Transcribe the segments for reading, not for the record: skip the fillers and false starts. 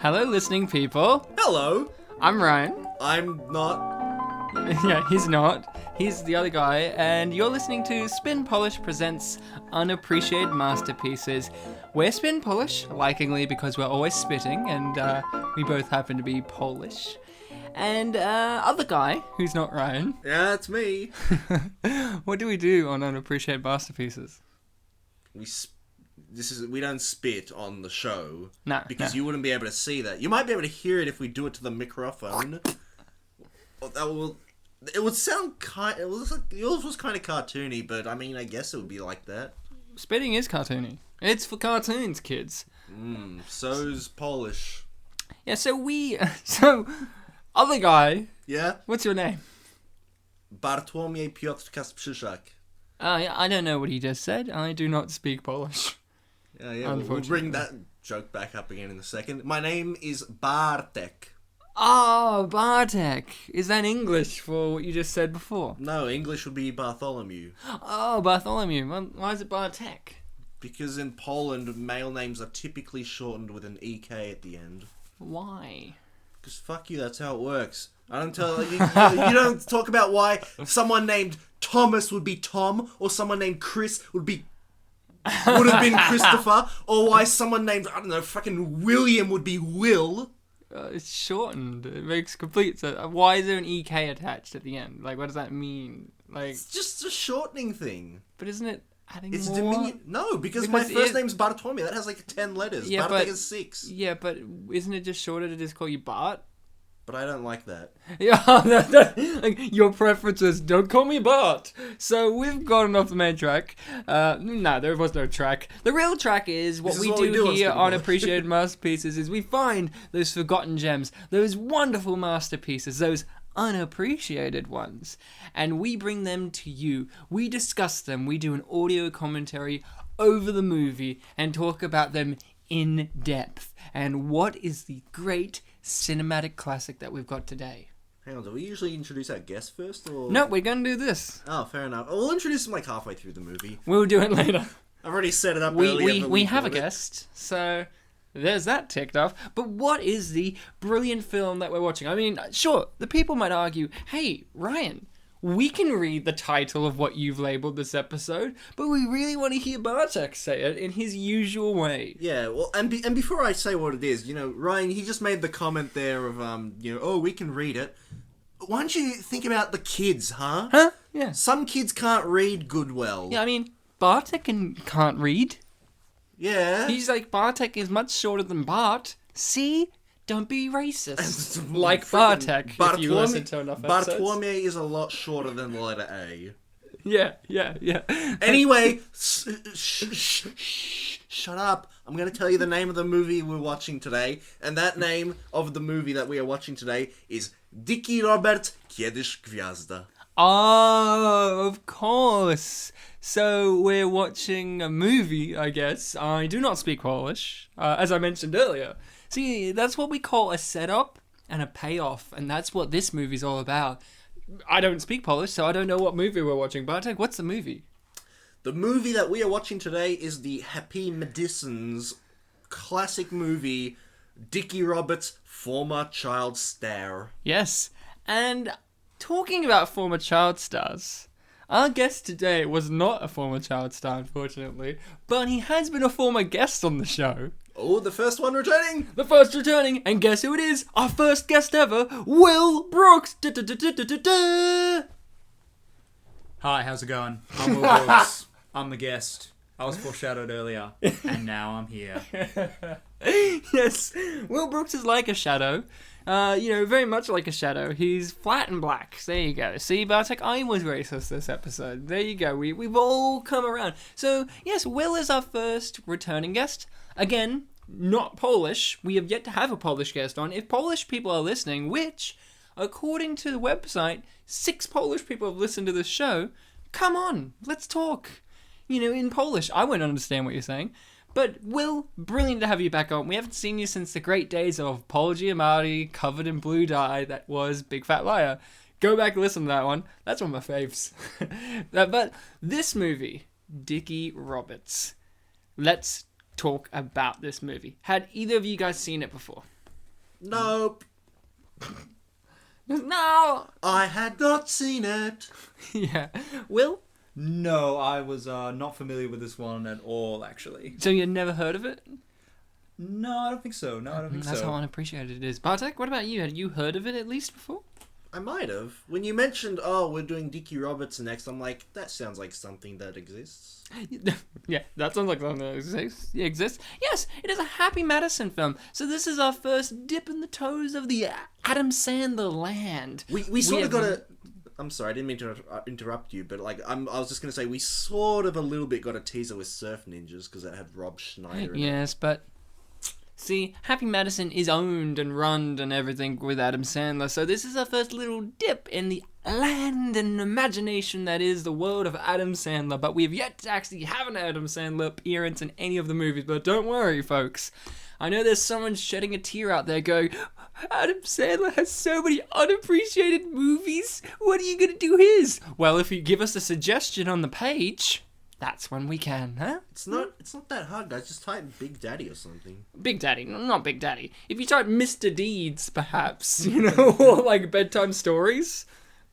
Hello, listening people. Hello. I'm Ryan. I'm not. Yeah, he's not. He's the other guy, and you're listening to Spin Polish Presents Unappreciated Masterpieces. We're Spin Polish, likingly because we're always spitting, and we both happen to be Polish. And other guy, who's not Ryan. Yeah, it's me. What do we do on Unappreciated Masterpieces? We don't spit on the show. No. Because you wouldn't be able to see that. You might be able to hear it if we do it to the microphone. It would sound kind. It was like yours was kind of cartoony, but I mean, I guess it would be like that. Spitting is cartoony. It's for cartoons, kids. So's Polish. Yeah. So other guy. Yeah. What's your name? Bartłomiej Piotr Kasprzyszak. Yeah, I don't know what he just said. I do not speak Polish. Yeah. We'll bring that joke back up again in a second. My name is Bartek. Oh, Bartek. Is that English for what you just said before? No, English would be Bartholomew. Oh, Bartholomew. Why is it Bartek? Because in Poland, male names are typically shortened with an EK at the end. Why? Because fuck you, that's how it works. I don't tell you. You don't talk about why someone named Thomas would be Tom, or someone named Chris would have been Christopher, or why someone named, I don't know, fucking William would be Will. It's shortened. It makes complete sense. Why is there an EK attached at the end? Like, what does that mean? Like, it's just a shortening thing. But isn't it adding it's more? Dominion. No, because my first name's Bartłomiej. That has like 10 letters. Yeah, Bartek has 6. Yeah, but isn't it just shorter to just call you Bart? But I don't like that. Yeah, like, your preferences. Don't call me Bart. So we've gotten off the main track. No, there was no track. The real track is what we do here on Appreciated Masterpieces is we find those forgotten gems, those wonderful masterpieces, those unappreciated ones, and we bring them to you. We discuss them. We do an audio commentary over the movie and talk about them in depth. And what is the great cinematic classic that we've got today? Hang on, do we usually introduce our guest first, or...? No, we're going to do this. Oh, fair enough. We'll introduce him like halfway through the movie. We'll do it later. I've already set it up earlier, but we have a guest, so there's that ticked off. But what is the brilliant film that we're watching? I mean, sure, the people might argue, hey, Ryan, we can read the title of what you've labeled this episode, but we really want to hear Bartek say it in his usual way. Yeah, well, and before I say what it is, Ryan, he just made the comment there of, oh, we can read it. Why don't you think about the kids, huh? Huh? Yeah. Some kids can't read good well. Yeah, I mean, Bartek can't read. Yeah. He's like, Bartek is much shorter than Bart. See? Don't be racist. Like Bartek, if you listen to enough episodes. Bartłomiej is a lot shorter than the letter A. Yeah. Anyway, shut up. I'm going to tell you the name of the movie we're watching today. And that name of the movie that we are watching today is Dickie Roberts, Kiedyś Gwiazda. Oh, of course. So we're watching a movie, I guess. I do not speak Polish, as I mentioned earlier. See, that's what we call a setup and a payoff, and that's what this movie's all about. I don't speak Polish, so I don't know what movie we're watching. Bartek, what's the movie? The movie that we are watching today is the Happy Medicines classic movie, Dickie Roberts, Former Child Star. Yes, and talking about former child stars, our guest today was not a former child star, unfortunately, but he has been a former guest on the show. Oh, the first one returning! The first returning, and guess who it is? Our first guest ever, Will Brooks! Hi, how's it going? I'm Will Brooks. I'm the guest. I was foreshadowed earlier, and now I'm here. Yes, Will Brooks is like a shadow. Very much like a shadow. He's flat and black. There you go. See, Bartek, I was racist this episode. There you go. We've all come around. So, yes, Will is our first returning guest. Again, not Polish. We have yet to have a Polish guest on. If Polish people are listening, which, according to the website, 6 Polish people have listened to this show, come on, let's talk. In Polish. I won't understand what you're saying. But, Will, brilliant to have you back on. We haven't seen you since the great days of Paul Giamatti, covered in blue dye, that was Big Fat Liar. Go back and listen to that one. That's one of my faves. But this movie, Dickie Roberts. Let's talk about this movie. Had either of you guys seen it before? Nope. No! I had not seen it. Yeah. Will? No, I was not familiar with this one at all, actually. So you had never heard of it? No, I don't think so. That's how unappreciated it is. Bartek, what about you? Had you heard of it at least before? I might have. When you mentioned, oh, we're doing Dickie Roberts next, I'm like, that sounds like something that exists. Yeah, that sounds like something that exists. Yes, it is a Happy Madison film. So this is our first dip in the toes of the Adam Sandler land. We sort of got a... I'm sorry, I didn't mean to interrupt you, but like I was just going to say, we sort of a little bit got a teaser with Surf Ninjas because it had Rob Schneider in it. Yes, but... See, Happy Madison is owned and run and everything with Adam Sandler, so this is our first little dip in the land and imagination that is the world of Adam Sandler, but we have yet to actually have an Adam Sandler appearance in any of the movies, but don't worry, folks. I know there's someone shedding a tear out there going, Adam Sandler has so many unappreciated movies, what are you going to do his? Well, if you give us a suggestion on the page... That's when we can, huh? It's not that hard, guys. Just type Big Daddy or something. Big Daddy, not Big Daddy. If you type Mr. Deeds, perhaps, you know, or like bedtime stories.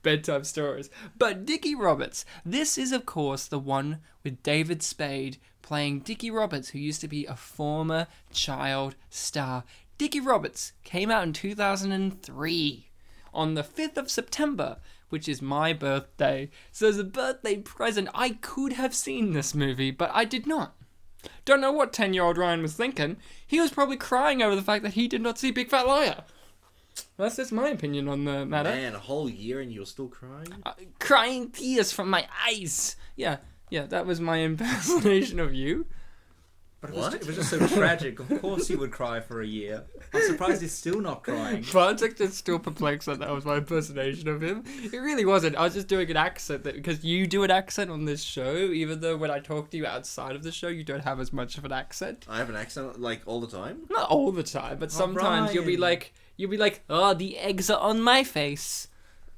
Bedtime stories. But Dickie Roberts, this is of course the one with David Spade playing Dickie Roberts, who used to be a former child star. Dickie Roberts came out in 2003 on the 5th of September, which is my birthday. So as a birthday present, I could have seen this movie, but I did not. Don't know what 10-year-old Ryan was thinking. He was probably crying over the fact that he did not see Big Fat Liar. That's just my opinion on the matter. Man, a whole year and you're still crying? Crying tears from my eyes. Yeah, that was my impersonation of you. But it was just so tragic. Of course he would cry for a year. I'm surprised he's still not crying. Bartek is still perplexed that was my impersonation of him. It really wasn't. I was just doing an accent because you do an accent on this show, even though when I talk to you outside of the show, you don't have as much of an accent. I have an accent like all the time? Not all the time, but sometimes you'll be like, oh, the eggs are on my face.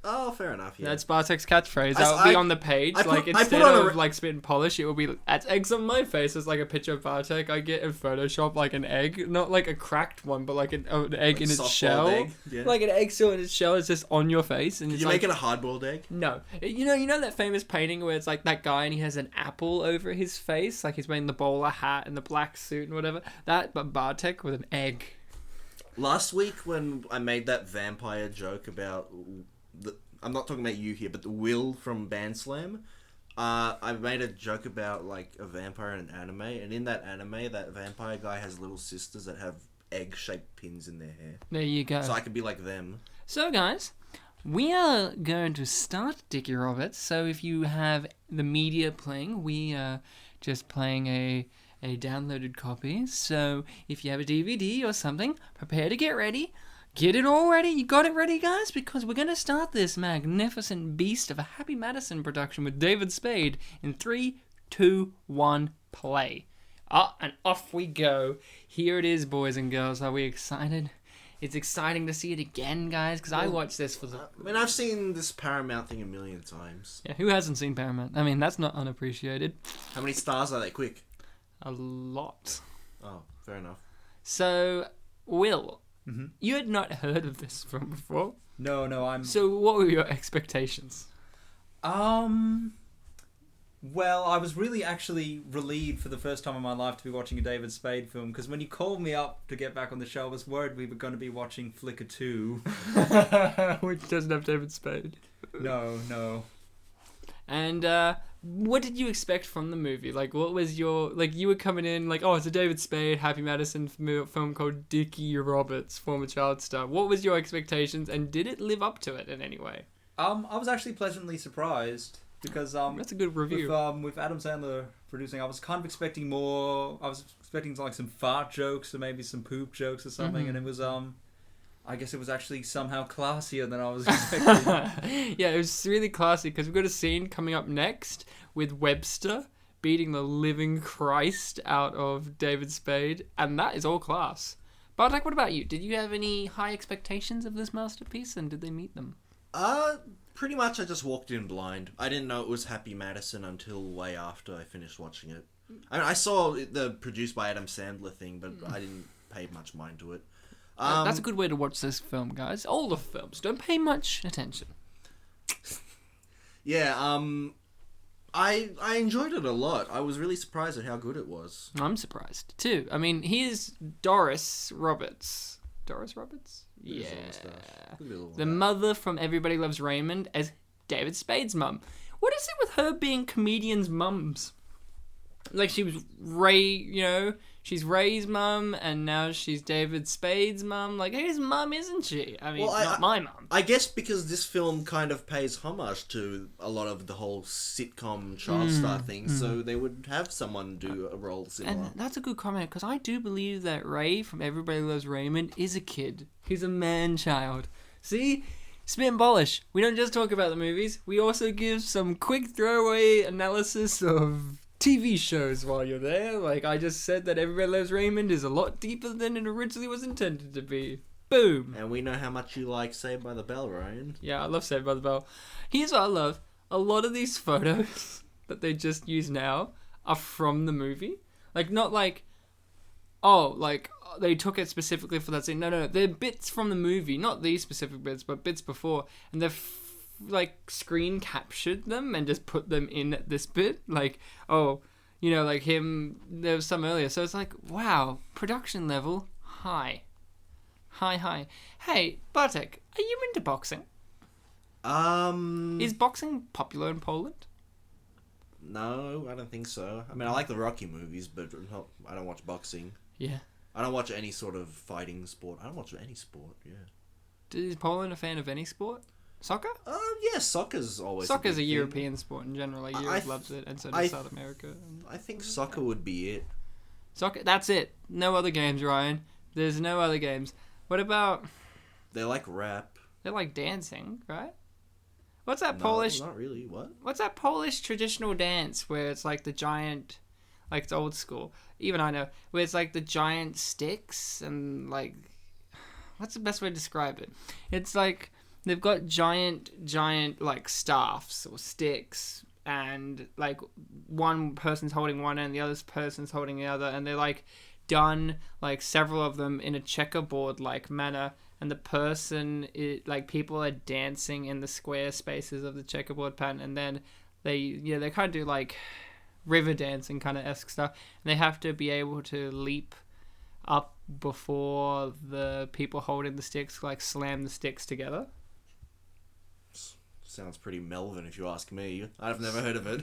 Oh, fair enough, yeah. That's Bartek's catchphrase. That'll be on the page. Instead of like spit and polish, it will be at eggs on my face. It's like a picture of Bartek I get in Photoshop, like an egg. Not like a cracked one, but like an egg in its shell. Egg. Yeah. Like an egg still in its shell is just on your face. And you making a hard-boiled egg? No. You know that famous painting where it's like that guy and he has an apple over his face? Like he's wearing the bowler hat and the black suit and whatever? That, but Bartek with an egg. Last week when I made that vampire joke about... I'm not talking about you here, but the Will from Band Slam. I made a joke about like a vampire in an anime, and in that anime, that vampire guy has little sisters that have egg-shaped pins in their hair. There you go. So I could be like them. So guys, we are going to start Dickie Roberts. So if you have the media playing, we are just playing a downloaded copy. So if you have a DVD or something, prepare to get ready. Get it all ready? You got it ready, guys? Because we're going to start this magnificent beast of a Happy Madison production with David Spade in 3, 2, 1, play. And off we go. Here it is, boys and girls. Are we excited? It's exciting to see it again, guys, because I watched this for the... I mean, I've seen this Paramount thing a million times. Yeah, who hasn't seen Paramount? I mean, that's not unappreciated. How many stars are they? Quick. A lot. Oh, fair enough. So, Will... Mm-hmm. You had not heard of this film before? No, I'm... So what were your expectations? Well, I was really actually relieved for the first time in my life to be watching a David Spade film, because when you called me up to get back on the show, I was worried we were going to be watching Flicker 2. Which doesn't have David Spade. No. And what did you expect from the movie? Like, what was your... Like, you were coming in like, oh, it's a David Spade, Happy Madison film called Dickie Roberts, former child star. What was your expectations, and did it live up to it in any way? I was actually pleasantly surprised, because... That's a good review. With Adam Sandler producing, I was kind of expecting more... I was expecting like some fart jokes or maybe some poop jokes or something, and it was... I guess it was actually somehow classier than I was expecting. Yeah, it was really classy because we've got a scene coming up next with Webster beating the living Christ out of David Spade, and that is all class. Bartek, what about you? Did you have any high expectations of this masterpiece, and did they meet them? Pretty much I just walked in blind. I didn't know it was Happy Madison until way after I finished watching it. I mean, I saw the produced by Adam Sandler thing, but I didn't pay much mind to it. That's a good way to watch this film, guys. All the films. Don't pay much attention. Yeah, I enjoyed it a lot. I was really surprised at how good it was. I'm surprised, too. I mean, here's Doris Roberts. Doris Roberts? Yeah. The mother from Everybody Loves Raymond as David Spade's mum. What is it with her being comedians' mums? Like, she was she's Ray's mum, and now she's David Spade's mum. Like, whose mum isn't she? I mean, not my mum. I guess because this film kind of pays homage to a lot of the whole sitcom child star thing, so they would have someone do a role similar. And that's a good comment, because I do believe that Ray from Everybody Loves Raymond is a kid. He's a man-child. See? Spit and polish. We don't just talk about the movies, we also give some quick throwaway analysis of TV shows while you're there. Like, I just said that Everybody Loves Raymond is a lot deeper than it originally was intended to be. Boom. And we know how much you like Saved by the Bell, Ryan. Yeah, I love Saved by the Bell. Here's what I love. A lot of these photos that they just use now are from the movie. Like, not like, they took it specifically for that scene. No. They're bits from the movie. Not these specific bits, but bits before. And they've screen captured them and just put them in this bit. Like, like him, there was some earlier. So it's like, wow, production level, high. Hey, Bartek, are you into boxing? Is boxing popular in Poland? No, I don't think so. I mean, I like the Rocky movies, but I don't watch boxing. Yeah. I don't watch any sort of fighting sport. I don't watch any sport, yeah. Is Poland a fan of any sport? Soccer? Yeah, soccer's always Soccer's a thing. European sport in general. Like, Europe loves it, and so does South America. I think soccer would be it. Soccer, that's it. No other games, Ryan. There's no other games. What about... They like rap. They like dancing, right? What's that No, Polish... not really, what? What's that Polish traditional dance where it's like the giant... Like, it's old school. Even I know. Where it's like the giant sticks and like... What's the best way to describe it? It's like... They've got giant, like, staffs or sticks, and, like, one person's holding one and the other person's holding the other, and they're, like, done, like, several of them in a checkerboard-like manner, and the person, people are dancing in the square spaces of the checkerboard pattern, and then they kind of do, like, river dancing kind of esque stuff, and they have to be able to leap up before the people holding the sticks, like, slam the sticks together. Sounds pretty Melvin, if you ask me. I've never heard of it.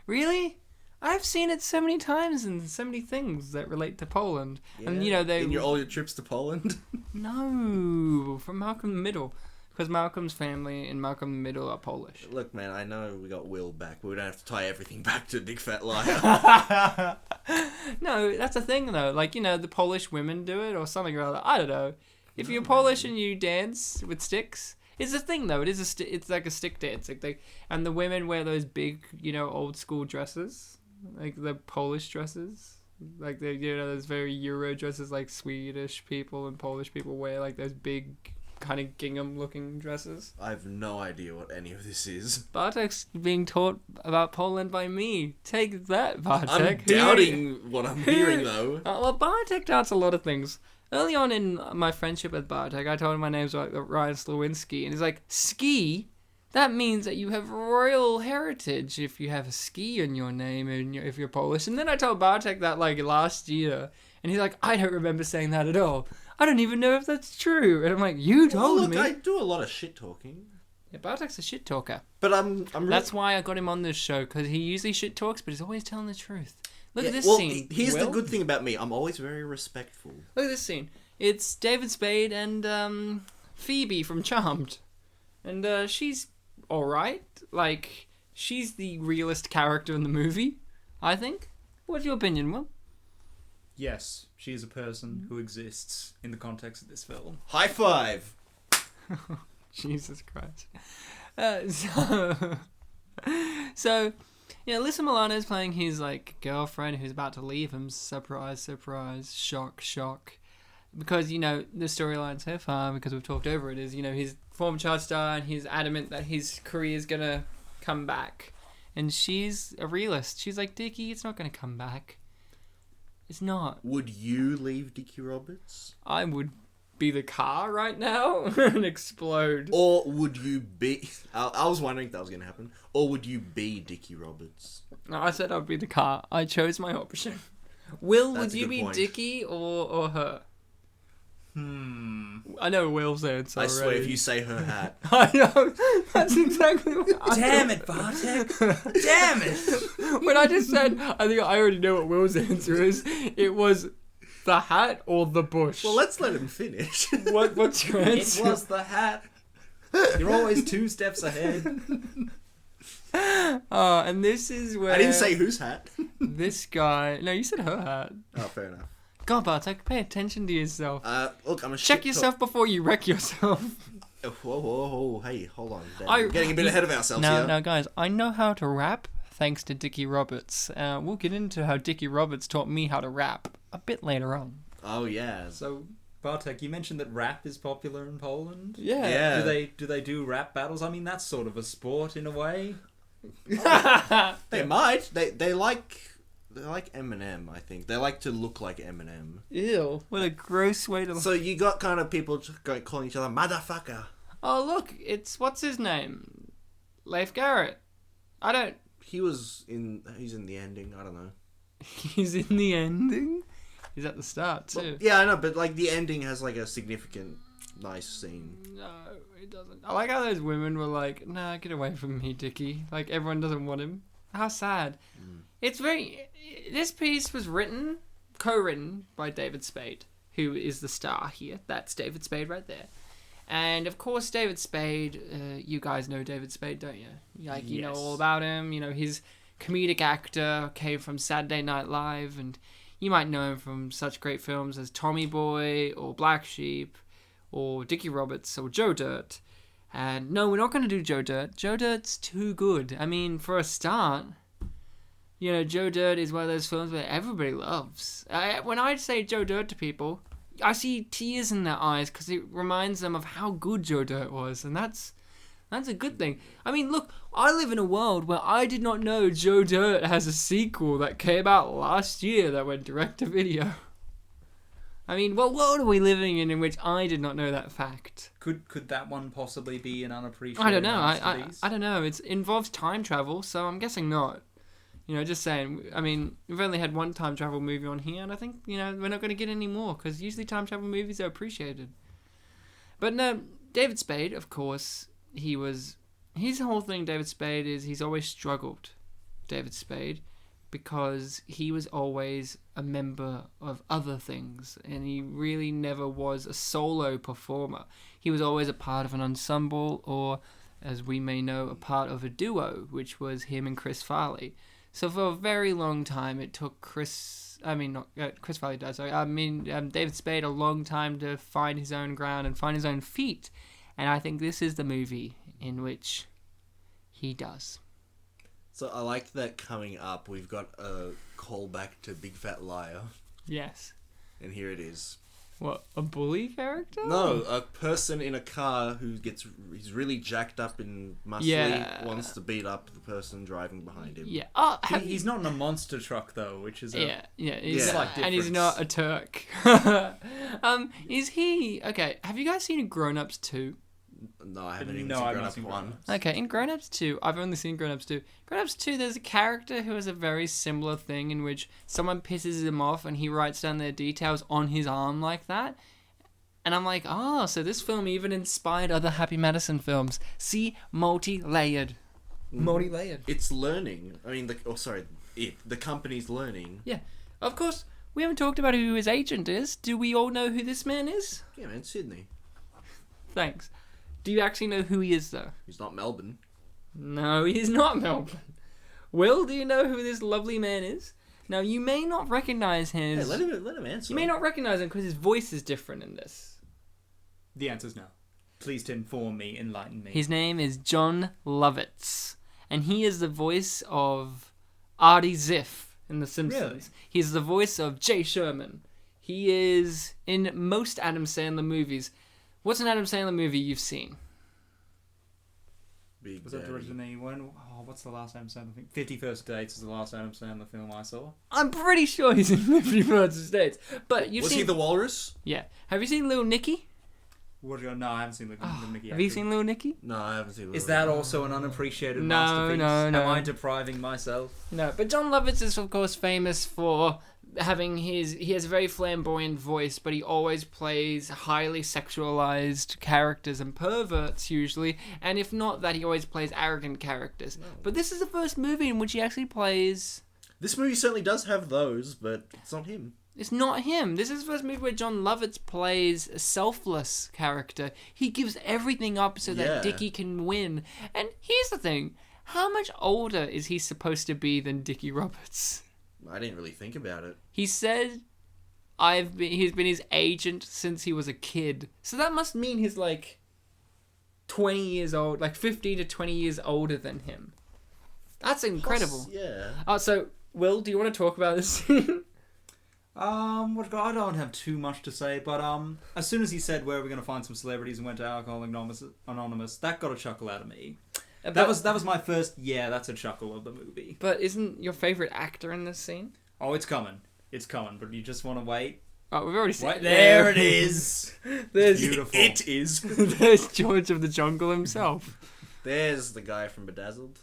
Really? I've seen it so many times in so many things that relate to Poland. Yeah. And, In all your trips to Poland? No, from Malcolm in the Middle. Because Malcolm's family and Malcolm in the Middle are Polish. Look, man, I know we got Will back, but we don't have to tie everything back to Big Fat Liar. No, that's a thing, though. Like, the Polish women do it or something or other. I don't know. If you're Polish and you dance with sticks... It's a thing, though. It's like a stick dance. And the women wear those big, old school dresses. Like the Polish dresses. Like, those very Euro dresses like Swedish people and Polish people wear. Like, those big kind of gingham-looking dresses. I have no idea what any of this is. Bartek's being taught about Poland by me. Take that, Bartek. I'm doubting what I'm hearing, though. Well, Bartek doubts a lot of things. Early on in my friendship with Bartek, I told him my name's Ryan Sliwinski, and he's like, ski? That means that you have royal heritage if you have a ski in your name and if you're Polish. And then I told Bartek that, like, last year, and he's like, I don't remember saying that at all. I don't even know if that's true. And I'm like, you told me. I do a lot of shit talking. Yeah, Bartek's a shit talker. But I'm That's why I got him on this show, because he usually shit talks, but he's always telling the truth. Look at this scene. Here's the good thing about me. I'm always very respectful. Look at this scene. It's David Spade and Phoebe from Charmed. And she's alright. Like, she's the realest character in the movie, I think. What's your opinion, Will? Yes, she is a person who exists in the context of this film. High five! Jesus Christ. So, Alyssa Milano is playing his, like, girlfriend who's about to leave him. Surprise, surprise. Shock, shock. Because, the storyline so far, because we've talked over it, is, he's former child star and he's adamant that his career is going to come back. And she's a realist. She's like, Dickie, it's not going to come back. It's not. Would you leave Dickie Roberts? I would be the car right now and explode. Or would you be... I was wondering if that was going to happen. Or would you be Dickie Roberts? No, I said I'd be the car. I chose my option. Will, That's would a you good be point. Dickie or her? I know Will's answer I swear, already. if you say her hat... I know. That's exactly what I Damn it, Bartek! Damn it! When I just said, I think I already know what Will's answer is. It was the hat or the bush. Well, let's let him finish. What's your It answer? was the hat. You're always 2 steps ahead. And this is where I didn't say whose hat. this guy. No, you said her hat. Oh, fair enough. God, Bartek, pay attention to yourself. Look, I'm a Check shit yourself before you wreck yourself. Whoa, hey, hold on. Dan. I- We're getting a bit ahead of ourselves here. No, guys, I know how to rap thanks to Dickie Roberts. We'll get into how Dickie Roberts taught me how to rap a bit later on. Oh, yeah. So, Bartek, you mentioned that rap is popular in Poland. Yeah. Do they do rap battles? I mean, that's sort of a sport in a way. They might. They like Eminem, I think. They like to look like Eminem. Ew. What a gross way to... So you got kind of people calling each other motherfucker. Oh, look, it's... What's his name? Leif Garrett. I don't... He's in the ending. I don't know. He's in the ending? He's at the start, too. Well, yeah, I know, but like the ending has like a significant, nice scene. No, it doesn't. I like how those women were like, nah, get away from me, Dickie. Like, everyone doesn't want him. How sad. It's very... This piece was co-written by David Spade, who is the star here. That's David Spade right there. And, of course, David Spade, you guys know David Spade, don't you? Like, you know all about him. You know, his comedic actor came from Saturday Night Live, and you might know him from such great films as Tommy Boy, or Black Sheep, or Dickie Roberts, or Joe Dirt. And, no, we're not going to do Joe Dirt. Joe Dirt's too good. I mean, for a start... You know, Joe Dirt is one of those films where everybody loves. When I say Joe Dirt to people, I see tears in their eyes because it reminds them of how good Joe Dirt was, and that's a good thing. I mean, look, I live in a world where I did not know Joe Dirt has a sequel that came out last year that went direct to video. I mean, what world are we living in which I did not know that fact? Could that one possibly be an unappreciated I don't know. masterpiece? I don't know. It involves time travel, so I'm guessing not. You know, just saying, I mean, we've only had one time travel movie on here, and I think, you know, we're not going to get any more, because usually time travel movies are appreciated. But no, David Spade, of course, his whole thing, David Spade, is he's always struggled, David Spade, because he was always a member of other things, and he really never was a solo performer. He was always a part of an ensemble, or, as we may know, a part of a duo, which was him and Chris Farley. So for a very long time, it took Chris Farley died, sorry. David Spade a long time to find his own ground and find his own feet. And I think this is the movie in which he does. So I like that coming up, we've got a callback to Big Fat Liar. Yes. And here it is. What, a bully character? No, a person in a car he's really jacked up and muscly, wants to beat up the person driving behind him. Yeah. Oh, He's not in a monster truck though, which is yeah. He's slight And he's difference. not a Turk. Is he... Okay, have you guys seen Grown Ups 2? No, I haven't even No, seen I've Grown not Up seen 1. Grown Ups. Okay, in Grown Ups 2, I've only seen Grown Ups 2. Grown Ups 2, there's a character who has a very similar thing in which someone pisses him off and he writes down their details on his arm like that. And I'm like, so this film even inspired other Happy Madison films. See, multi-layered. Multi-layered. It's learning. I mean, the company's learning. Yeah. Of course, we haven't talked about who his agent is. Do we all know who this man is? Yeah, man, Sydney. Thanks. Do you actually know who he is, though? He's not Melbourne. No, he's not Melbourne. Will, do you know who this lovely man is? Now, you may not recognize his... Hey, let him answer. You may not recognize him because his voice is different in this. The answer's no. Please to inform me, enlighten me. His name is Jon Lovitz, and he is the voice of Artie Ziff in The Simpsons. Really? He's the voice of Jay Sherman. He is in most Adam Sandler movies. What's an Adam Sandler movie you've seen? Big Was that Daddy. directed in what's the last Adam Sandler thing? 50 First Dates is the last Adam Sandler film I saw. I'm pretty sure he's in 50 First Dates. But you've Was seen... he the walrus? Yeah. Have you seen Little Nicky? No, I haven't seen the Mickey. Have you seen Little Nicky? No, I haven't seen. Is that also an unappreciated No, masterpiece? no. Am I depriving myself? No, but Jon Lovitz is of course famous for having he has a very flamboyant voice, but he always plays highly sexualized characters and perverts usually, and if not that, he always plays arrogant characters. But this is the first movie in which he actually plays... This movie certainly does have those, but it's not him. It's not him. This is the first movie where Jon Lovitz plays a selfless character. He gives everything up so that Dickie can win. And here's the thing. How much older is he supposed to be than Dickie Roberts? I didn't really think about it. He said he's been his agent since he was a kid. So that must mean he's like 20 years old, like 15 to 20 years older than him. That's incredible. Yeah. So, Will, do you want to talk about this scene? I don't have too much to say, but as soon as he said where we're going to find some celebrities and went to Alcohol Anonymous, that got a chuckle out of me. That was my first, that's a chuckle of the movie. But isn't your favourite actor in this scene? Oh, it's coming, but you just want to wait. Oh, we've already seen Right there it is. There's Beautiful. It is. There's George of the Jungle himself. There's the guy from Bedazzled.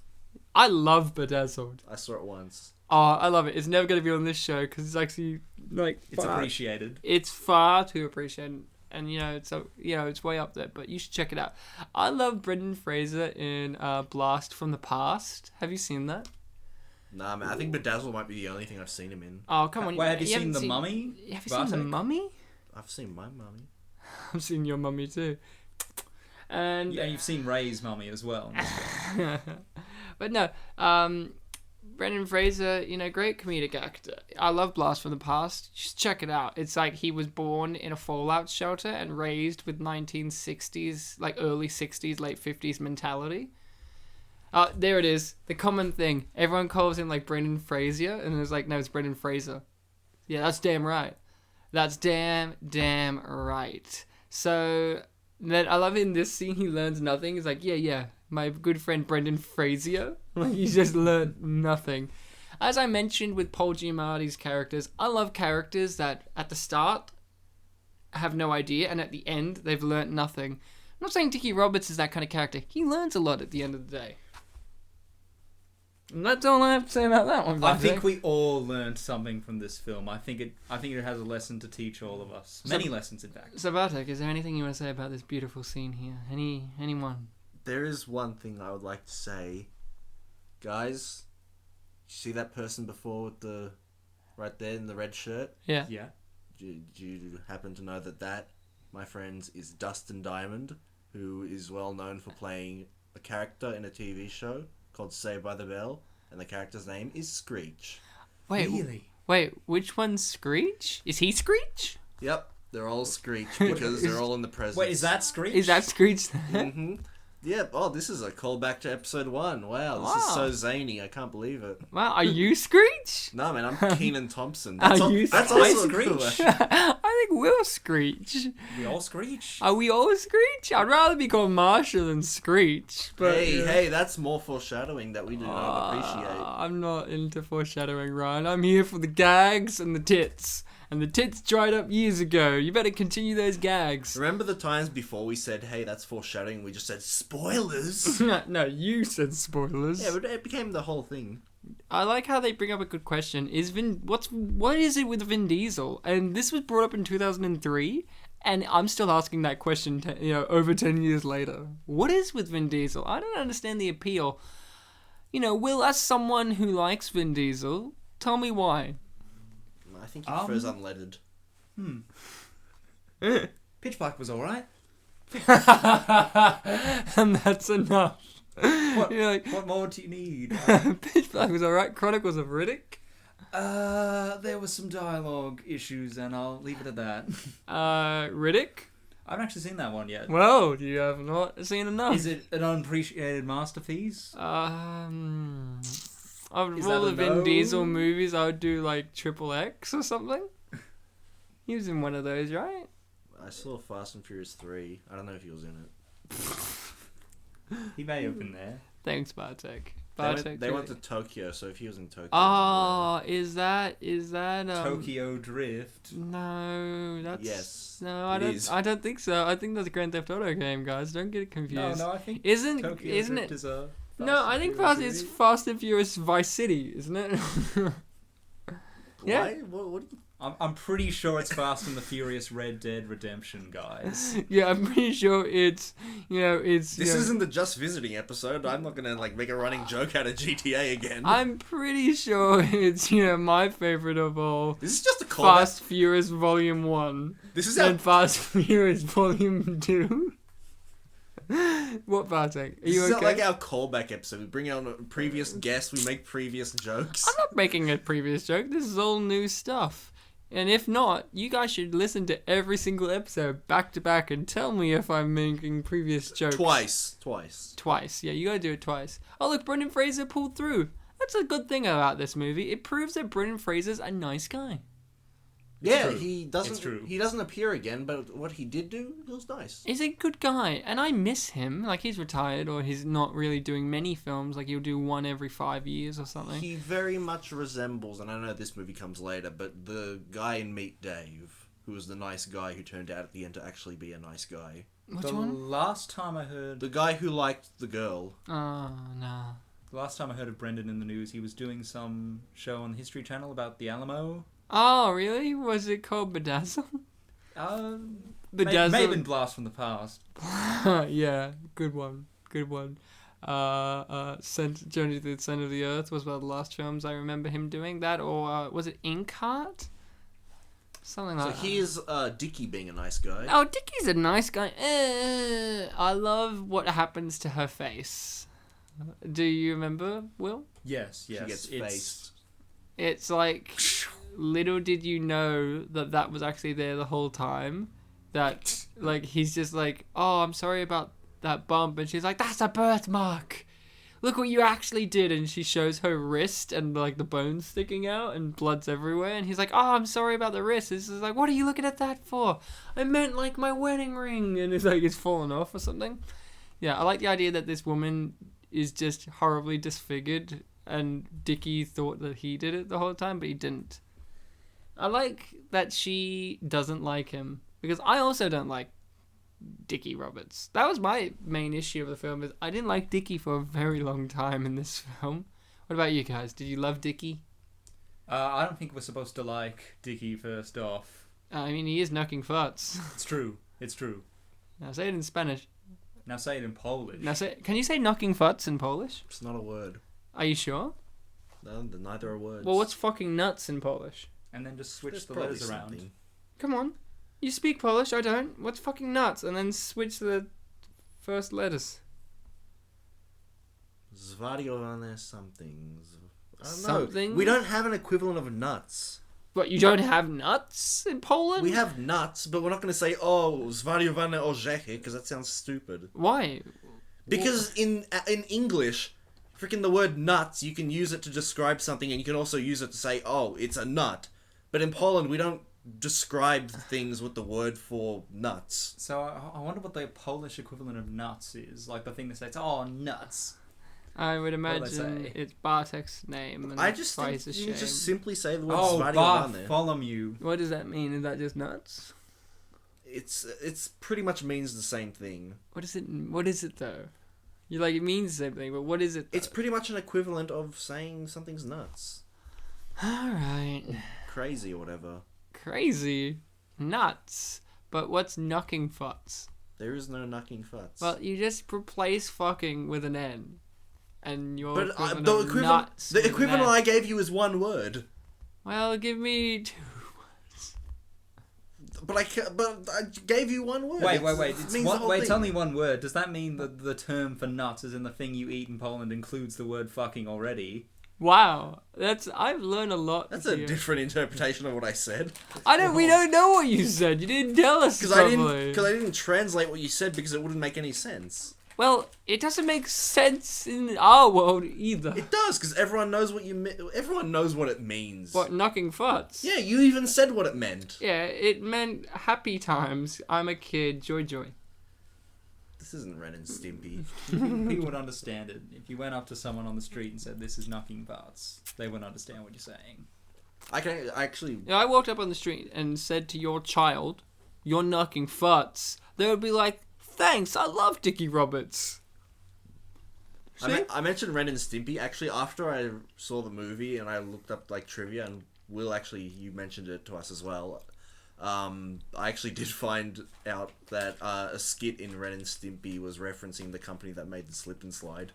I love Bedazzled. I saw it once. Oh, I love it. It's never going to be on this show because it's actually like It's appreciated. It's far too appreciated, and it's way up there. But you should check it out. I love Brendan Fraser in Blast from the Past. Have you seen that? Nah, man. I think Bedazzled might be the only thing I've seen him in. Oh, come on! Wait, have you seen haven't The Mummy? Have you seen The Mummy? I've seen my mummy. I've seen your mummy too. And Yeah, you've seen Ray's Mummy as well. but no, Brendan Fraser, great comedic actor. I love Blast from the Past. Just check it out. It's like he was born in a fallout shelter and raised with 1960s, like early 60s, late 50s mentality. There it is. The common thing. Everyone calls him like Brendan Fraser, and it's like, no, it's Brendan Fraser. Yeah, that's damn right. That's damn right. So, then I love in this scene, he learns nothing. He's like, yeah, my good friend Brendan Fraser. Like, he just learned nothing. As I mentioned with Paul Giamatti's characters, I love characters that at the start have no idea, and at the end, they've learnt nothing. I'm not saying Dickie Roberts is that kind of character. He learns a lot at the end of the day. And that's all I have to say about that one. I think we all learned something from this film. I think it has a lesson to teach all of us. Many lessons, in fact. So Bartek, is there anything you want to say about this beautiful scene here? Anyone? There is one thing I would like to say. Guys, you see that person before with the... right there in the red shirt? Yeah. Yeah. Do you happen to know that, my friends, is Dustin Diamond, who is well known for playing a character in a TV show called Saved by the Bell, and the character's name is Screech. Wait, Really? Wait, which one's Screech? Is he Screech? Yep, they're all Screech because they're all in the present. Wait, is that Screech? Is that Screech there? Mm-hmm. Yep. Oh, this is a callback to episode 1. Wow, this is so zany. I can't believe it. Wow, are you Screech? No, man, I'm Keenan Thompson. Are you that's Screech? also Screech? I think we're Screech. We all Screech. Are we all Screech? I'd rather be called Marshall than Screech. But Hey, that's more foreshadowing that we do not appreciate. I'm not into foreshadowing, Ryan. I'm here for the gags and the tits. And the tits dried up years ago. You better continue those gags. Remember the times before we said, hey, that's foreshadowing, we just said, spoilers? No, you said spoilers. Yeah, but it became the whole thing. I like how they bring up a good question. What is it with Vin Diesel? And this was brought up in 2003, and I'm still asking that question, over 10 years later. What is with Vin Diesel? I don't understand the appeal. Will, as someone who likes Vin Diesel, tell me why. I think he prefers unleaded. Pitch Black was alright. And that's enough. What more do you need? Pitch Black was alright. Chronicles of Riddick. There was some dialogue issues, and I'll leave it at that. Riddick? I haven't actually seen that one yet. Well, you have not seen enough. Is it an unappreciated masterpiece? Of Is all that the a Vin no? Diesel movies, I would do like Triple X or something. He was in one of those, right? I saw Fast and Furious 3. I don't know if he was in it. He may have been there. Thanks, Bartek. They went to Tokyo, so if he was in Tokyo... Oh, is that Tokyo Drift? No, that's... Yes, No, I don't think so. I think that's a Grand Theft Auto game, guys. Don't get it confused. No, I think isn't Tokyo it? Drift is a... No, I think it's Fast and Furious Vice City, isn't it? Yeah. What do you... I'm pretty sure it's Fast and the Furious Red Dead Redemption, guys. Yeah, I'm pretty sure it's. This isn't the Just Visiting episode. I'm not gonna make a running joke out of GTA again. I'm pretty sure it's my favorite of all. This is just a callback. Fast Furious Volume 1. This is and Fast Furious Volume 2. What, Bartek? Are you This is okay? like our callback episode. We bring out a previous guest. We make previous jokes. I'm not making a previous joke. This is all new stuff. And if not, you guys should listen to every single episode back to back and tell me if I'm making previous jokes. Twice. Yeah, you gotta do it twice. Oh, look, Brendan Fraser pulled through. That's a good thing about this movie. It proves that Brendan Fraser's a nice guy. Yeah, true. he doesn't. It's true. He doesn't appear again, but what he did do, it was nice. He's a good guy, and I miss him. Like, he's retired, or he's not really doing many films. Like, he'll do one every 5 years or something. He very much resembles, and I know this movie comes later, but the guy in Meet Dave, who was the nice guy who turned out at the end to actually be a nice guy. Which the one? last time I heard... The guy who liked the girl. Oh, no. The last time I heard of Brendan in the news, he was doing some show on the History Channel about the Alamo. Oh, really? Was it called Bedazzle? May have been Blast from the Past. Yeah, good one. Journey to the Center of the Earth was one of the last films I remember him doing that, or was it Inkheart? Something like that. So here's Dickie being a nice guy. Oh, Dickie's a nice guy. I love what happens to her face. Do you remember, Will? Yes. She gets faced. It's like, little did you know that was actually there the whole time. That, like, he's just like, oh, I'm sorry about that bump. And she's like, that's a birthmark. Look what you actually did. And she shows her wrist and, like, the bones sticking out and blood's everywhere. And he's like, oh, I'm sorry about the wrist. This is like, what are you looking at that for? I meant, like, my wedding ring. And it's like, it's fallen off or something. Yeah, I like the idea that this woman is just horribly disfigured. And Dickie thought that he did it the whole time, but he didn't. I like that she doesn't like him, because I also don't like Dickie Roberts. That was my main issue of the film, is I didn't like Dickie for a very long time in this film. What about you guys? Did you love Dickie? I don't think we're supposed to like Dickie first off. I mean, he is knocking farts. It's true. Now say it in Spanish. Now say it in Polish. Can you say knocking farts in Polish? It's not a word. Are you sure? No, neither are words. Well, what's fucking nuts in Polish? And then just switch There's the probably letters around. something. Come on. You speak Polish, I don't. What's fucking nuts? And then switch the first letters. Zvarione something. I don't Something? know. We don't have an equivalent of nuts. What, you don't have nuts in Poland? We have nuts, but we're not going to say, oh, zwariowane orzechy, because that sounds stupid. Why? Because in English, freaking the word nuts, you can use it to describe something, and you can also use it to say, oh, it's a nut. But in Poland, we don't describe things with the word for nuts. So I wonder what the Polish equivalent of nuts is. Like the thing that says, oh, nuts. I would What do imagine they say? it's Bartek's name. And I just think Fraser's you shame. just simply say the word Oh, zwariowane. Bartholomew. What does that mean? Is that just nuts? It's pretty much means the same thing. What is it though? You like, it means the same thing, but what is it though? It's pretty much an equivalent of saying something's nuts. Alright. Crazy or whatever. Crazy. Nuts. But what's knocking futs? There is no knocking futs. Well, you just replace fucking with an N. And your but equivalent the of equivalent, nuts the with an equivalent F. I gave you is one word. Well, give me 2 words. But I gave you one word. Wait. It means the whole Wait, thing. tell me one word. Does that mean that the term for nuts, as in the thing you eat in Poland, includes the word fucking already? Wow. I've learned a lot. That's a here. different interpretation of what I said. We don't know what you said. You didn't tell us. Because I didn't translate what you said because it wouldn't make any sense. Well, it doesn't make sense in our world either. It does, because everyone knows what everyone knows what it means. What, knocking farts? Yeah, you even said what it meant. Yeah, it meant happy times. I'm a kid. Joy, joy. This isn't Ren and Stimpy. People would understand it. If you went up to someone on the street and said, "This is knucking farts," they wouldn't understand what you're saying. I can actually. If I walked up on the street and said to your child, "You're knucking farts," they would be like, "Thanks, I love Dickie Roberts." I mentioned Ren and Stimpy. Actually, after I saw the movie and I looked up like trivia, and Will, actually, you mentioned it to us as well. I actually did find out that a skit in Ren and Stimpy was referencing the company that made the Slip and Slide.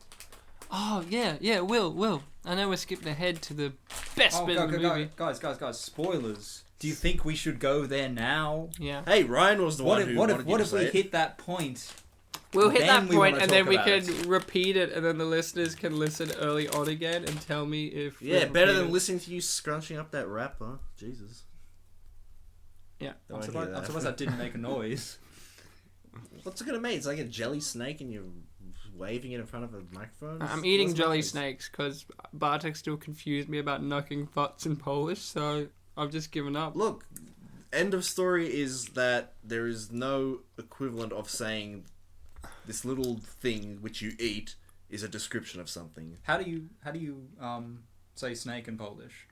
Oh, yeah, Will. I know we're skipping ahead to the best bit of the movie. Guys, spoilers. Do you think we should go there now? Yeah. Hey, Ryan was the one who wanted you to What if say we it. hit that point? We'll hit that Then we point wanna and then talk we about can it. repeat it and then the listeners can listen early on again and tell me if... Yeah, we've better than repeated. listening to you scrunching up that rap, huh? Jesus. Yeah. Don't I'm wanna hear surprised that didn't make a noise. What's it gonna make? It's like a jelly snake and you're waving it in front of a microphone? I'm eating What's jelly my- snakes because Bartek still confused me about knucking farts in Polish, so I've just given up. Look, end of story is that there is no equivalent of saying this little thing which you eat is a description of something. How do you say snake in Polish?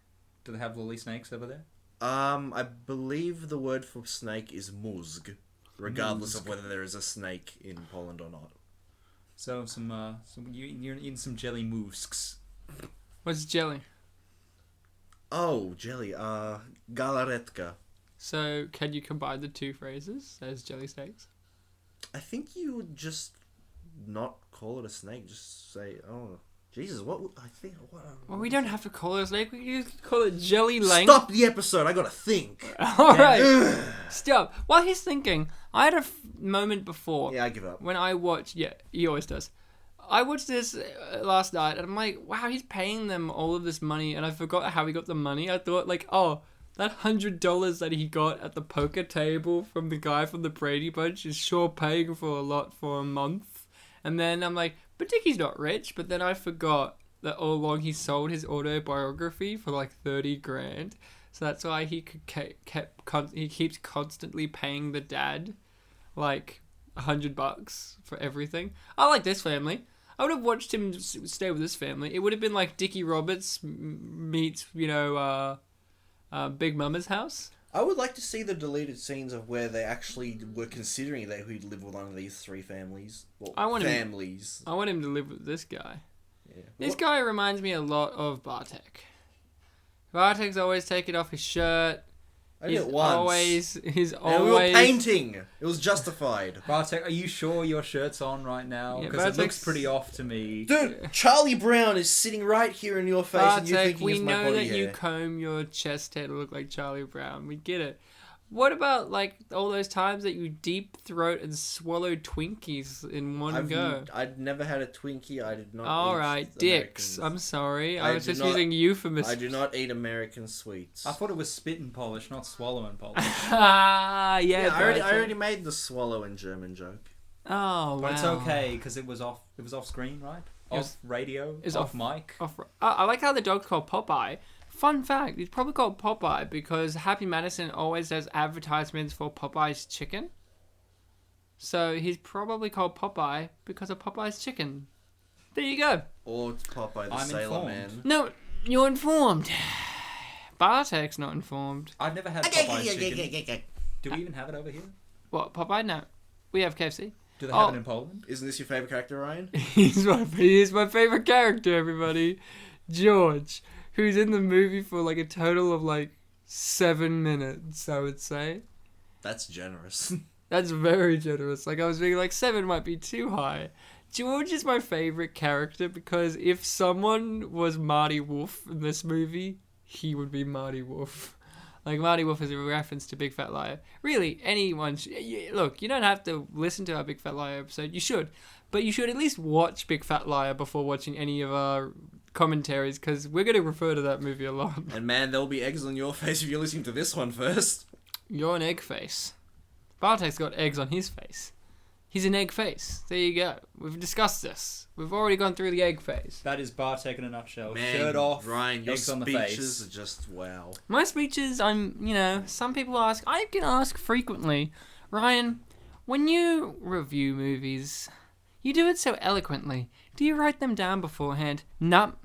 Do they have lily snakes over there? I believe the word for snake is mózg, regardless of whether there is a snake in Poland or not. So you're eating some jelly mousks. What's jelly? Oh, jelly. Galaretka. So can you combine the two phrases as jelly snakes? I think you would just not call it a snake. Just say, oh, Jesus, what? I think what? Well, we don't have to call it a snake. We can just call it jelly lang. Stop the episode. I gotta think. All right. Stop. While he's thinking, I had a moment before. Yeah, I give up. When I watched, yeah, he always does. I watched this last night, and I'm like, wow, he's paying them all of this money, and I forgot how he got the money. I thought, like, oh, that $100 that he got at the poker table from the guy from the Brady Bunch is sure paying for a lot for a month. And then I'm like, but Dickie's not rich. But then I forgot that all along he sold his autobiography for like 30 grand. So that's why he he keeps constantly paying the dad like $100 for everything. I like this family. I would have watched him stay with this family. It would have been like Dickie Roberts meets, Big Mama's house. I would like to see the deleted scenes of where they actually were considering that he'd live with one of these three families. Well, I want families. I want him to live with this guy. Yeah. This guy reminds me a lot of Bartek. Bartek's always taking off his shirt. I did it once. He's And always... we were painting. It was justified. Bartek, are you sure your shirt's on right now? Yeah, Because it looks Bartek's- pretty off to me. Dude, Charlie Brown is sitting right here in your face and you're Bartek, thinking we it's my know body that you hair. comb your chest hair to look like Charlie Brown. We get it. What about, like, all those times that you deep throat and swallow Twinkies in one go? I'd never had a Twinkie. I did not All eat right, dicks. Americans. I'm sorry. I I was do just not- using euphemisms. I do not eat American sweets. I thought it was spit and polish, not swallow and polish. Ah, yeah. Yeah, I Bartek. already made the swallow in German joke. Oh, wow. But it's okay because it was off screen, right? It Off was- radio, it was off off- mic. I like how the dog's called Popeye. Fun fact, he's probably called Popeye because Happy Madison always does advertisements for Popeye's chicken. So he's probably called Popeye because of Popeye's chicken. There you go. Or it's Popeye the I'm Sailor informed. Man. No, you're informed. Bartek's not informed. I've never had Popeye's chicken. Do we even have it over here? What, Popeye? No. We have KFC. Do they Oh. have it in Poland? Isn't this your favourite character, Ryan? He is my favorite character, everybody. George, who's in the movie for like a total of like 7 minutes, I would say. That's generous. That's very generous. Like, I was being like, 7 might be too high. George is my favorite character because if someone was Marty Wolf in this movie, he would be Marty Wolf. Like, Marty Wolf is a reference to Big Fat Liar. Really, anyone... Look, you don't have to listen to our Big Fat Liar episode. You should. But you should at least watch Big Fat Liar before watching any of our commentaries, because we're going to refer to that movie a lot. And man, there'll be eggs on your face if you're listening to this one first. You're an egg face. Bartek's got eggs on his face. He's an egg face. There you go. We've discussed this. We've already gone through the egg phase. That is Bartek in a nutshell. Man, Shirt off, Ryan, your eggs on the speeches face. are just wow. My speeches, some people ask, I can ask frequently, Ryan, When you review movies, you do it so eloquently. Do you write them down beforehand? Nope.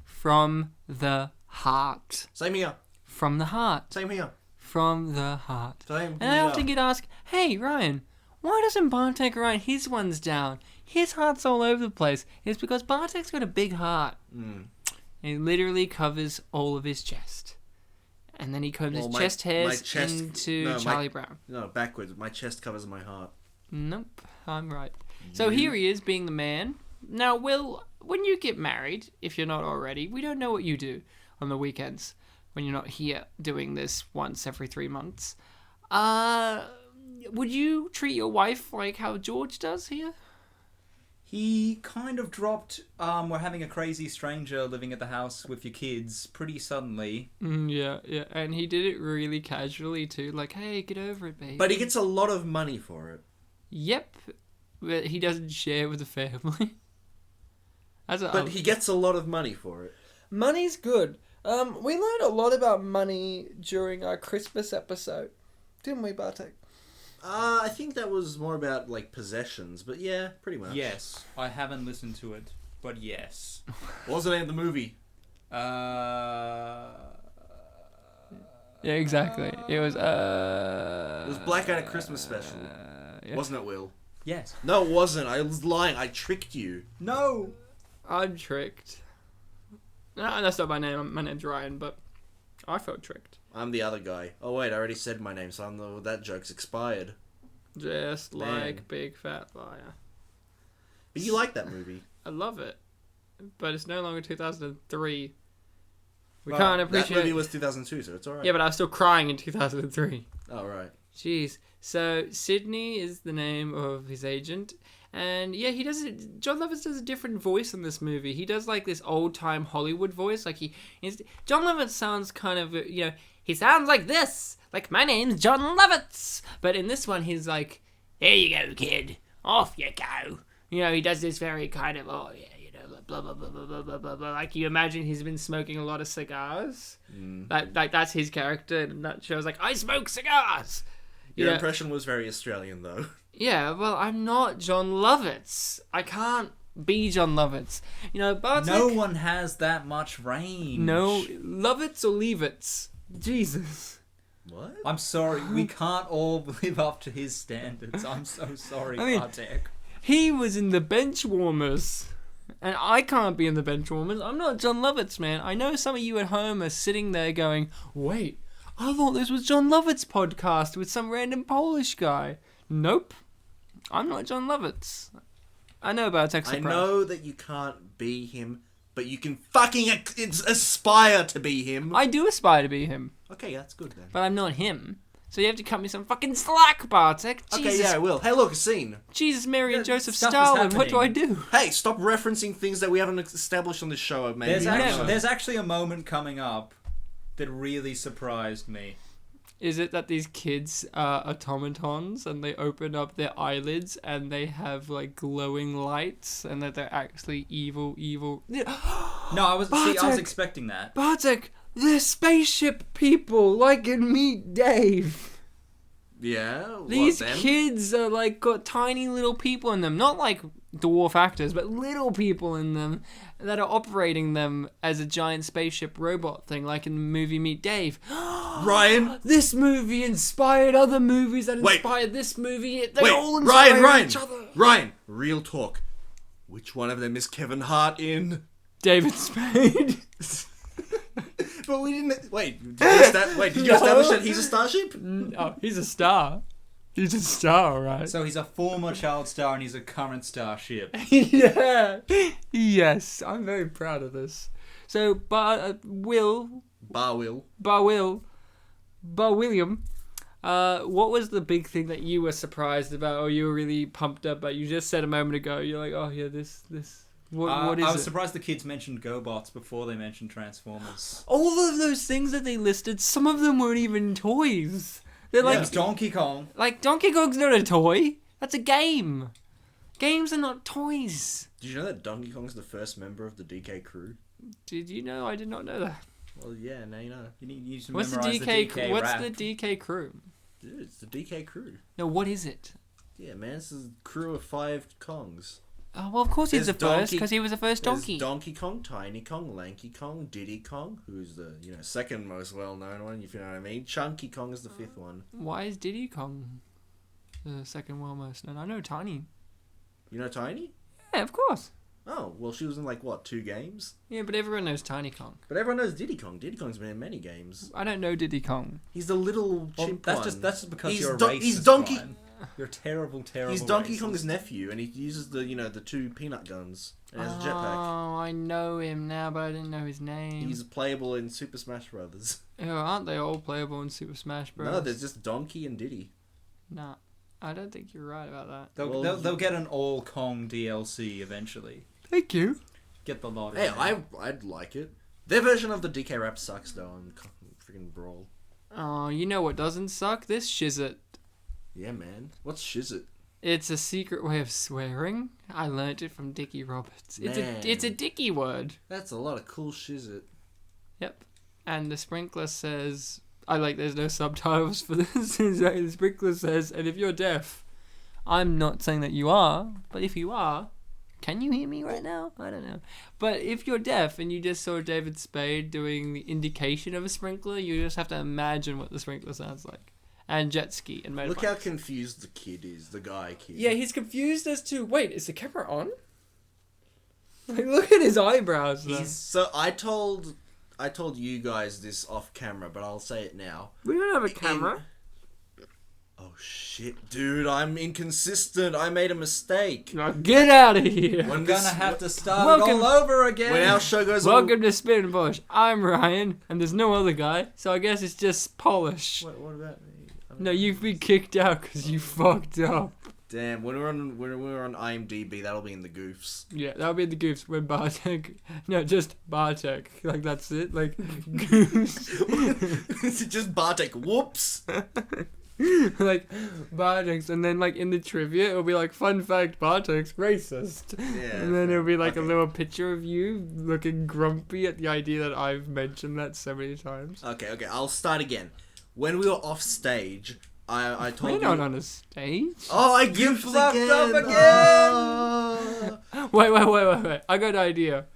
From the heart. Same here. From the heart. Same here. From the heart. Same And I here. often get asked, hey, Ryan, why doesn't Bartek write his ones down? His heart's all over the place. It's because Bartek's got a big heart. It literally covers all of his chest. And then he combs his chest hairs into Charlie Brown. No, backwards. My chest covers my heart. Nope, I'm right. So here he is, being the man. Now, Will, when you get married, if you're not already, we don't know what you do on the weekends when you're not here doing this once every 3 months. Would you treat your wife like how George does here? He kind of dropped, we're having a crazy stranger living at the house with your kids pretty suddenly. Yeah. And he did it really casually too. Like, hey, get over it, baby. But he gets a lot of money for it. Yep. But he doesn't share with the family. But he gets a lot of money for it. Money's good. We learned a lot about money during our Christmas episode. Didn't we, Bartek? I think that was more about, like, possessions. But yeah, pretty much. Yes, I haven't listened to it, but yes. What was the name of the movie? Yeah, exactly. It was, It was Blackout at Christmas Special. Yeah. Wasn't it, Will? Yes. No, it wasn't. I was lying. I tricked you. No! I'm tricked. No, that's not my name. My name's Ryan, but I felt tricked. I'm the other guy. Oh, wait, I already said my name, so that joke's expired. Just like Man. Big Fat Liar. But you like that movie. I love it. But it's no longer 2003. We Well, can't that appreciate... movie was 2002, so it's alright. Yeah, but I was still crying in 2003. Oh, right. Jeez. So, Sydney is the name of his agent. And, yeah, he does it... Jon Lovitz does a different voice in this movie. He does, like, this old-time Hollywood voice. Like, Jon Lovitz sounds kind of, you know... He sounds like this. Like, my name's Jon Lovitz. But in this one, he's like, here you go, kid. Off you go. You know, he does this very kind of, oh, yeah, you know, blah, blah, blah, blah, blah, blah, blah, blah. Like, you imagine he's been smoking a lot of cigars. Like, that's his character. And that show's like, I smoke cigars. Your Yeah. impression was very Australian, though. Yeah, well, I'm not Jon Lovitz. I can't be Jon Lovitz. You know, Bartek... No one has that much range. No, Lovitz or Leavitz. Jesus. What? I'm sorry, we can't all live up to his standards. I'm so sorry, I mean- Bartek. He was in the Benchwarmers. And I can't be in the Benchwarmers. I'm not Jon Lovitz, man. I know some of you at home are sitting there going, wait, I thought this was Jon Lovitz's podcast with some random Polish guy. Nope. I'm not Jon Lovitz. I know about Texas. I know that you can't be him, but you can fucking aspire to be him. I do aspire to be him, Okay, that's good then. but I'm not him. So you have to cut me some fucking slack, Bartek. Okay, Jesus, yeah, I will. Hey, look, a scene. Jesus, Mary, and Yeah, Joseph stuff is Stalin. What do I happening. do? Hey, stop referencing things that we haven't established on this show. Maybe. There's actually a moment coming up that really surprised me. Is it that these kids are automatons and they open up their eyelids and they have like glowing lights and that they're actually evil? No, I was Bartek! expecting that. Bartek, they're spaceship people, like in Meet Dave. Yeah. These what, them? kids are like got tiny little people in them, not like dwarf actors, but little people in them that are operating them as a giant spaceship robot thing, like in the movie Meet Dave. Ryan. This movie inspired other movies that Wait. inspired this movie. They Wait, all inspired Ryan. each other. Ryan. Real talk. Which one of them is Kevin Hart in? David Spade. But we didn't. Wait. Did you establish that he's a starship? Oh, he's a star. He's a star, right? So he's a former child star and he's a current starship. Yeah. Yes, I'm very proud of this. So, William, what was the big thing that you were surprised about or you were really pumped up about? You just said a moment ago, you're like, oh yeah, this. What is I was it? surprised the kids mentioned GoBots before they mentioned Transformers. All of those things that they listed, some of them weren't even toys. They're Like like, Donkey Kong. like Donkey Kong's not a toy. That's a game. Games are not toys. Did you know that Donkey Kong's the first member of the DK crew? Did you know? I did not know that. Well, yeah, now you know. You need to What's the memorize DK? the DK What's rap. the DK crew? Dude, it's the DK crew. No, what is it? Yeah, man, this is a crew of 5 Kongs. Oh, well, of course he's the There's first, Donkey- because he was the first There's donkey. Donkey Kong, Tiny Kong, Lanky Kong, Diddy Kong, who's the second most well-known one, if you know what I mean. Chunky Kong is the 5th one. Why is Diddy Kong the second well most known? I know Tiny. You know Tiny? Yeah, of course. Oh, well, she was in 2 games? Yeah, but everyone knows Tiny Kong. But everyone knows Diddy Kong. Diddy Kong's been in many games. I don't know Diddy Kong. He's the little chimp that's one. just because He's you're a Do- racist. he's Donkey- Ryan. You're terrible. He's Donkey racist. Kong's nephew, and he uses the 2 peanut guns and has a jetpack. Oh, I know him now, but I didn't know his name. He's playable in Super Smash Brothers. Oh, aren't they all playable in Super Smash Bros? No, there's just Donkey and Diddy. Nah, I don't think you're right about that. They'll get an all Kong DLC eventually. Thank you. Get the lot. Hey, I'd like it. Their version of the DK rap sucks though on freaking Brawl. Oh, you know what doesn't suck? This shizit. Yeah, man. What's shizit? It's a secret way of swearing. I learnt it from Dickie Roberts. It's a Dickie word. That's a lot of cool shizit. Yep. And the sprinkler says, there's no subtitles for this. The sprinkler says, and if you're deaf, I'm not saying that you are, but if you are, can you hear me right now? I don't know. But if you're deaf and you just saw David Spade doing the indication of a sprinkler, you just have to imagine what the sprinkler sounds like. And jet ski and motorbikes. Look how confused the kid is, the guy kid. Yeah, he's confused as to, wait, is the camera on? Look at his eyebrows. Though. So I told you guys this off camera, but I'll say it now. We don't have a camera. Oh shit, dude, I'm inconsistent. I made a mistake. Now get out of here. I'm gonna have to start it all over again. When our show goes Welcome to Spin and Polish. I'm Ryan, and there's no other guy, so I guess it's just Polish. What about me? No, you've been kicked out because you fucked up. Damn, when we're on IMDb, that'll be in the goofs. Yeah, that'll be the goofs when Bartek. No, just Bartek. Like, that's it. Like, goofs. It's just Bartek. Whoops. Like, Bartek's, and then, like, in the trivia, it'll be like, fun fact, Bartek's racist. Yeah. And then it'll be like a okay. little picture of you looking grumpy at the idea that I've mentioned that so many times. Okay, I'll start again. When we were off stage, I told We're you... not on a stage. Oh, I gimped fucked again! up again! Oh. Wait. I got an idea.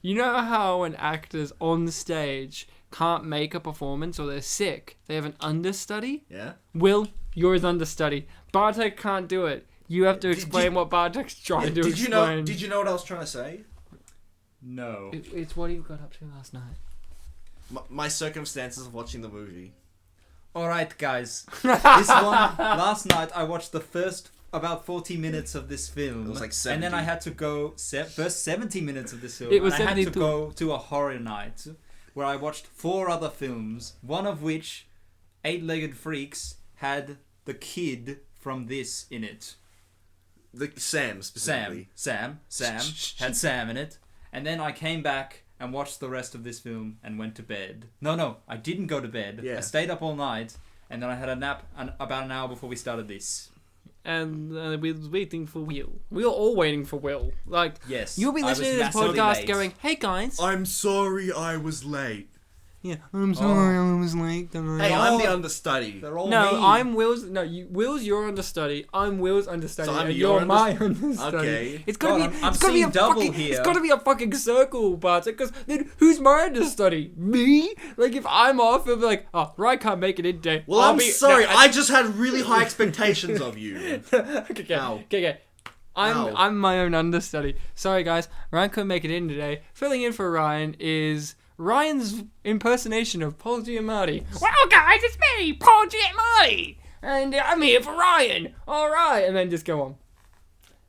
You know how when actors on stage can't make a performance or they're sick, they have an understudy? Yeah? Will, you're his understudy. Bartek can't do it. You have to explain what Bartek's trying to explain. Did you know what I was trying to say? No. It's what he got up to last night. My circumstances of watching the movie. Alright, guys. Last night I watched the first about 40 minutes of this film. It was like and then 70. I had to go first 70 minutes of this film. It was and I had to 72. go to a horror night where I watched 4 other films, one of which, Eight-Legged Freaks, had the kid from this in it. Sam, specifically. Sam had Sam in it. And then I came back and watched the rest of this film and went to bed. No, I didn't go to bed. Yeah. I stayed up all night and then I had a nap about an hour before we started this. And we were waiting for Will. We were all waiting for Will. Like, Yes. you'll be I was listening to this massively podcast late. going, hey guys. I'm sorry I was late. Yeah, I'm sorry I was late tonight. Hey, I'm the understudy. They're all No, mean. I'm Will's. No, Will's your understudy. I'm Will's understudy, So I'm and your you're my understudy. Okay. It's gotta God, be. I'm It's gotta be a seeing double fucking. here. It's gotta be a fucking circle, Bartek. Because then who's my understudy? Me? Like if I'm off, it'll be like, oh, Ryan can't make it in today. Well, I'll I'm be, sorry. No, I just had really high expectations of you. Okay. Ow. I'm my own understudy. Sorry, guys. Ryan couldn't make it in today. Filling in for Ryan is Ryan's impersonation of Paul Giamatti. Well, guys, it's me, Paul Giamatti, and I'm here for Ryan. All right, and then just go on.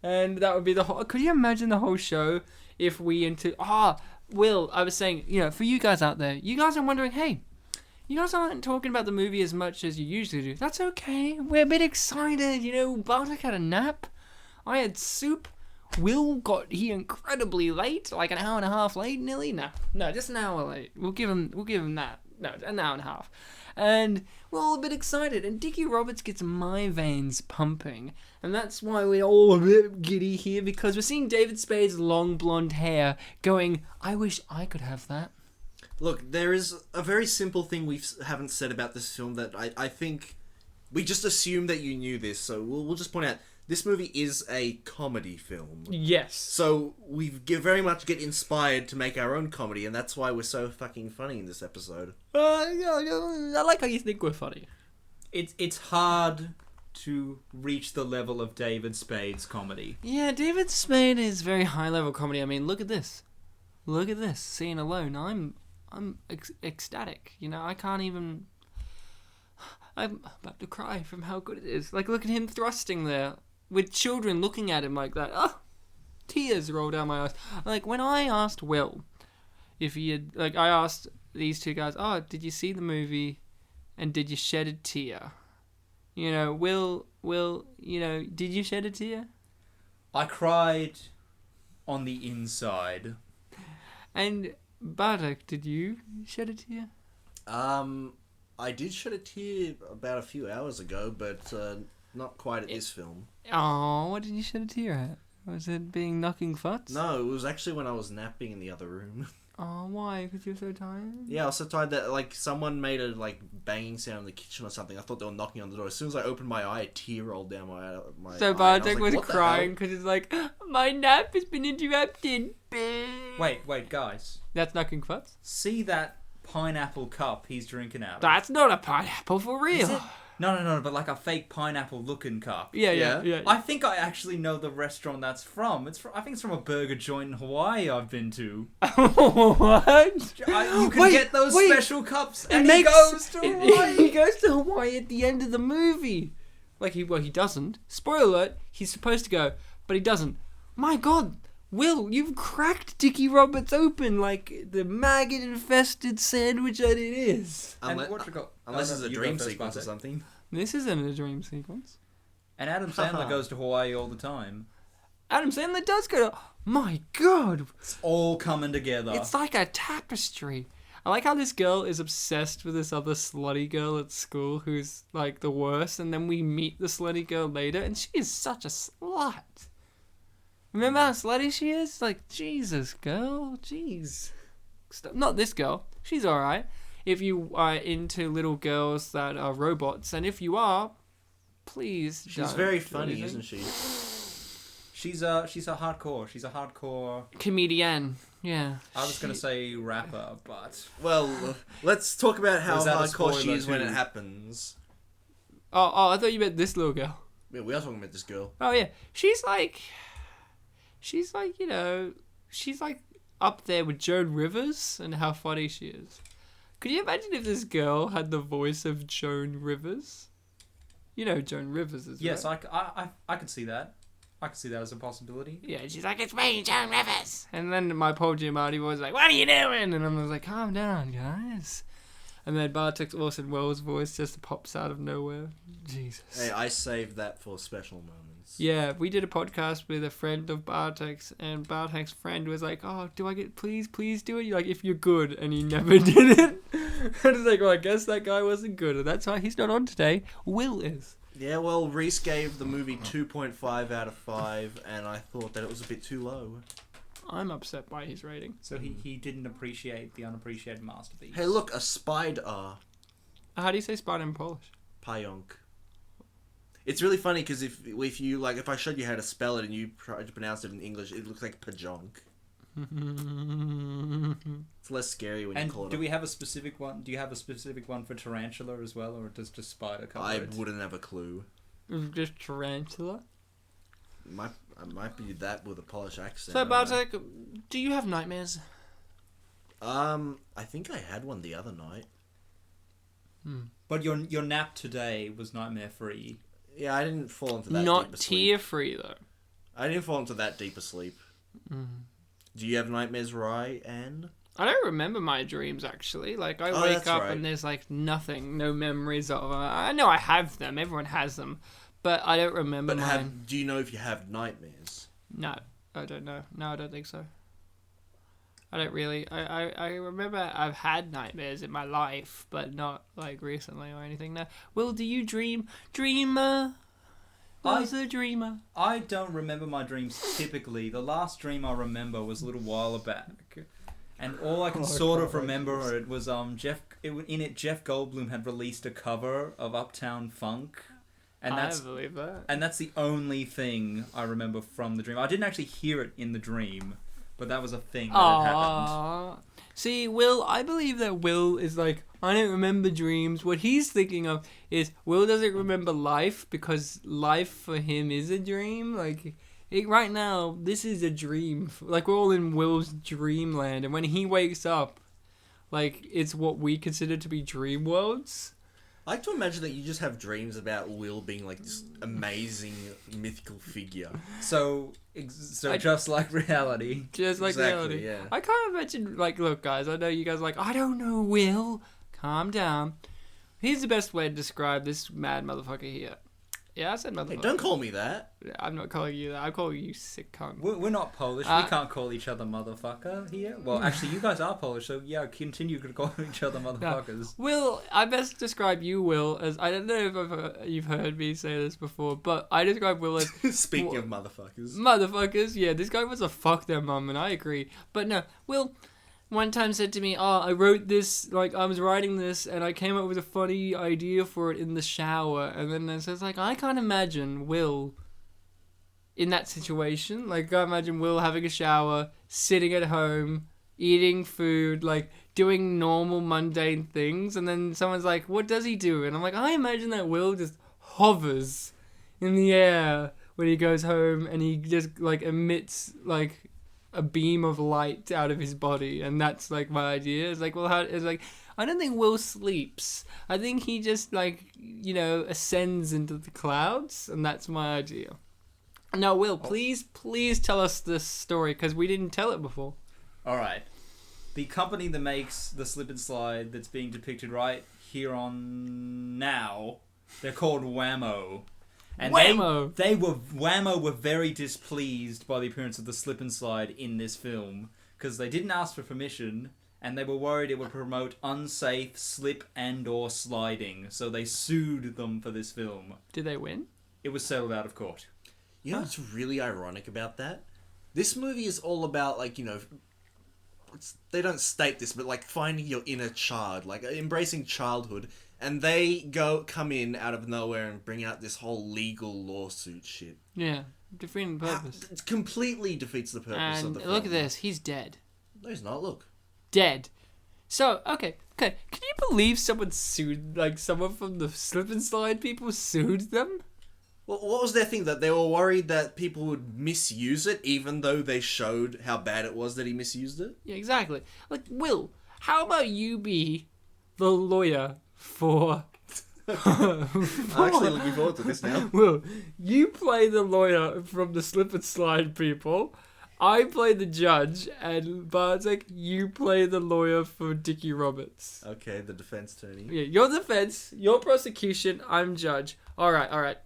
And that would be the whole. Could you imagine the whole show if we Will, I was saying, for you guys out there, you guys are wondering, hey, you guys aren't talking about the movie as much as you usually do. That's okay. We're a bit excited. Bartek had a nap. I had soup. Will got here incredibly late, like an hour and a half late, nearly. No, just an hour late. We'll give him that. No, an hour and a half. And we're all a bit excited. And Dickie Roberts gets my veins pumping. And that's why we're all a bit giddy here, because we're seeing David Spade's long blonde hair going, I wish I could have that. Look, there is a very simple thing we haven't said about this film that I think we just assumed that you knew this, so we'll just point out this movie is a comedy film. Yes. So we very much get inspired to make our own comedy, and that's why we're so fucking funny in this episode. I like how you think we're funny. It's hard to reach the level of David Spade's comedy. Yeah, David Spade is very high level comedy. I mean, look at this. Look at this scene alone. I'm ecstatic. You know, I can't even. I'm about to cry from how good it is. Like, look at him thrusting there with children looking at him like that. Oh, tears roll down my eyes. Like, when I asked Will if he had, like, I asked these two guys, oh, did you see the movie and did you shed a tear? You know, Will, you know, did you shed a tear? I cried on the inside. And Bartek, did you shed a tear? I did shed a tear about a few hours ago, but not quite at this film. Oh, what did you shed a tear at? Was it being knocking futs? No, it was actually when I was napping in the other room. Oh, why? Because you're so tired? Yeah, I was so tired that, like, someone made a, like, banging sound in the kitchen or something. I thought they were knocking on the door. As soon as I opened my eye, a tear rolled down my So eye. Bartek was "What the crying hell?" because it's like, my nap has been interrupted. Wait, guys. That's knocking futs? See that pineapple cup he's drinking out of? That's not a pineapple for real. Is it? No, but like a fake pineapple-looking cup. Yeah. I think I actually know the restaurant that's from. I think it's from a burger joint in Hawaii I've been to. What? You can get those special cups, and he goes to He Hawaii. goes to Hawaii at the end of the movie. Like, he doesn't. Spoiler alert, he's supposed to go, but he doesn't. My God, Will, you've cracked Dickie Roberts open like the maggot-infested sandwich that it is. Unless it's a dream sequence or something. This isn't a dream sequence. And Adam Sandler goes to Hawaii all the time. Adam Sandler does go to... My God. It's all coming together. It's like a tapestry. I like how this girl is obsessed with this other slutty girl at school who's like the worst, and then we meet the slutty girl later, and she is such a slut. Remember how slutty she is? Like, Jesus, girl. Jeez. Stop. Not this girl. She's alright. If you are into little girls that are robots, and if you are, please She's don't very do funny, anything. isn't she? She's a hardcore. She's a hardcore. Comedian. Yeah. I was gonna say rapper, but Well, let's talk about how Was that a hardcore she spoiler is when too? it happens. Oh, I thought you meant this little girl. Yeah, we are talking about this girl. Oh yeah, she's like, you know, she's like up there with Joan Rivers and how funny she is. Could you imagine if this girl had the voice of Joan Rivers? You know who Joan Rivers is, yes, right? I could see that. I could see that as a possibility. Yeah, she's like, it's me, Joan Rivers. And then my Paul Giamatti was like, what are you doing? And I was like, calm down, guys. And then Bartek's Orson Welles voice just pops out of nowhere. Jesus. Hey, I saved that for special moments. Yeah, we did a podcast with a friend of Bartek's, and Bartek's friend was like, oh, do I get, please do it? You're like, if you're good, and he never did it. And it's like, well, I guess that guy wasn't good, and that's why he's not on today. Will is. Yeah, well, Reese gave the movie 2.5 out of 5, and I thought that it was a bit too low. I'm upset by his rating. So he didn't appreciate the unappreciated masterpiece. Hey, look, a spider. How do you say spider in Polish? Pająk. It's really funny because if you like, if I showed you how to spell it and you tried to pronounce it in English, it looks like pajonk. It's less scary when you call it. And do we have a specific one? Do you have a specific one for tarantula as well, or does just spider cover I it? wouldn't have a clue. Just tarantula? I might be that with a Polish accent. So, I don't know. Bartek, do you have nightmares? I think I had one the other night. But your nap today was nightmare free. Yeah, I didn't fall into that Not deep a sleep. tear-free, though. I didn't fall into that deep a sleep. Do you have nightmares, Ryan? I don't remember my dreams, actually. Like, I Oh, wake that's up right. and there's, like, nothing. No memories of them. I know I have them. Everyone has them. But I don't remember But mine. do you know if you have nightmares? No, I don't know. No, I don't think so. I don't really. I remember I've had nightmares in my life, but not, like, recently or anything. No. Will, do you dream? Dreamer? I was a dreamer. I don't remember my dreams typically. The last dream I remember was a little while back. And all I can sort of remember it was Jeff Goldblum had released a cover of Uptown Funk, and I believe that. And that's the only thing I remember from the dream. I didn't actually hear it in the dream, but that was a thing that had happened. See, Will, I believe that Will is like, I don't remember dreams. What he's thinking of is Will doesn't remember life because life for him is a dream. Like, right now, this is a dream. Like, we're all in Will's dreamland, and when he wakes up, like, it's what we consider to be dream worlds. I like to imagine that you just have dreams about Will being like this amazing mythical figure. So just like reality. Just like reality. Yeah. I can't imagine, like, look, guys, I know you guys are like, I don't know, Will. Calm down. Here's the best way to describe this mad motherfucker here. Yeah, I said motherfucker. Hey, don't call me that. I'm not calling you that. I'm calling you sick cunt. We're not Polish. We can't call each other motherfucker here. Well, actually, you guys are Polish, so yeah, continue to call each other motherfuckers. No. Will, I best describe you, Will, as... I don't know if you've heard me say this before, but I describe Will as... Speaking of motherfuckers. Motherfuckers, yeah, this guy was a fuck their mum, and I agree. But no, Will... one time said to me, I wrote this, like, I was writing this, and I came up with a funny idea for it in the shower, and then I was like, I can't imagine Will in that situation. Like, I can't imagine Will having a shower, sitting at home, eating food, like, doing normal, mundane things, and then someone's like, what does he do? And I'm like, I imagine that Will just hovers in the air when he goes home, and he just, like, emits, like... a beam of light out of his body, and that's like my idea. It's like, well, it's like, I don't think Will sleeps. I think he just, like, you know, ascends into the clouds, and that's my idea. Now, Will, please tell us this story, because we didn't tell it before. Alright. The company that makes the slip and slide that's being depicted right here on now, they're called Whammo. And Whammo! Whammo were very displeased by the appearance of the slip and slide in this film, because they didn't ask for permission, and they were worried it would promote unsafe slip and or sliding, so they sued them for this film. Did they win? It was settled out of court. You know what's really ironic about that? This movie is all about, like, you know, they don't state this, but, like, finding your inner child, like, embracing childhood. And they come in out of nowhere and bring out this whole legal lawsuit shit. Yeah, defeating the purpose. It completely defeats the purpose of the film. Look at this, he's dead. No, he's not, look. Dead. So, okay. Can you believe someone sued, like, someone from the slip and slide people sued them? Well, what was their thing? That they were worried that people would misuse it, even though they showed how bad it was that he misused it? Yeah, exactly. Like, Will, how about you be the lawyer for... I'm actually looking forward to this now. Will, you play the lawyer from the slip and slide people. I play the judge, and Bartek, you play the lawyer for Dickie Roberts. Okay, the defense attorney. Yeah, your defense, your prosecution, I'm judge. Alright. Alright.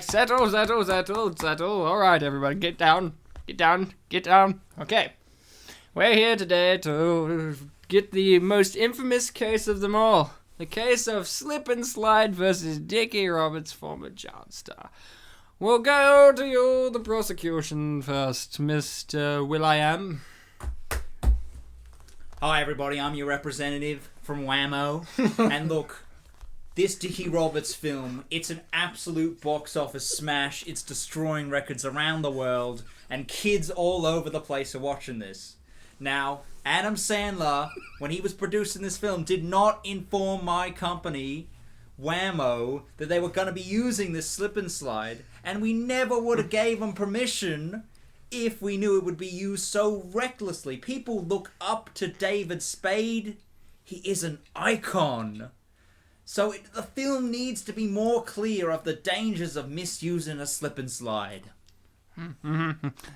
Settle. Alright, everybody, get down. Okay. We're here today to get the most infamous case of them all. The case of Slip and Slide versus Dickie Roberts, former John Star. We'll go to you, the prosecution first, Mr. Will.I.am. Hi everybody, I'm your representative from Whammo. And look, this Dickie Roberts film, it's an absolute box office smash. It's destroying records around the world, and kids all over the place are watching this. Now, Adam Sandler, when he was producing this film, did not inform my company, Whammo, that they were going to be using this slip and slide, and we never would have gave them permission if we knew it would be used so recklessly. People look up to David Spade. He is an icon. So the film needs to be more clear of the dangers of misusing a slip and slide.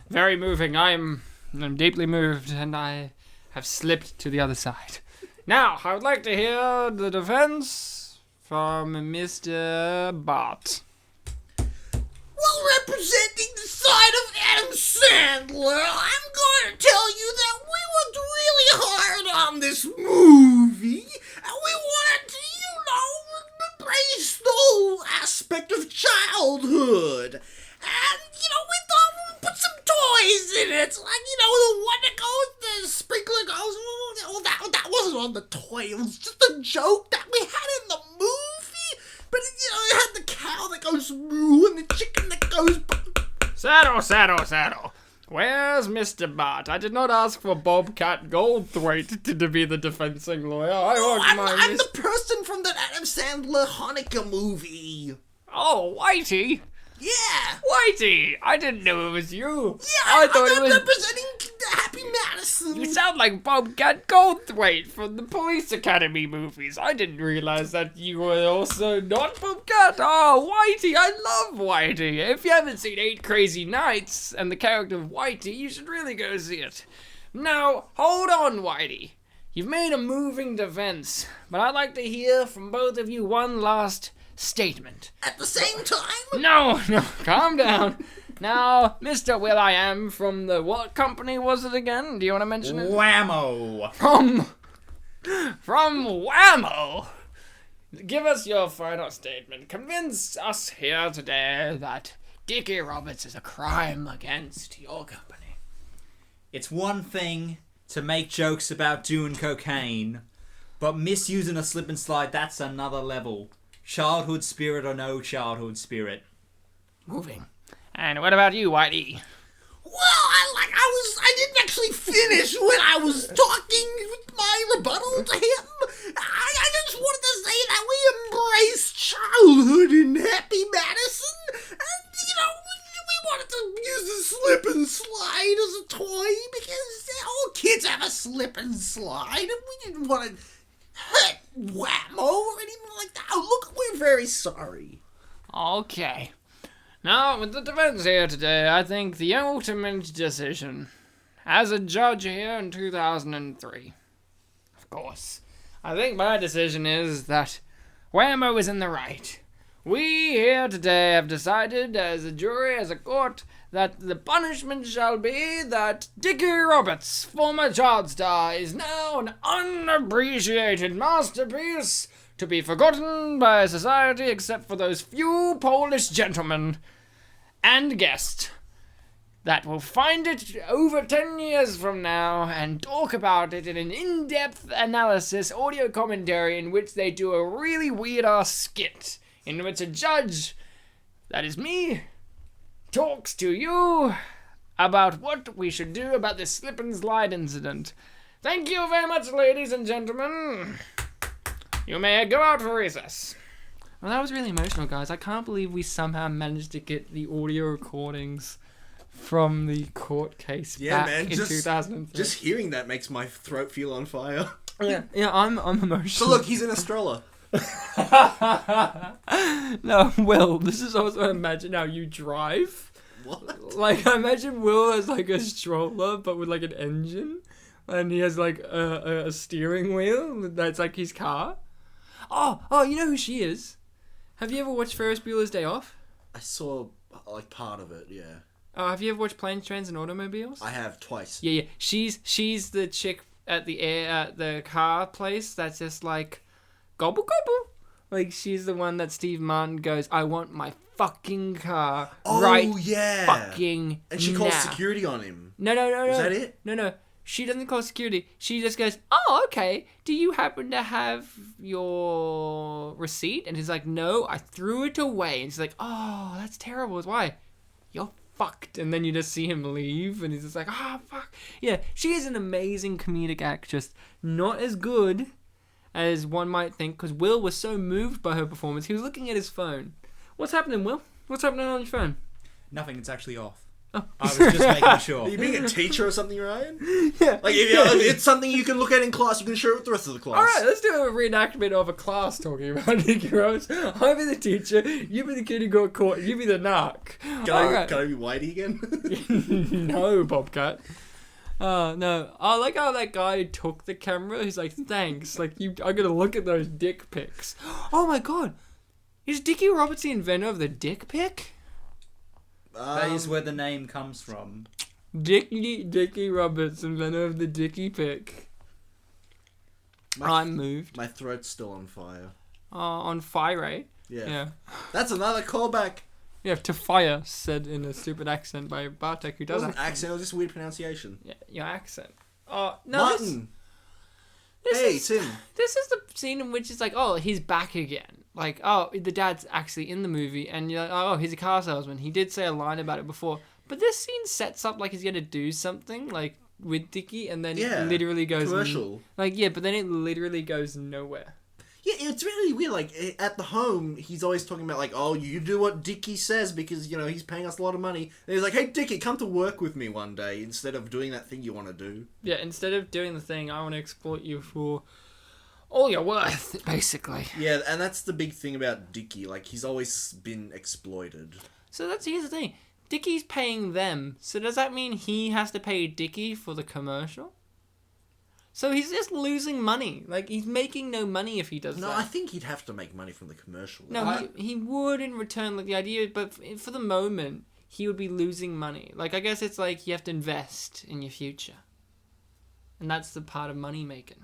Very moving. I'm deeply moved, and I have slipped to the other side. Now, I would like to hear the defense from Mr. Bart. Well, representing the side of Adam Sandler, I'm going to tell you that we worked really hard on this movie, and we wanted to, embrace the whole aspect of childhood. And, we thought we would put in it. It's like, you know, the one that goes, the sprinkler goes, oh, that wasn't on the toy. It was just a joke that we had in the movie. But, you know, it had the cow that goes moo and the chicken that goes... Saddle. Where's Mr. Bart? I did not ask for Bobcat Goldthwait to be the defending lawyer. I'm the person from that Adam Sandler Hanukkah movie. Oh, Whitey. Yeah. Whitey! I didn't know it was you. Yeah, I thought I'm it was... representing Happy Madison. You sound like Bobcat Goldthwait from the Police Academy movies. I didn't realize that you were also not Bobcat. Oh, Whitey! I love Whitey. If you haven't seen 8 Crazy Nights and the character of Whitey, you should really go see it. Now, hold on, Whitey. You've made a moving defense, but I'd like to hear from both of you one last statement. At the same time? No, calm down. Now, Mr. Will.i.am from the what company was it again? Do you want to mention it? Whammo. From Whammo. Give us your final statement. Convince us here today that Dickie Roberts is a crime against your company. It's one thing to make jokes about doing cocaine, but misusing a slip and slide, that's another level. Childhood spirit or no childhood spirit. Moving. And what about you, Whitey? Well, I didn't actually finish when I was talking with my rebuttal to him. I just wanted to say that we embrace childhood in Happy Madison. And, you know, we wanted to use the slip and slide as a toy because all kids have a slip and slide. And we didn't want to hurt Whammo or anything like that. Oh, look, we're very sorry. Okay. Now, with the defense here today, I think the ultimate decision, as a judge here in 2003, of course, I think my decision is that Whammo is in the right. We here today have decided as a jury, as a court, that the punishment shall be that Dickie Roberts, former child star, is now an unappreciated masterpiece to be forgotten by society except for those few Polish gentlemen and guests that will find it over 10 years from now and talk about it in an in-depth analysis, audio commentary in which they do a really weird-ass skit in which a judge, that is me, talks to you about what we should do about this slip and slide incident. Thank you very much, ladies and gentlemen. You may go out for recess. Well, that was really emotional, guys. I can't believe we somehow managed to get the audio recordings from the court case back in 2003. Just hearing that makes my throat feel on fire. Yeah, I'm emotional. So look, he's in a stroller. No, Will, this is also imagine how you drive. What? Like, I imagine Will has like a stroller, but with like an engine, and he has like a steering wheel that's like his car. Oh, you know who she is? Have you ever watched Ferris Bueller's Day Off? I saw like part of it, yeah. Have you ever watched Planes, Trains, and Automobiles? I have twice. Yeah. She's the chick at the car place that's just like gobble gobble. Like, she's the one that Steve Martin goes, I want my fucking car right fucking And she now. calls security on him. No. Is that it? No. She doesn't call security. She just goes, oh, okay. Do you happen to have your receipt? And he's like, no, I threw it away. And she's like, oh, that's terrible. Why? You're fucked. And then you just see him leave. And he's just like, oh, fuck. Yeah, she is an amazing comedic actress. Not as good as one might think, because Will was so moved by her performance. He was looking at his phone. What's happening, Will? What's happening on your phone? Nothing, it's actually off. Oh. I was just making sure. Are you being a teacher or something, Ryan? Yeah. Like, if it's something you can look at in class, you can share it with the rest of the class. Alright, let's do a reenactment of a class talking about Dickie Roberts. I'll be the teacher, you be the kid who got caught, you be the narc. Can I be Whitey again? No, Bobcat. No. I like how that guy took the camera. He's like, thanks. Like, I gotta look at those dick pics. Oh my god. Is Dickie Roberts the inventor of the dick pic? That is where the name comes from. Dickie Roberts, inventor of the Dickie pic. I'm moved. My throat's still on fire. On fire, eh? Yeah. That's another callback. Yeah, to fire, said in a stupid accent by Bartek, who It does wasn't accent, it was just weird pronunciation. Yeah, your accent. Oh, no. Martin! Hey, Tim. This is the scene in which it's like, oh, he's back again. Like, oh, the dad's actually in the movie, and you're like, oh, he's a car salesman. He did say a line about it before. But this scene sets up like he's going to do something, like, with Dickie, and then it literally goes... Commercial. But then it literally goes nowhere. Yeah, it's really weird. Like, at the home, he's always talking about, like, oh, you do what Dickie says because, you know, he's paying us a lot of money. And he's like, hey, Dickie, come to work with me one day instead of doing that thing you want to do. Yeah, instead of doing the thing, I want to exploit you for all you're worth, basically. Yeah, and that's the big thing about Dickie. Like, he's always been exploited. So here's the thing. Dickie's paying them. So does that mean he has to pay Dickie for the commercial? So he's just losing money. Like, he's making no money if he does that. No, I think he'd have to make money from the commercial. No, he would in return. Like, the idea, but for the moment, he would be losing money. Like, I guess it's like you have to invest in your future. And that's the part of money making.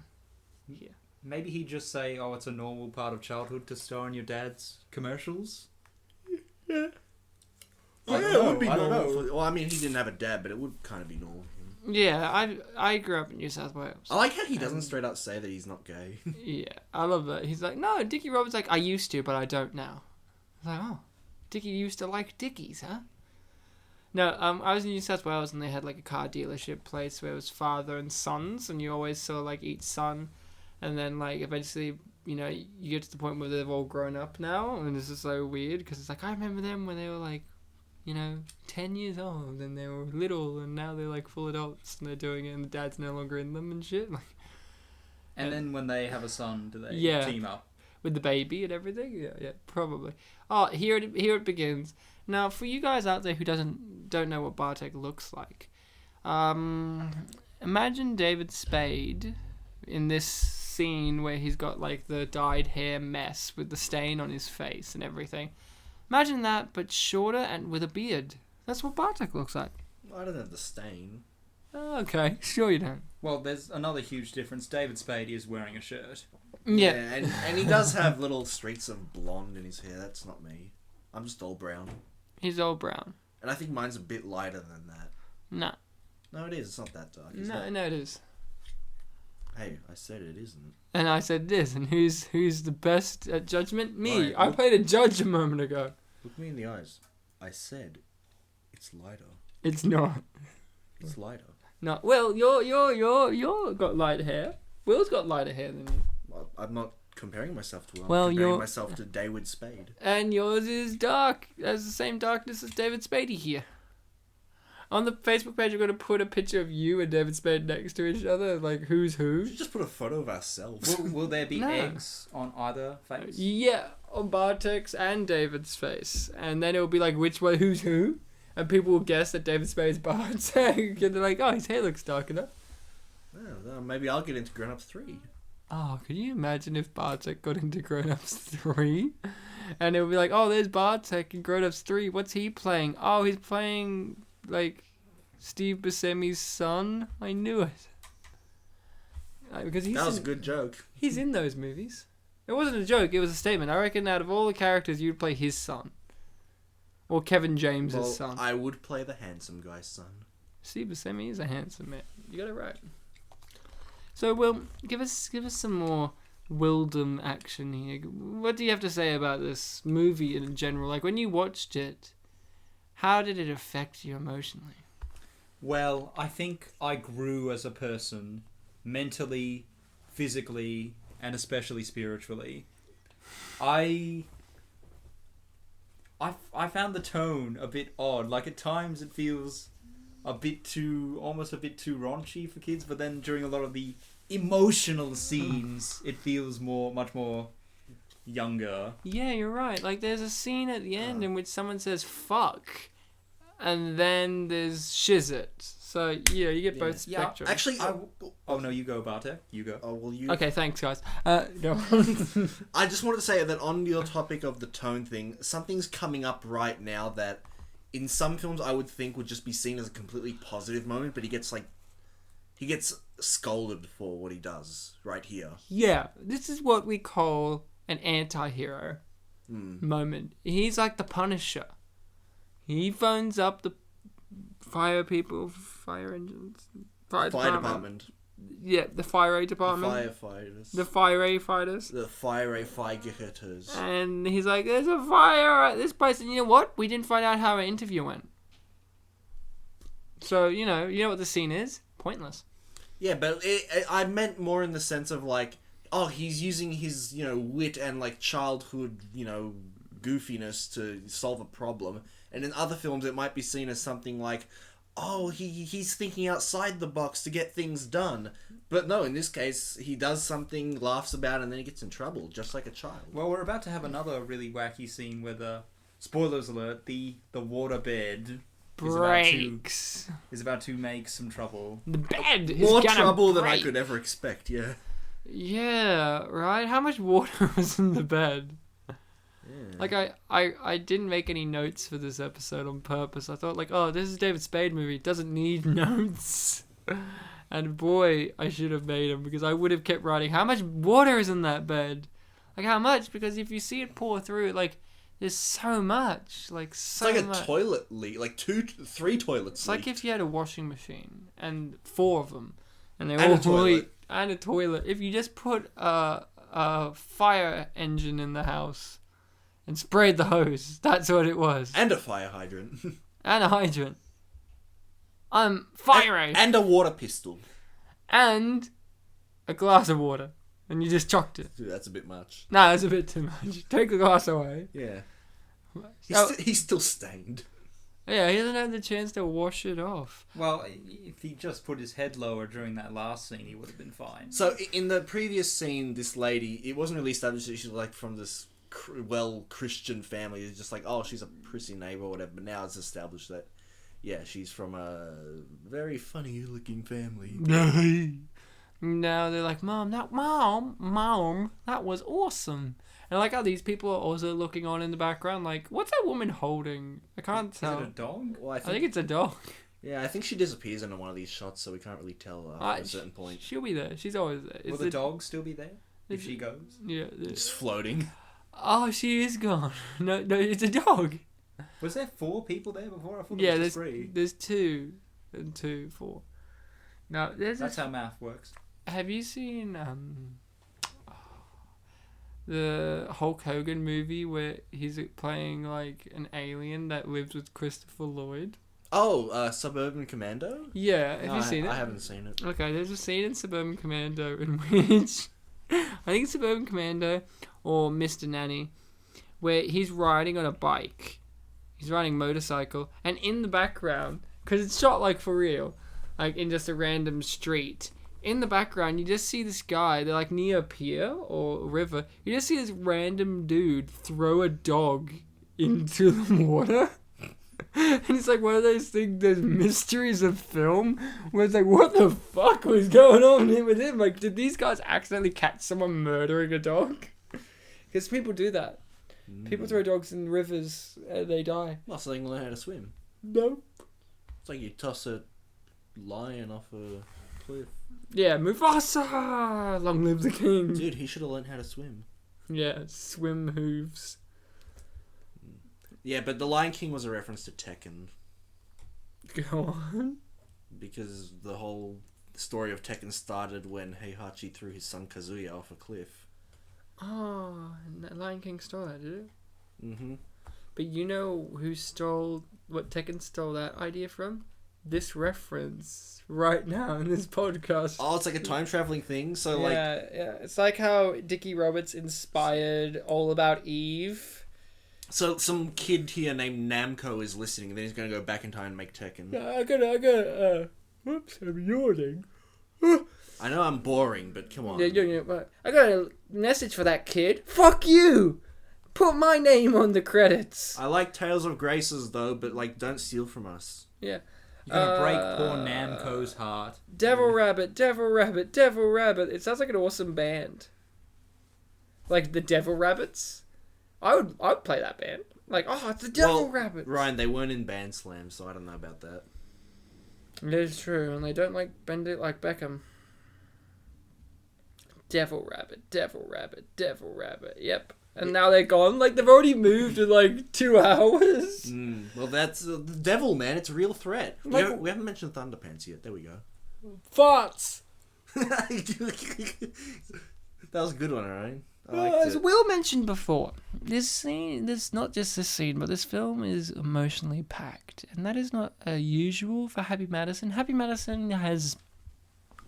Yeah. Maybe he'd just say, oh, it's a normal part of childhood to star in your dad's commercials? Yeah. I don't it know, would be I don't normal. know. Well, I mean, he didn't have a dad, but it would kind of be normal. Yeah, I grew up in New South Wales. I like how he doesn't straight up say that he's not gay. Yeah, I love that. He's like, no, Dickie Roberts like, I used to, but I don't now. I was like, oh, Dickie used to like Dickies, huh? No, I was in New South Wales and they had like a car dealership place where it was father and sons, and you always saw like each son, and then like eventually, you know, you get to the point where they've all grown up now, and this is so weird because it's like I remember them when they were like, you know, 10 years old and they were little, and now they're like full adults and they're doing it, and the dad's no longer in them and shit. Like, and then when they have a son, do they team up? With the baby and everything? Yeah, probably. Oh, here it begins. Now, for you guys out there who don't know what Bartek looks like, imagine David Spade in this scene where he's got like the dyed hair mess with the stain on his face and everything. Imagine that, but shorter and with a beard. That's what Bartek looks like. I don't have the stain. Oh, okay, sure you don't. Well, there's another huge difference. David Spade is wearing a shirt. Yeah, and he does have little streaks of blonde in his hair. That's not me. I'm just all brown. he's all brown. And I think mine's a bit lighter than that. No. No, it is. It's not that dark. No, it is. Hey, I said it isn't. And I said this, and who's the best at judgment? Me. Right, I look- played a judge a moment ago. Look me in the eyes. I said it's lighter. It's not. It's lighter. No. Well, you're got light hair. Will's got lighter hair than you. Well, I'm not comparing myself to. I'm Well, comparing myself to David Spade. And yours is dark. Has the same darkness as David Spade here. On the Facebook page, we're going to put a picture of you and David Spade next to each other, like who's who. We should just put a photo of ourselves. Will there be No. eggs on either face? Yeah, on Bartek's and David's face. And then it'll be like which one, who's who. And people will guess that David Spade's Bartek. And they're like, oh, his hair looks dark enough. Yeah, maybe I'll get into Grown Ups 3. Oh, could you imagine if Bartek got into Grown Ups 3? And it would be like, oh, there's Bartek in Grown Ups 3. What's he playing? Oh, he's playing, like, Steve Buscemi's son. I knew it. Because That was a good joke. He's in those movies. It wasn't a joke, it was a statement. I reckon out of all the characters, you'd play his son. Or Kevin James's son. I would play the handsome guy's son. Steve Buscemi is a handsome man. You got it right. So, Will, give us some more Wildom action here. What do you have to say about this movie in general? Like, when you watched it, how did it affect you emotionally? Well, I think I grew as a person, mentally, physically, and especially spiritually. I found the tone a bit odd. Like, at times it feels almost a bit too raunchy for kids, but then during a lot of the emotional scenes, it feels much more younger. Yeah, you're right. Like, there's a scene at the end in which someone says, fuck, and then there's shizzit. So, yeah, you get both spectrums. Actually, Oh no, you go, Bartek. You go. oh, well, you. Okay, thanks, guys. Go on. I just wanted to say that on your topic of the tone thing, something's coming up right now that in some films I would think would just be seen as a completely positive moment, but he gets scolded for what he does right here. Yeah, this is what we call an anti-hero moment. He's like the Punisher. He phones up the fire people, fire engines, fire department. Yeah, the fire department. Firefighters. The fire fighters. The firefighters. And he's like, there's a fire at this place. And you know what? We didn't find out how our interview went. So, you know what the scene is? Pointless. Yeah, but I meant more in the sense of like, oh, he's using his, wit and like childhood, goofiness to solve a problem. And in other films, it might be seen as something like, oh, he's thinking outside the box to get things done. But no, in this case, he does something, laughs about it, and then he gets in trouble, just like a child. Well, we're about to have another really wacky scene where spoilers alert, the waterbed breaks. Is about to make some trouble. The bed is More gonna trouble than I break. could ever expect, yeah. Yeah, right? How much water was in the bed? Yeah. Like, I didn't make any notes for this episode on purpose. I thought, like, oh, this is a David Spade movie. It doesn't need notes. And boy, I should have made them, because I would have kept writing, how much water is in that bed? Like, how much? Because if you see it pour through, like, there's so much. Like, so much. It's like a toilet leak. Like 3 toilets It's like leaked. if you had a washing machine, and 4 of them. And they're And all a toilet. And a toilet. If you just put a fire engine in the house and sprayed the hose, that's what it was. And a fire hydrant. And a hydrant. Fire and a water pistol. And a glass of water. And you just chucked it. Dude, that's a bit much. Nah, that's a bit too much. Take the glass away. Yeah. Oh. He's still stained. Yeah, he hasn't had the chance to wash it off. Well, if he just put his head lower during that last scene, he would have been fine. So, in the previous scene, this lady, it wasn't really established that she's like from this Christian family. It's just like, oh, she's a prissy neighbor or whatever. But now it's established that, yeah, she's from a very funny looking family. Now they're like, Mom, that was awesome. And I like how these people are also looking on in the background, like, what's that woman holding? I can't tell. Is it a dog? Well, I think it's a dog. Yeah, I think she disappears into one of these shots, so we can't really tell at a certain point. She'll be there. She's always there. Will the dog still be there if she goes? Yeah. Just floating. Oh, she is gone. No, it's a dog. Was there 4 people there before? I thought Yeah, it was just 3. there's 2 and 2, 4. Now, That's how math works. Have you seen the Hulk Hogan movie where he's playing like an alien that lives with Christopher Lloyd? Oh, Suburban Commando? Yeah, have you seen it? I haven't seen it. Okay, there's a scene in Suburban Commando in which I think it's Suburban Commando or Mr. Nanny, where he's riding on a bike. He's riding a motorcycle, and in the background, because it's shot like for real, like in just a random street. In the background, you just see this guy, they're like near a pier or a river. You just see this random dude throw a dog into the water. And it's like one of those things, those mysteries of film, where it's like, what the fuck was going on here with him? Like, did these guys accidentally catch someone murdering a dog? Because people do that. People throw dogs in rivers and they die. Well, so they can learn how to swim. No. It's like you toss a lion off a cliff. Yeah, Mufasa! Long live the king. Dude, he should have learned how to swim. Yeah, swim hooves. Yeah, but the Lion King was a reference to Tekken. Go on. Because the whole story of Tekken started when Heihachi threw his son Kazuya off a cliff. Oh, and that Lion King stole that, did it? Mm-hmm. But you know what Tekken stole that idea from? This reference right now in this podcast. Oh, it's like a time traveling thing. So yeah, it's like how Dickie Roberts inspired All About Eve. So some kid here named Namco is listening, and then he's gonna go back in time and make Tekken. I gotta. Whoops, I'm yawning. I know I'm boring, but come on. Yeah, I got a message for that kid. Fuck you! Put my name on the credits. I like Tales of Graces though, but like, don't steal from us. Yeah. You're gonna break poor Namco's heart. Devil Rabbit, Devil Rabbit, Devil Rabbit. It sounds like an awesome band. Like the Devil Rabbits. I'd play that band. Like, oh, it's the Devil Rabbits. Ryan, they weren't in Band Slam, so I don't know about that. It is true, and they don't bend it like Beckham. Devil Rabbit, Devil Rabbit, Devil Rabbit. Yep. And now they're gone. Like, they've already moved in, like, 2 hours. Well, that's the devil, man. It's a real threat. Like- We haven't mentioned Thunderpants yet. There we go. Farts. That was a good one, Ryan. I liked As it. Will mentioned before, this not just this scene, but this film is emotionally packed. And that is not usual for Happy Madison. Happy Madison has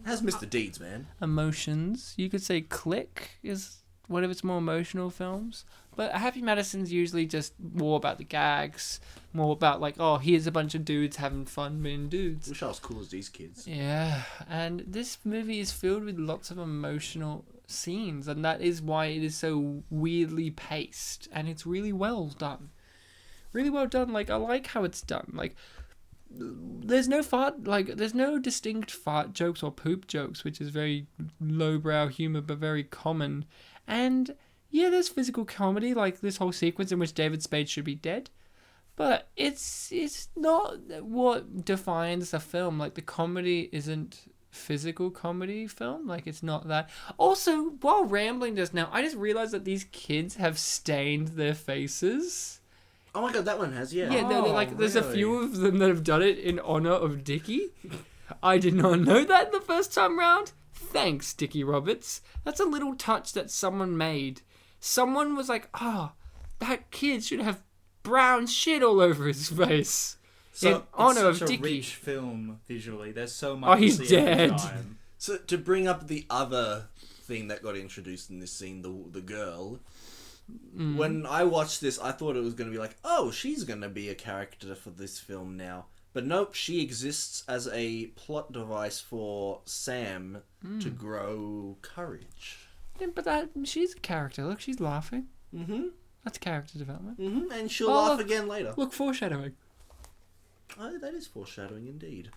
Has Mr. Deeds, man. emotions. You could say Click is one of its more emotional films. But Happy Madison's usually just more about the gags, more about like, oh, here's a bunch of dudes having fun being dudes. Wish I was cool as these kids. Yeah, and this movie is filled with lots of emotional scenes, and that is why it is so weirdly paced, and it's really well done. Really well done. Like, I like how it's done. Like, there's no distinct fart jokes or poop jokes, which is very lowbrow humor, but very common. And yeah, there's physical comedy, like this whole sequence in which David Spade should be dead. But it's not what defines the film. Like, the comedy isn't physical comedy film. Like, it's not that. Also, while rambling just now, I just realized that these kids have stained their faces. Oh my god, that one has, yeah. Yeah, Oh, like there's a really? few of them that have done it in honor of Dickie. I did not know that the first time round. Thanks, Dickie Roberts. That's a little touch that someone made. Someone was like, oh, that kid should have brown shit all over his face. In honor of it's such a Dickie. rich film visually. There's so much Oh, he's to see every dead. time. So, to bring up the other thing that got introduced in this scene, the girl, when I watched this, I thought it was going to be like, oh, she's going to be a character for this film now. But nope, she exists as a plot device for Sam to grow courage. Yeah, but she's a character. Look, she's laughing. Mm-hmm. That's character development. Mm-hmm. And she'll Oh, laugh look. again later. Look, foreshadowing. Oh, that is foreshadowing indeed.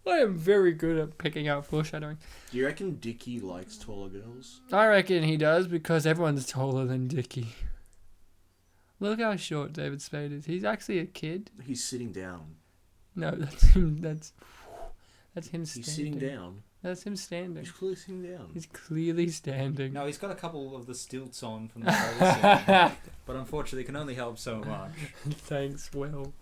I am very good at picking out foreshadowing. Do you reckon Dickie likes taller girls? I reckon he does because everyone's taller than Dickie. Look how short David Spade is. He's actually a kid. He's sitting down. No, that's him. That's him standing. He's sitting down. That's him standing. He's clearly sitting down. He's clearly standing. No, he's got a couple of the stilts on from the trailer scene, but unfortunately can only help so much. Thanks, Will.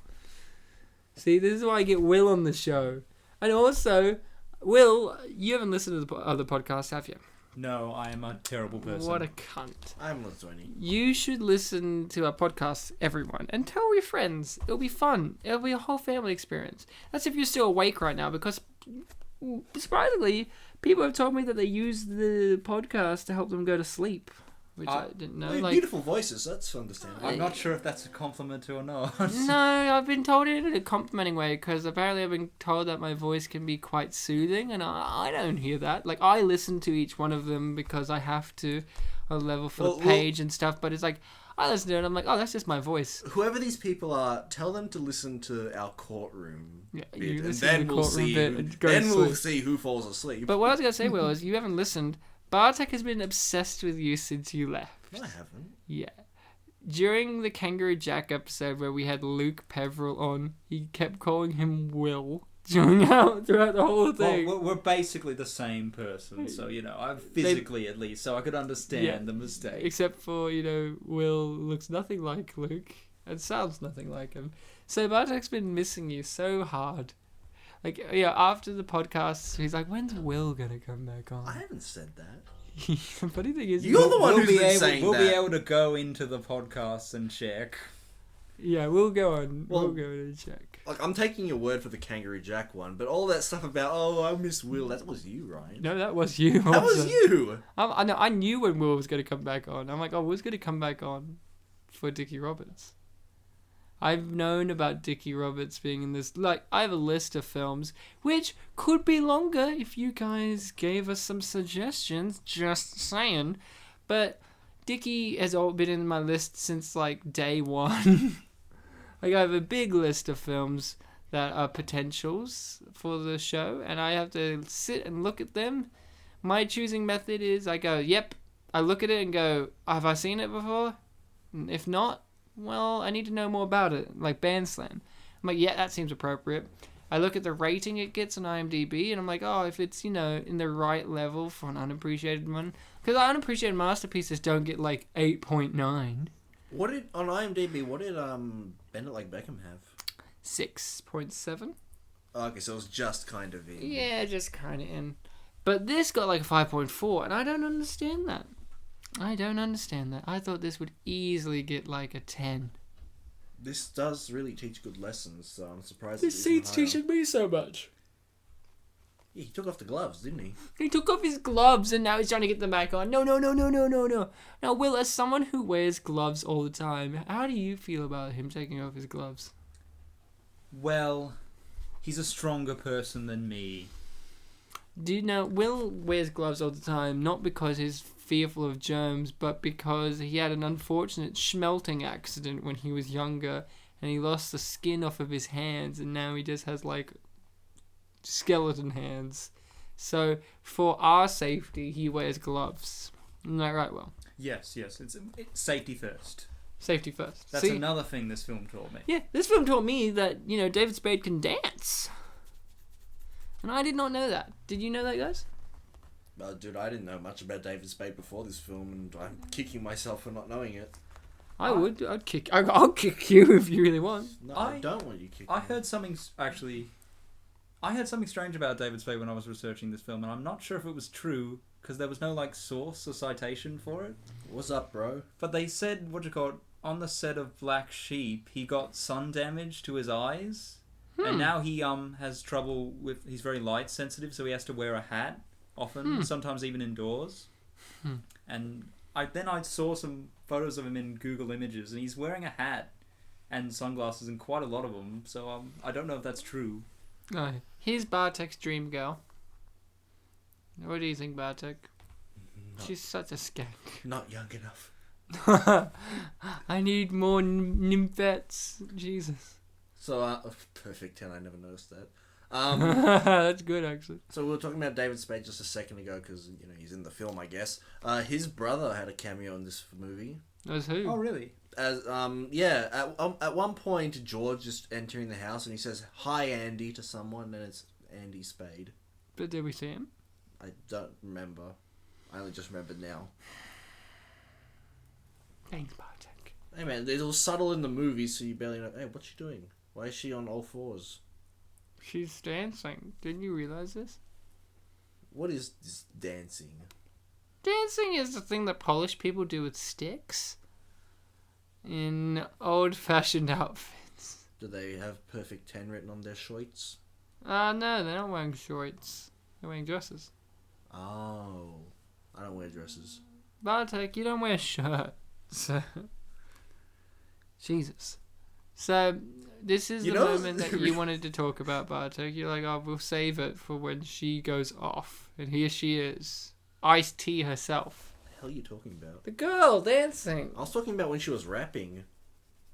See, this is why I get Will on the show. And also, Will, you haven't listened to the other podcasts, have you? No, I am a terrible person. What a cunt. I haven't listened to any. You should listen to our podcast, everyone, and tell your friends. It'll be fun. It'll be a whole family experience. That's if you're still awake right now, because surprisingly, people have told me that they use the podcast to help them go to sleep, which I didn't know. Well, Like, beautiful voices, that's understandable. I'm not sure if that's a compliment or not. no, I've been told it in a complimenting way because apparently I've been told that my voice can be quite soothing, and I don't hear that. Like, I listen to each one of them because I have to, a level for the page and stuff. But it's like I listen to it, and I'm like, oh, that's just my voice. Whoever these people are, tell them to listen to our courtroom Yeah, bit, you and listen to then the we'll courtroom see. bit and go to Then we'll sleep. see who falls asleep. But what I was gonna say, Will, is you haven't listened. Bartek has been obsessed with you since you left. I haven't. Yeah. During the Kangaroo Jack episode where we had Luke Peveril on, he kept calling him Will throughout the whole thing. Well, we're basically the same person, so I'm physically at least, so I could understand Yeah. the mistake. Except for, Will looks nothing like Luke and sounds nothing like him. So Bartek's been missing you so hard. Like, after the podcast, he's like, when's Will gonna come back on? I haven't said that. The funny thing is, You're the one who's been saying We'll that. be able to go into the podcast and check. yeah, we'll go on. Well- we'll go and check. Like, I'm taking your word for the Kangaroo Jack one, but all that stuff about, oh, I miss Will, that was you, Ryan. No, that was you. That was also. you! I know. I knew when Will was going to come back on. I'm like, oh, Will's going to come back on for Dickie Roberts. I've known about Dickie Roberts being in this. Like, I have a list of films which could be longer if you guys gave us some suggestions. Just saying. But Dickie has all been in my list since like day one. Like, I have a big list of films that are potentials for the show, and I have to sit and look at them. My choosing method is I go, yep. I look at it and go, have I seen it before? And if not, well, I need to know more about it. Like Bandslam. I'm like, yeah, that seems appropriate. I look at the rating it gets on IMDb, and I'm like, oh, if it's, in the right level for an unappreciated one. Because unappreciated masterpieces don't get, 8.9. On IMDb, what did Bend It Like Beckham have? 6.7. Okay, so it was just kind of in. Yeah, just kind of in. But this got, a 5.4, and I don't understand that. I thought this would easily get, a 10. This does really teach good lessons, so I'm surprised. This scene's teaching me so much. Yeah, he took off the gloves, didn't he? He took off his gloves and now he's trying to get them back on. No. Now, Will, as someone who wears gloves all the time, how do you feel about him taking off his gloves? Well, he's a stronger person than me. Do you know, Will wears gloves all the time, not because he's fearful of germs, but because he had an unfortunate schmelting accident when he was younger, and he lost the skin off of his hands, and now he just has, skeleton hands. So, for our safety, he wears gloves. Isn't that right, Will? Yes. It's safety first. Safety first. That's another thing this film taught me. Yeah, this film taught me that, David Spade can dance. And I did not know that. Did you know that, guys? Dude, I didn't know much about David Spade before this film, and I'm kicking myself for not knowing it. I'll kick you if you really want. No, I don't want you kicking. I heard something strange about David Spade when I was researching this film, and I'm not sure if it was true, because there was no, source or citation for it. What's up, bro? But they said, on the set of Black Sheep, he got sun damage to his eyes, and now he has trouble with... He's very light sensitive, so he has to wear a hat often, sometimes even indoors. And I saw some photos of him in Google Images, and he's wearing a hat and sunglasses in quite a lot of them, so I don't know if that's true. No. Here's Bartek's dream girl. What do you think, Bartek? She's such a skank. Not young enough. I need more nymphets. Jesus. So, perfect 10, I never noticed that. That's good, actually. So we were talking about David Spade just a second ago, because, he's in the film, I guess. His brother had a cameo in this movie. As who? Oh, really? At one point, George is entering the house, and he says, "Hi, Andy," to someone, and it's Andy Spade. But did we see him? I don't remember. I only just remembered now. Thanks, Bartek. Hey man, it was subtle in the movie, so you barely know. Hey, what's she doing? Why is she on all fours? She's dancing. Didn't you realize this? What is this dancing? Dancing is the thing that Polish people do with sticks. In old-fashioned outfits. Do they have perfect 10 written on their shorts? No, they're not wearing shorts. They're wearing dresses. Oh. I don't wear dresses. Bartek, you don't wear shirts. Jesus. So, this is the moment that you wanted to talk about, Bartek. You're like, oh, we'll save it for when she goes off. And here she is. Iced Tea herself. What the hell are you talking about? The girl dancing. I was talking about when she was rapping.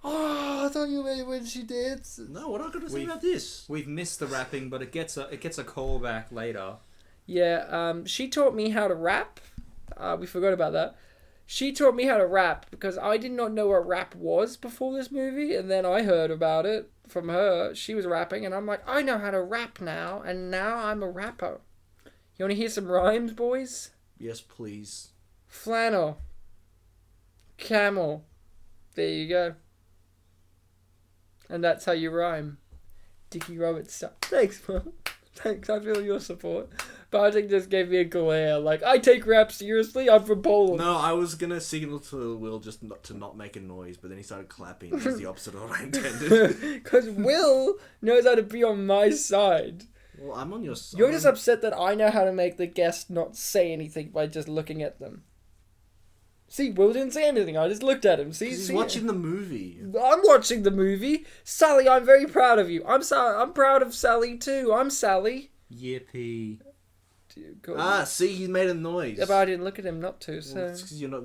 Oh, I thought you meant when she dances. No, what am I going to say about this? We've missed the rapping, but it gets a call back later. Yeah, she taught me how to rap. We forgot about that. She taught me how to rap because I did not know what rap was before this movie, and then I heard about it from her. She was rapping, and I'm like, I know how to rap now, and now I'm a rapper. You want to hear some rhymes, boys? Yes, please. Flannel. Camel. There you go. And that's how you rhyme. Dickie Roberts stuff. Thanks, man. Thanks, I feel your support. Bartek just gave me a glare, like, I take rap seriously, I'm from Poland. No, I was going to signal to Will just not to not make a noise, but then he started clapping. It was the opposite of what I intended. Because Will knows how to be on my side. Well, I'm on your side. You're just upset that I know how to make the guest not say anything by just looking at them. See, Will didn't say anything, I just looked at him. See, he's watching the movie. I'm watching the movie. Sally, I'm very proud of you. I'm proud of Sally too. I'm Sally. Yippee. See, he made a noise. Yeah, but I didn't look at him not to, so... Well, it's 'cause you're not...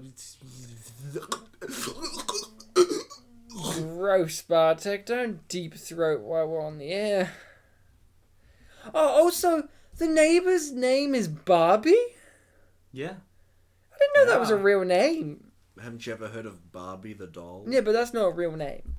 Gross, Bartek. Don't deep throat while we're on the air. Oh, also, the neighbor's name is Barbie? Yeah. I didn't know that was a real name. Haven't you ever heard of Barbie the doll? Yeah, but that's not a real name.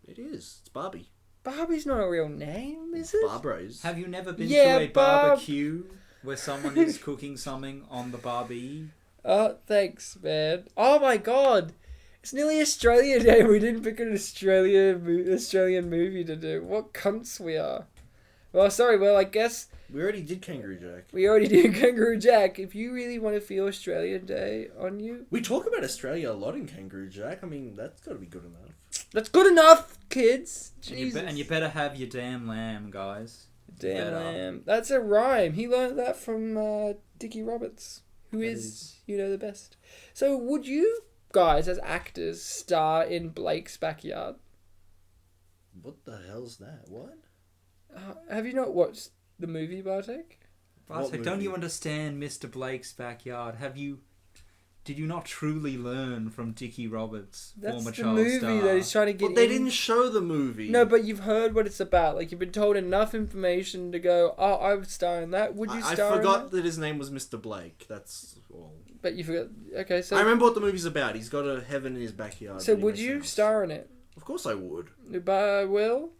It is. It's Barbie. Barbie's not a real name, is it? Barbara is. Have you never been Yeah, to a barbecue where someone is cooking something on the barbie? Oh, thanks, man. Oh my god. It's nearly Australia Day. We didn't pick an Australian movie to do. What cunts we are. Well, sorry, well, I guess We already did Kangaroo Jack. we already did Kangaroo Jack. If you really want to feel Australian Day on you, We talk about Australia a lot in Kangaroo Jack. I mean, that's got to be good enough. that's good enough, kids. And you, Jesus. and you better have your damn lamb, guys. Damn better. lamb. That's a rhyme. He learned that from Dickie Roberts, who That is, the best. So, would you guys, as actors, star in Blake's Backyard? What the hell's that? What? Have you not watched the movie, Bartek? Bartek, don't movie? you understand Mr. Blake's Backyard? Did you not truly learn from Dickie Roberts, That's former the child movie star? that he's trying to get But they in. didn't show the movie. No, but you've heard what it's about. Like, you've been told enough information to go, oh, I would star in that. Would you I star in forgot that? that his name was Mr. Blake. That's all. But you forgot. Okay, so I remember what the movie's about. He's got a heaven in his backyard. so that he would makes you house. star in it? Of course I would. By Will?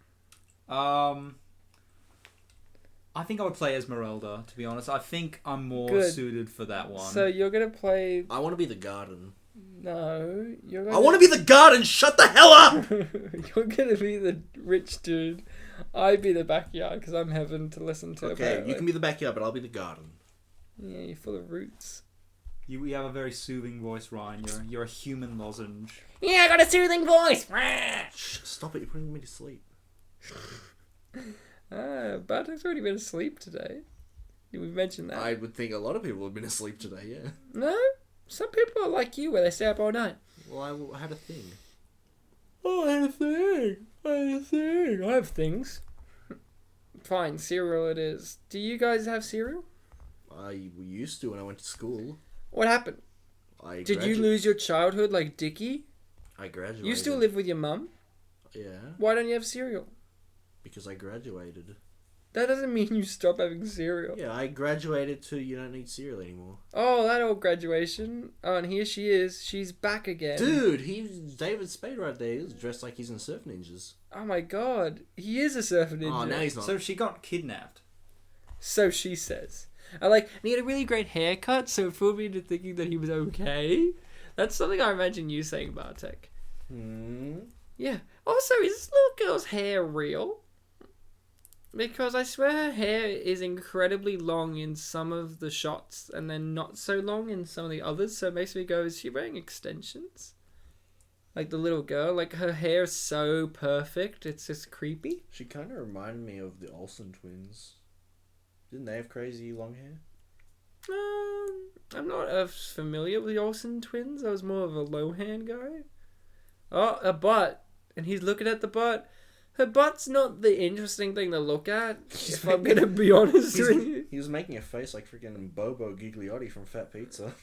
I think I would play Esmeralda, to be honest. I think I'm more Good. suited for that one. So you're going to play... I want to be the garden. No, you're going I want to be the garden! Shut the hell up! You're going to be the rich dude. I'd be the backyard because I'm heaven to listen to. Okay, apparently. you can be the backyard, but I'll be the garden. Yeah, you're full of roots. You have a very soothing voice, Ryan. You're a human lozenge. Yeah, I got a soothing voice! Shh, stop it, you're putting me to sleep. Bartek's already been asleep today. We've mentioned that. I would think a lot of people have been asleep today, yeah. No? Some people are like you where they stay up all night. Well, I had a thing. Oh, I had a thing. I have things. Fine, cereal it is. Do you guys have cereal? I used to when I went to school. What happened? Did you lose your childhood like Dickie? I graduated. You still live with your mum? Yeah, Why don't you have cereal? because I graduated. That doesn't mean you stop having cereal. Yeah, I graduated to you don't need cereal anymore. Oh, that old graduation. Oh, and here she is. She's back again. Dude, he's David Spade right there. He's dressed like he's in Surf Ninjas. Oh my god. He is a surfer ninja. Oh, now he's not. So she got kidnapped. So she says. And he had a really great haircut, so it fooled me into thinking that he was okay. That's something I imagine you saying, Bartek. Yeah. Also, is this little girl's hair real? Because I swear her hair is incredibly long in some of the shots and then not so long in some of the others, so it makes me go, is she wearing extensions? Like the little girl, like her hair is so perfect, it's just creepy. She kind of reminded me of the Olsen twins. Didn't they have crazy long hair? I'm not as familiar with the Olsen twins. I was more of a Lohan guy. Oh, a butt. And he's looking at the butt. Her butt's not the interesting thing to look at, if I'm going to be honest with you. He was making a face like freaking Bobo Gigliotti from Fat Pizza.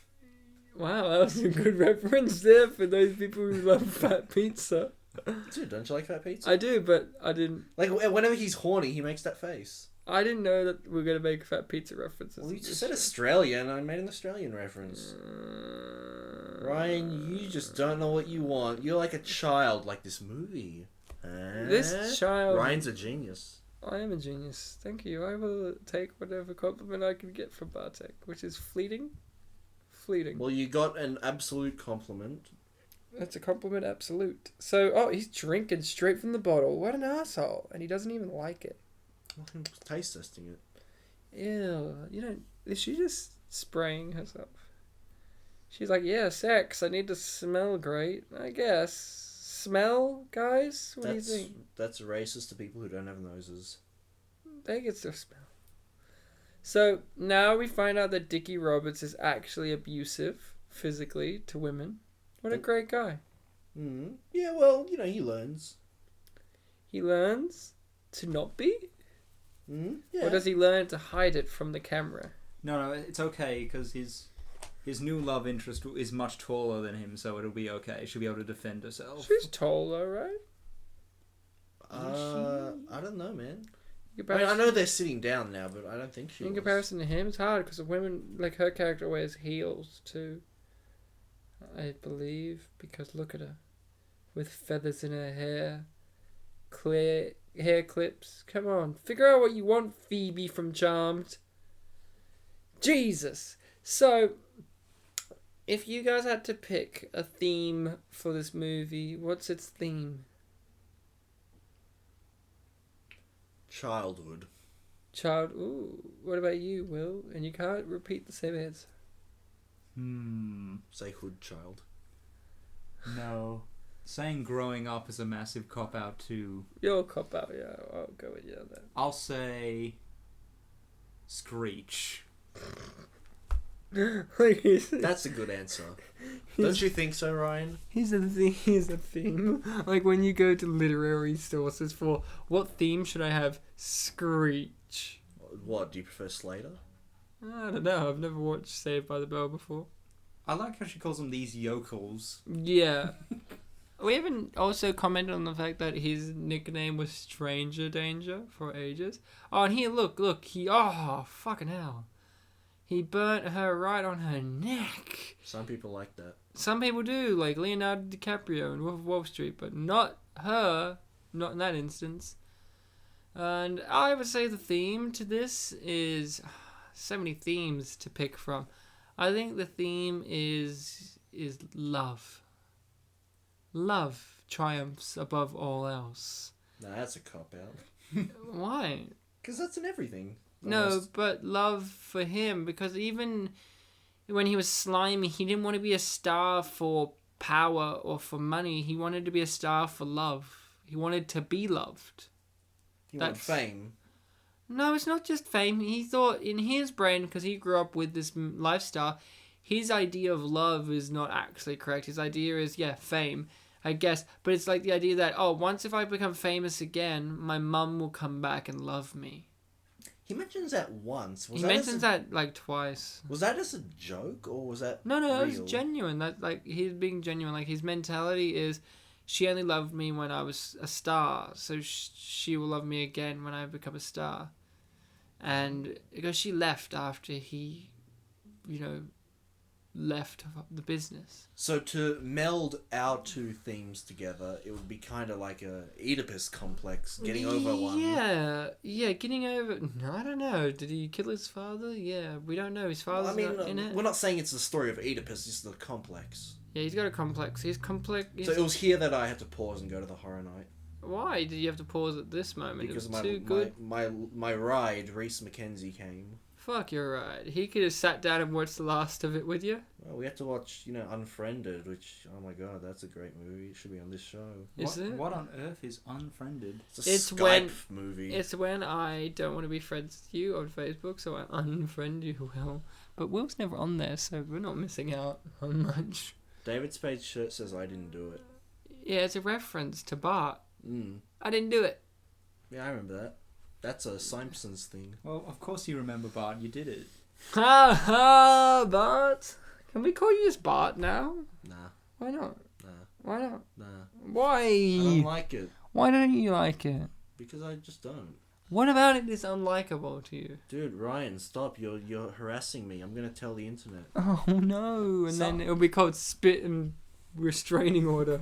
Wow, that was a good reference there for those people who love Fat Pizza. Dude, don't you like Fat Pizza? I do, but I didn't. Like, whenever he's horny, he makes that face. I didn't know that we were going to make Fat Pizza references. Well, you just said Australia, and I made an Australian reference. Ryan, you just don't know what you want. You're like a child, like this movie. This child... Ryan's a genius. I am a genius. Thank you. I will take whatever compliment I can get from Bartek, which is fleeting. Fleeting. Well, you got an absolute compliment. That's a compliment absolute. So, he's drinking straight from the bottle. What an asshole. And he doesn't even like it. Well, he was taste testing it. Ew. Is she just spraying herself? She's like, yeah, sex. I need to smell great. I guess. Smell, guys? What do you think? That's racist to people who don't have noses. They get to smell. So, now we find out that Dickie Roberts is actually abusive, physically, to women. What a great guy. Yeah, well, he learns. He learns to not be? Yeah. Or does he learn to hide it from the camera? No, it's okay, because his new love interest is much taller than him, so it'll be okay. She'll be able to defend herself. She's tall though, right? I don't know, man. I I know they're sitting down now, but I don't think she In was. comparison to him, it's hard because women, like her character, wears heels too. I believe, because look at her. With feathers in her hair. hair clips. Come on, figure out what you want, Phoebe from Charmed. Jesus. So, if you guys had to pick a theme for this movie, what's its theme? Childhood. Ooh, what about you, Will? And you can't repeat the same answer. Say hood child. No. Saying growing up is a massive cop-out too. You're a cop-out, yeah. I'll go with you on that. I'll say... Screech. That's a good answer. Don't you think so, Ryan? Here's a theme. Like when you go to literary sources for what theme should I have? Screech. What, do you prefer Slater? I don't know. I've never watched Saved by the Bell before. I like how she calls them these yokels. Yeah. We haven't also commented on the fact that his nickname was Stranger Danger for ages. Oh, and here, look. Oh, fucking hell. He burnt her right on her neck. Some people like that. Some people do, like Leonardo DiCaprio in Wolf of Wall Street, but not her. Not in that instance. And I would say the theme to this is so many themes to pick from. I think the theme is love. Love triumphs above all else. Nah, that's a cop-out. Why? Because that's in everything. No, Almost. but love for him, because even when he was slimy, he didn't want to be a star for power or for money. He wanted to be a star for love. He wanted to be loved. You want fame. No, it's not just fame. He thought in his brain, because he grew up with this lifestyle, his idea of love is not actually correct. His idea is, fame, I guess. But it's like the idea that, once if I become famous again, my mum will come back and love me. He mentions that once. He mentions that like twice. Was that as a joke or was that No, real? that was genuine. That like he's being genuine. Like his mentality is, she only loved me when I was a star, so she will love me again when I become a star. And because she left after he, left the business. So to meld our two themes together, it would be kind of like a Oedipus complex, getting over one. Yeah, getting over... No, I don't know. Did he kill his father? Yeah, we don't know. His father's not in it. We're not saying it's the story of Oedipus, it's the complex. Yeah, he's got a complex. He's complex. So it was here that I had to pause and go to the horror night. Why did you have to pause at this moment? Because it was too good. my ride, Reese McKenzie, came. Fuck, you're right. He could have sat down and watched the last of it with you. Well, we had to watch, Unfriended, which, oh my god, that's a great movie. It should be on this show. Is it? What on earth is Unfriended? It's a Skype movie. It's when I don't want to be friends with you on Facebook, so I unfriend you, Will. But Will's never on there, so we're not missing out on much. David Spade's shirt says I didn't do it. Yeah, it's a reference to Bart. Mm. I didn't do it. Yeah, I remember that. That's a Simpsons thing. Well, of course you remember, Bart. You did it. Ha ha, Bart. Can we call you just Bart now? Nah. Why not? Nah. Why not? Nah. Why? I don't like it. Why don't you like it? Because I just don't. What about it is unlikable to you? Dude, Ryan, stop. You're harassing me. I'm going to tell the internet. Oh no. And then it'll be called spit and restraining order.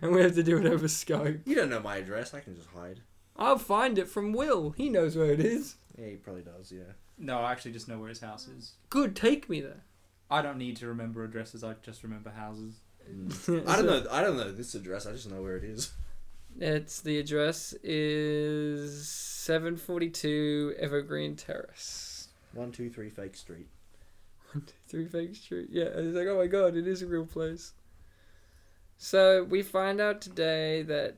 And we have to do it over Skype. You don't know my address. I can just hide. I'll find it from Will. He knows where it is. Yeah, he probably does, yeah. No, I actually just know where his house is. Good, take me there. I don't need to remember addresses. I just remember houses. I don't know this address. I just know where it is. The address is 742 Evergreen Terrace. 123 Fake Street. 123 Fake Street. Yeah, and it's like, oh my god, it is a real place. So we find out today that,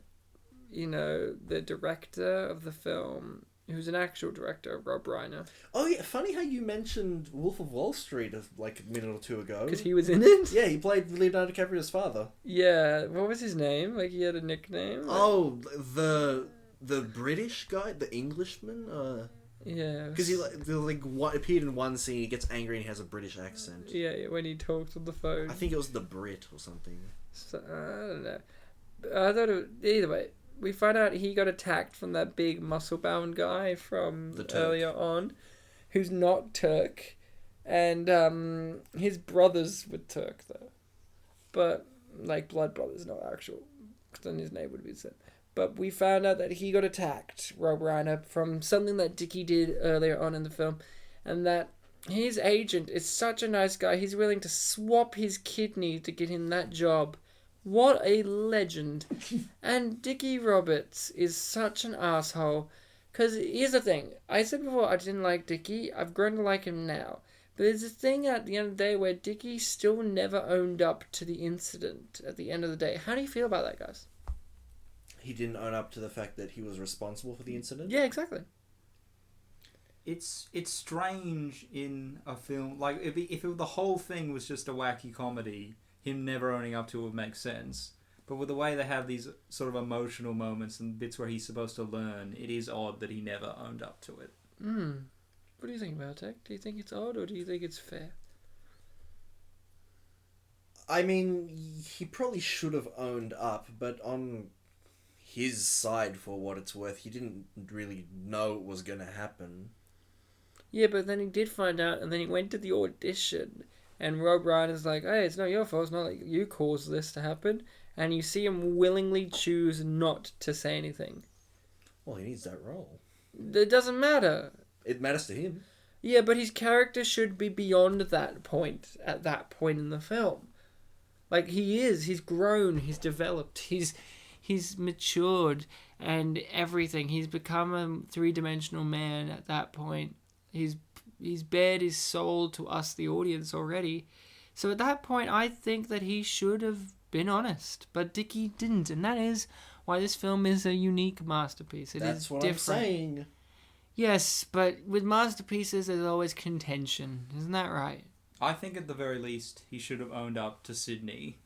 the director of the film, who's an actual director, Rob Reiner. Oh yeah, funny how you mentioned Wolf of Wall Street like a minute or two ago. Because he was in it? Yeah, he played Leonardo DiCaprio's father. Yeah, what was his name? Like he had a nickname? Oh, the British guy? The Englishman? Yeah. Because he appeared in one scene, he gets angry and he has a British accent. Yeah, when he talks on the phone. I think it was the Brit or something. So, I don't know. I thought either way, we find out he got attacked from that big muscle-bound guy from earlier on, who's not Turk, and his brothers were Turk though, but like blood brothers, not actual, because then his name would be said. but we found out that he got attacked, Rob Reiner, from something that Dickie did earlier on in the film, and that his agent is such a nice guy, he's willing to swap his kidney to get him that job. What a legend. And Dickie Roberts is such an asshole. Because here's the thing. I said before I didn't like Dickie. I've grown to like him now. But there's a thing at the end of the day where Dickie still never owned up to the incident at the end of the day. How do you feel about that, guys? He didn't own up to the fact that he was responsible for the incident? Yeah, exactly. It's strange in a film like if the whole thing was just a wacky comedy, him never owning up to it would make sense. But with the way they have these sort of emotional moments and bits where he's supposed to learn, it is odd that he never owned up to it. What do you think, Bartek? Do you think it's odd or do you think it's fair? I mean, he probably should have owned up, but on his side, for what it's worth, he didn't really know it was going to happen. Yeah, but then he did find out, and then he went to the audition, and Rob Reiner's like, hey, it's not your fault, it's not like you caused this to happen, and you see him willingly choose not to say anything. Well, he needs that role. It doesn't matter. It matters to him. Yeah, but his character should be beyond that point, at that point in the film. Like, he's grown, he's developed, he's matured, and everything. He's become a three-dimensional man at that point. He's bared his soul to us, the audience, already. So at that point, I think that he should have been honest. But Dickie didn't, and that is why this film is a unique masterpiece. That's what different. I'm saying. Yes, but with masterpieces, there's always contention. Isn't that right? I think at the very least, he should have owned up to Sydney.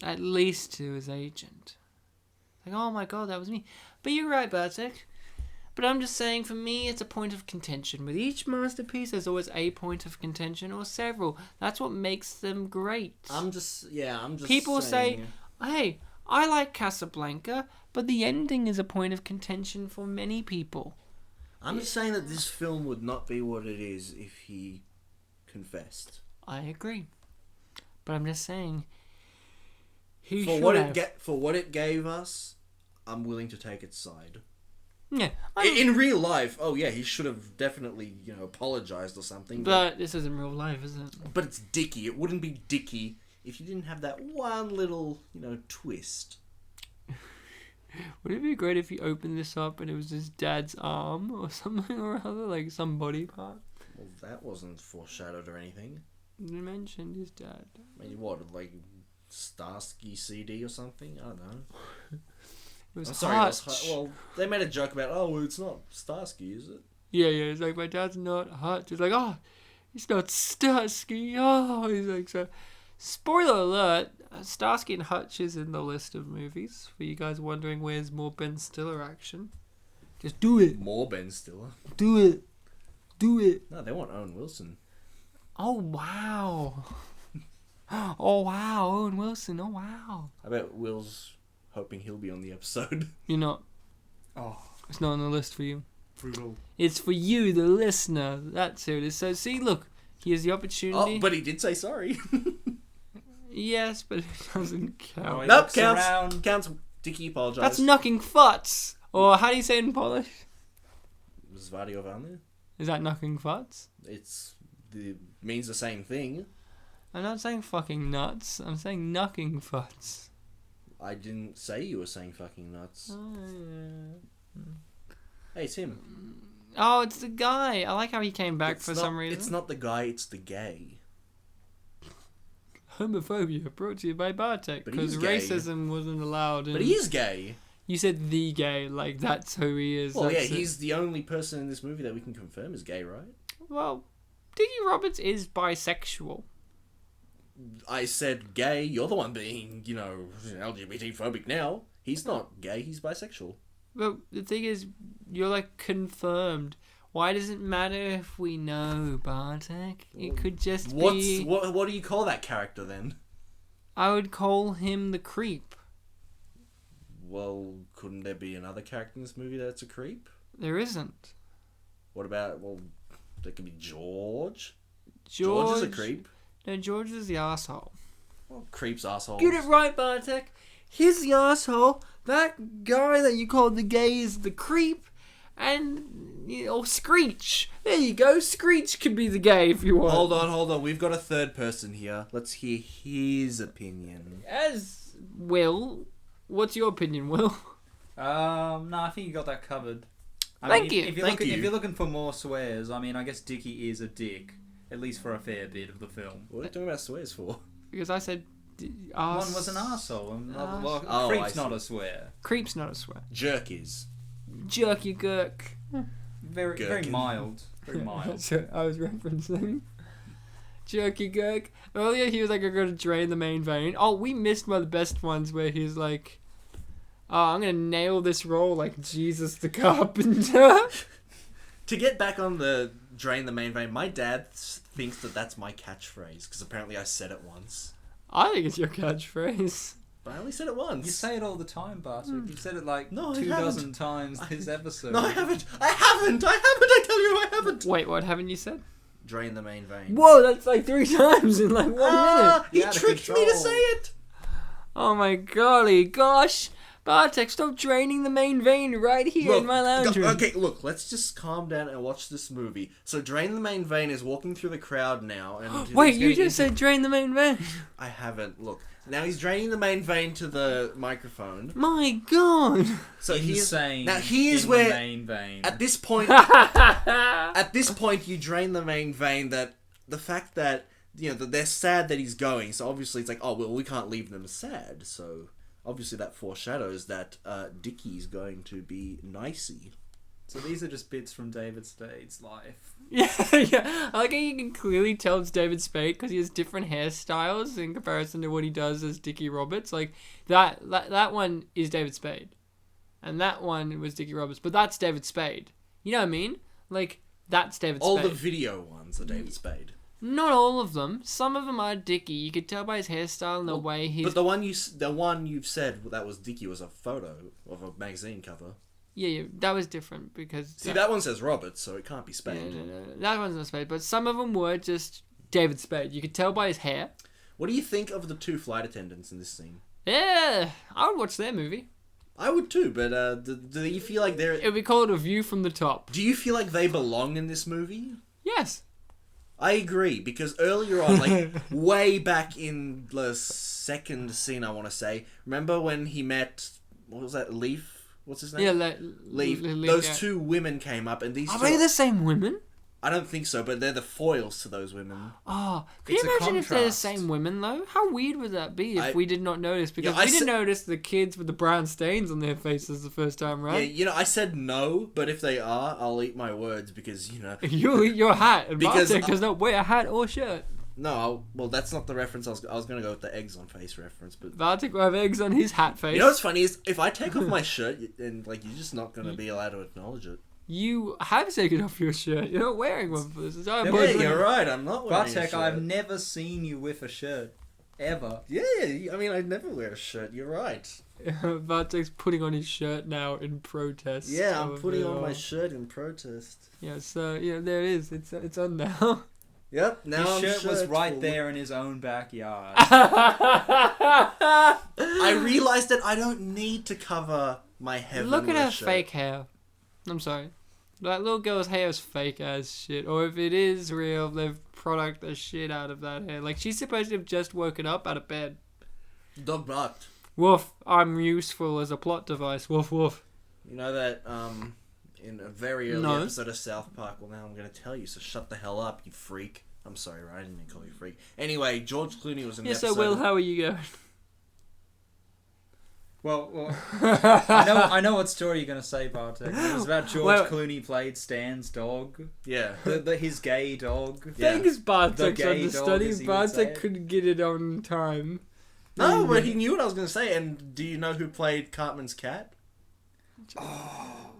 At least to his agent. Like, oh my god, that was me. But you're right, Bartek. But I'm just saying, for me, it's a point of contention. With each masterpiece, there's always a point of contention, or several. That's what makes them great. I'm just People saying... say, hey, I like Casablanca, but the ending is a point of contention for many people. I'm just saying that this film would not be what it is if he confessed. I agree. But I'm just saying, For what it gave us, I'm willing to take its side. Yeah. In real life, oh yeah, he should have definitely, apologized or something. But this isn't real life, is it? But it's Dickie. It wouldn't be Dickie if you didn't have that one little, twist. Would it be great if he opened this up and it was his dad's arm or something or other, like some body part? Well, that wasn't foreshadowed or anything. You mentioned his dad. I mean, what, like Starsky CD or something? I don't know. It was Hutch. Well, they made a joke about, it's not Starsky, is it? Yeah, it's like, my dad's not Hutch. It's like, he's not Starsky. Oh, he's like, so... Spoiler alert, Starsky and Hutch is in the list of movies. For you guys wondering where's more Ben Stiller action. Just do it. More Ben Stiller. Do it. Do it. No, they want Owen Wilson. Oh, wow. Oh, wow. Owen Wilson. Oh, wow. I bet Will's hoping he'll be on the episode. You're not. Oh, It's not on the list for you. brutal. It's for you, the listener. That's who it is. So, see, look. Here's the opportunity. Oh, but he did say sorry. Yes, but it doesn't count. Oh, Nope, looks counts. around. Counts. Dickie apologised. That's knocking futs. Or how do you say it in Polish? Zvariowany. Is that knocking futs? Means the same thing. I'm not saying fucking nuts. I'm saying knocking futs. I didn't say you were saying fucking nuts. Oh, yeah. Hey, it's him. Oh, it's the guy. I like how he came back for some reason. It's not the guy, it's the gay. Homophobia brought to you by Bartek. But Because he's gay. racism wasn't allowed. But he is gay. You said the gay, like that's who he is. Well, yeah, that's it. he's the only person in this movie that we can confirm is gay, right? Well, Dickie Roberts is bisexual. I said gay. You're the one being, LGBT phobic now. He's not gay. He's bisexual. But the thing is, you're like confirmed. Why does it matter if we know, Bartek? It could just be... What do you call that character then? I would call him the creep. Well, couldn't there be another character in this movie that's a creep? There isn't. What about, there could be George. George is a creep. No, George is the asshole. Well, creeps, assholes. Get it right, Bartek. He's the asshole that guy that you called the gay is the creep, and Screech. There you go. Screech could be the gay if you want. Hold on. We've got a third person here. Let's hear his opinion. As Will, what's your opinion, Will? No, I think you got that covered. Thank you. If you're looking for more swears, I mean, I guess Dickie is a dick, at least for a fair bit of the film. What are you talking about swears for? Because I said One was an arsehole, and Oh, creep's I not see. a swear. creep's not a swear. Jerk is. Jerk your gurk. Very Gherkin. mild. Very mild. That's what I was referencing. Jerk your gurk. Earlier he was like, I'm going to drain the main vein. Oh, we missed one of the best ones where he's like, oh, I'm going to nail this role like Jesus the Carpenter. To get back on the drain the main vein, my dad thinks that that's my catchphrase, because apparently I said it once. I think it's your catchphrase. But I only said it once. You say it all the time, Bartek. You've said it like No, I 2 haven't. dozen times this episode. No, I haven't. I tell you I haven't. Wait, what haven't you said? Drain the main vein. Whoa, that's like 3 times in like 1 minute. He Out of tricked me to control. say it. Oh my golly gosh. Bartek, stop draining the main vein right here in my lounge room. Okay, look, let's just calm down and watch this movie. So, Drain the Main Vein is walking through the crowd now, and Wait, he's you getting just into- said drain the main vein. I haven't. Look, now he's draining the main vein to the microphone. My god. So he's Insane. now here's in where the main vein. at this point, at this point, you drain the main vein. That the fact that that they're sad that he's going. So obviously it's like, oh well, we can't leave them sad. So obviously that foreshadows that Dickie's going to be nicey. So these are just bits from David Spade's life. Yeah. I like how you can clearly tell it's David Spade because he has different hairstyles in comparison to what he does as Dickie Roberts. Like that one is David Spade, and that one was Dickie Roberts. But that's David Spade. You know what I mean? Like that's David All Spade. the video ones are David Spade. Not all of them. Some of them are Dickie. You could tell by his hairstyle and the way he's. But the one you've said that was Dickie was a photo of a magazine cover. Yeah, that was different because. See, that one says Roberts, so it can't be Spade. No. That one's not Spade, but some of them were just David Spade. You could tell by his hair. What do you think of the 2 flight attendants in this scene? Yeah, I would watch their movie. I would too, but do you feel like they're? It would be called A View from the Top. Do you feel like they belong in this movie? Yes. I agree, because earlier on, like way back in the second scene, I want to say, remember when he met, what was that, Leif? What's his name? Yeah, Leif. Those 2 women came up, and these Are two... they the same women? I don't think so, but they're the foils to those women. Oh, can It's you a imagine if they're the contrast. same women, though? How weird would that be if we did not notice? Because Yeah, I we didn't sa- notice the kids with the brown stains on their faces the first time, right? Yeah, I said no, but if they are, I'll eat my words, because, You'll eat your hat, and Because Bartek does not wear a hat or shirt. No, well, that's not the reference. I was going to go with the eggs on face reference, but... Bartek will have eggs on his hat face. You know what's funny is, if I take off my shirt, and you're just not going to be allowed to acknowledge it. You have taken off your shirt. You're not wearing one for this. Yeah, you're right, I'm not wearing a Bartek, shirt. I've never seen you with a shirt. Ever. Yeah, I mean, I never wear a shirt, you're right. Bartek's putting on his shirt now in protest. Yeah, I'm of putting it on my all. shirt in protest. Yeah, so there it is. It's on now. Yep, now His I'm shirt was shirtful. right there in his own backyard. I realised that I don't need to cover my heaven Look at with a her shirt. fake hair. I'm sorry. That little girl's hair is fake as shit. Or if it is real, they've product the shit out of that hair. Like, she's supposed to have just woken up out of bed. Dog barked. Woof, I'm useful as a plot device. Woof, woof. You know that, in a very early No. episode of South Park, well, now I'm going to tell you, so shut the hell up, you freak. I'm sorry, Ryan, I didn't mean to call you a freak. Anyway, George Clooney was in the Yeah, so episode... Will, how are you going? Well, I know what story you're gonna say, Bartek. It was about George Well- Clooney played Stan's dog, Yeah. his gay dog. Yeah. Thanks, Bartek's The gay dog, understudy. as he would say Bartek it. couldn't get it on time. No, but he knew what I was going to say, and do you know who played Cartman's cat?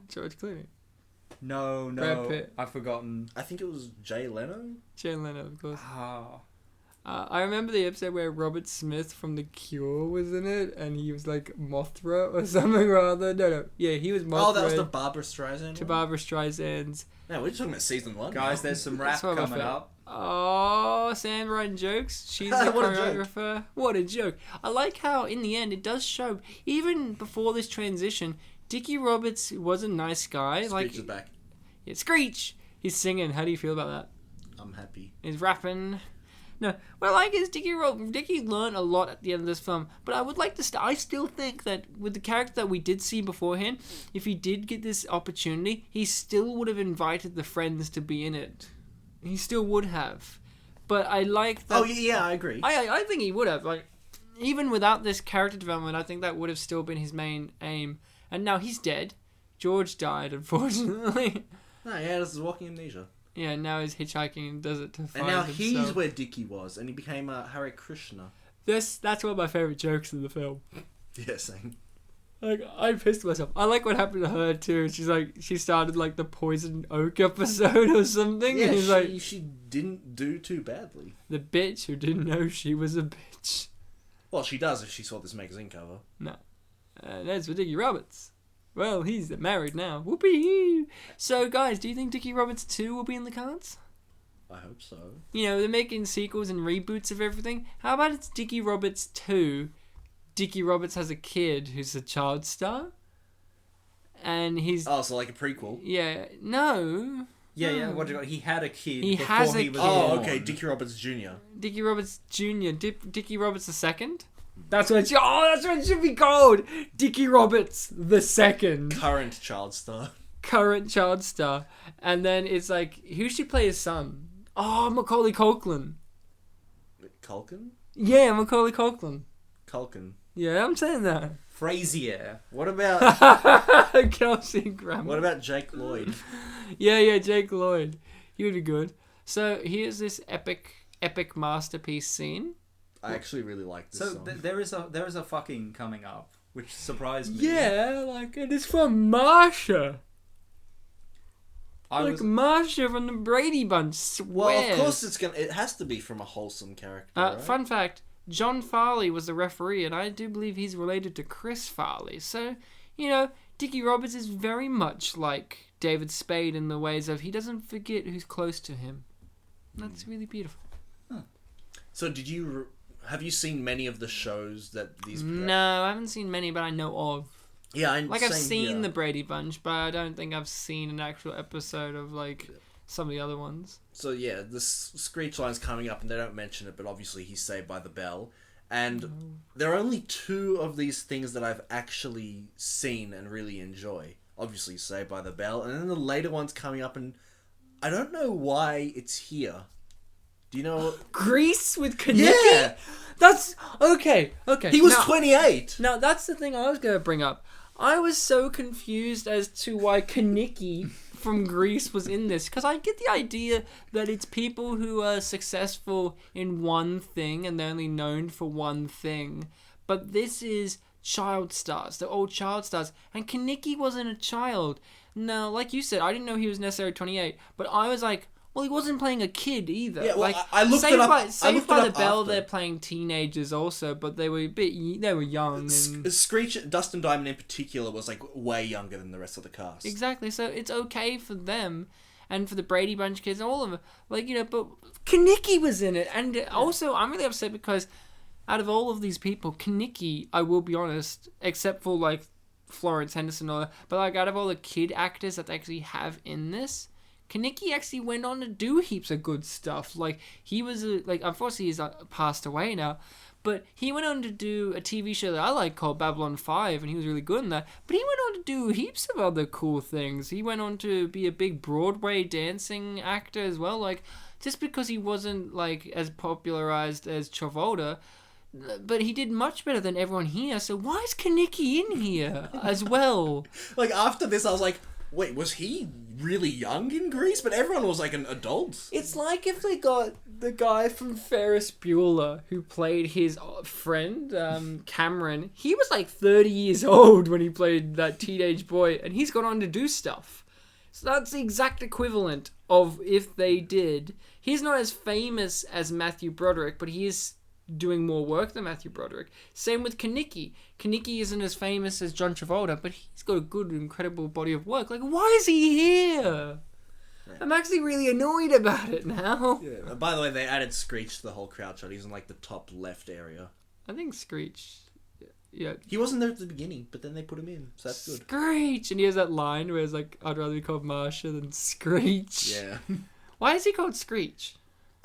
George Clooney. No, Brad Pitt. I've forgotten. I think it was Jay Leno? Jay Leno, of course. Ah, I remember the episode where Robert Smith from The Cure was in it, and he was like Mothra or something or other. No. Yeah, he was Mothra Oh, that was the Barbara Streisand to one? Barbara Streisand's. No, we're just talking about season 1. guys, there's some rap That's what I coming felt. up. Oh, Sam writing jokes. She's the What a joke. choreographer. What a joke. I like how, in the end, it does show, even before this transition, Dickie Roberts was a nice guy. Screech is back. Yeah, Screech! He's singing. How do you feel about that? I'm happy. He's rapping. No, what I like is Dickie learned a lot at the end of this film, but I would like to I still think that with the character that we did see beforehand, if he did get this opportunity, he still would have invited the friends to be in it. He still would have. But I like that. Oh, yeah, I agree. I think he would have. Like, even without this character development, I think that would have still been his main aim. And now he's dead. George died, unfortunately. No, yeah, this is walking amnesia. Yeah, now he's hitchhiking and does it to find And now himself. he's where Dickie was, and he became Hare Krishna. That's one of my favourite jokes in the film. Yeah, same. Like, I pissed myself. I like what happened to her too. She's like, she started like the Poison Oak episode or something. Yeah, and he's like, she didn't do too badly. the bitch who didn't know she was a bitch. Well, she does if she saw this magazine cover. No. That's for Dickie Roberts. Well, he's married now. Whoopee! So, guys, do you think Dickie Roberts 2 will be in the cards? I hope so. You know, they're making sequels and reboots of everything. How about it's Dickie Roberts 2? Dickie Roberts has a kid who's a child star. And he's... Oh, so like a prequel? Yeah. No. Yeah. What do you got? He had a kid. He before has a he was kid. Oh, born. okay. Dickie Roberts Jr. Dickie Roberts Jr. Dickie Roberts II? That's what it should be called. Dickie Roberts II. Current child star. Current child star. And then it's like, who should play his son? Oh, Macaulay Culkin. Culkin? Yeah, Macaulay Culkin. Culkin. Yeah, I'm saying that. Frasier. What about Kelsey Grammer. what about Jake Lloyd? Yeah, Jake Lloyd. He would be good. So here's this epic masterpiece scene. I actually really like this So song. there is a fucking coming up, which surprised me. Yeah, like, and it's from Marsha. Marsha from the Brady Bunch swears. Well, of course it has to be from a wholesome character, right? Fun fact, John Farley was the referee, and I do believe he's related to Chris Farley. So, you know, Dickie Roberts is very much like David Spade in the ways of he doesn't forget who's close to him. That's really beautiful. So have you seen many of the shows that these... No, I haven't seen many, but I know of. Yeah, I've seen the Brady Bunch, but I don't think I've seen an actual episode of, like, some of the other ones. So, yeah, the Screech line's coming up, and they don't mention it, but obviously he's Saved by the Bell. And there are only 2 of these things that I've actually seen and really enjoy. Obviously, Saved by the Bell, and then the later one's coming up, and I don't know why it's here. Do you know? Grease with Kaneki? Yeah! That's... Okay. He was Now- 28! Now, that's the thing I was going to bring up. I was so confused as to why Kaneki from Greece was in this. Because I get the idea that it's people who are successful in one thing and they're only known for one thing. But this is child stars. They're all child stars. And Kaneki wasn't a child. Now, like you said, I didn't know he was necessarily 28. But I was like... Well, he wasn't playing a kid either. Yeah, well, like, I looked it up. Saved by the Bell, after. they're playing teenagers also, but they were young. And... Screech, Dustin Diamond in particular, was like way younger than the rest of the cast. Exactly, so it's okay for them and for the Brady Bunch kids and all of them. Like, you know, but Kaneki was in it. And also, I'm really upset because out of all of these people, Kaneki, I will be honest, except for, like, Florence Henderson and all that, but, like, out of all the kid actors that they actually have in this, Kaneki actually went on to do heaps of good stuff. Like, he was, unfortunately he's passed away now, but he went on to do a TV show that I like called Babylon 5, and he was really good in that. But he went on to do heaps of other cool things. He went on to be a big Broadway dancing actor as well. Like, just because he wasn't, like, as popularized as Travolta, but he did much better than everyone here, so why is Kaneki in here as well? Like, after this, I was like, wait, was he really young in Greece? But everyone was like an adult. It's like if they got the guy from Ferris Bueller who played his friend, Cameron. He was like 30 years old when he played that teenage boy, and he's gone on to do stuff. So that's the exact equivalent of if they did. He's not as famous as Matthew Broderick, but he is doing more work than Matthew Broderick. Same with Kaneki. Kaneki isn't as famous as John Travolta, but he's got a good, incredible body of work. Like, why is he here? I'm actually really annoyed about it now. Yeah. By the way, they added Screech to the whole crowd shot. He's in like the top left area. I think Screech. Yeah. He wasn't there at the beginning, but then they put him in, so that's good. Screech! And he has that line where it's like, I'd rather be called Marsha than Screech. Yeah. Why is he called Screech?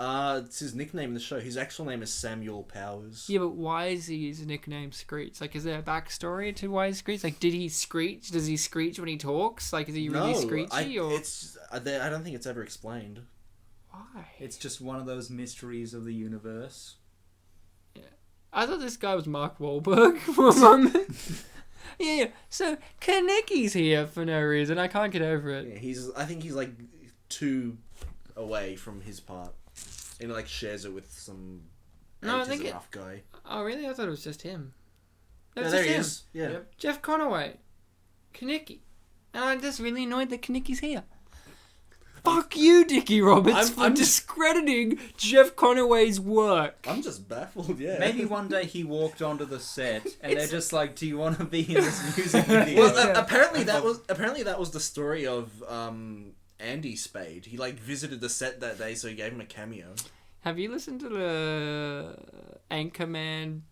It's his nickname in the show. His actual name is Samuel Powers. Yeah, but why is his nickname Screech? Like, is there a backstory to why he screech? Like, did he screech? Does he screech when he talks? Like, is he really screechy? I don't think it's ever explained. Why? It's just one of those mysteries of the universe. I thought this guy was Mark Wahlberg for a moment. Yeah. So Kanicki's here for no reason. I can't get over it. Yeah, I think he's like 2 away from his part, and he like shares it with some. No, I think rough guy. Oh, really? I thought it was just him. Yeah, there he is. Yeah. Yep. Jeff Conaway, Kanicki, and I'm just really annoyed that Kanicki's here. Fuck you, Dickie Roberts, for discrediting Jeff Conaway's work. I'm just baffled, yeah. Maybe one day he walked onto the set and they're just like, "Do you want to be in this music video?" Well, apparently that was the story of Andy Spade. He like visited the set that day, so he gave him a cameo. Have you listened to the Anchorman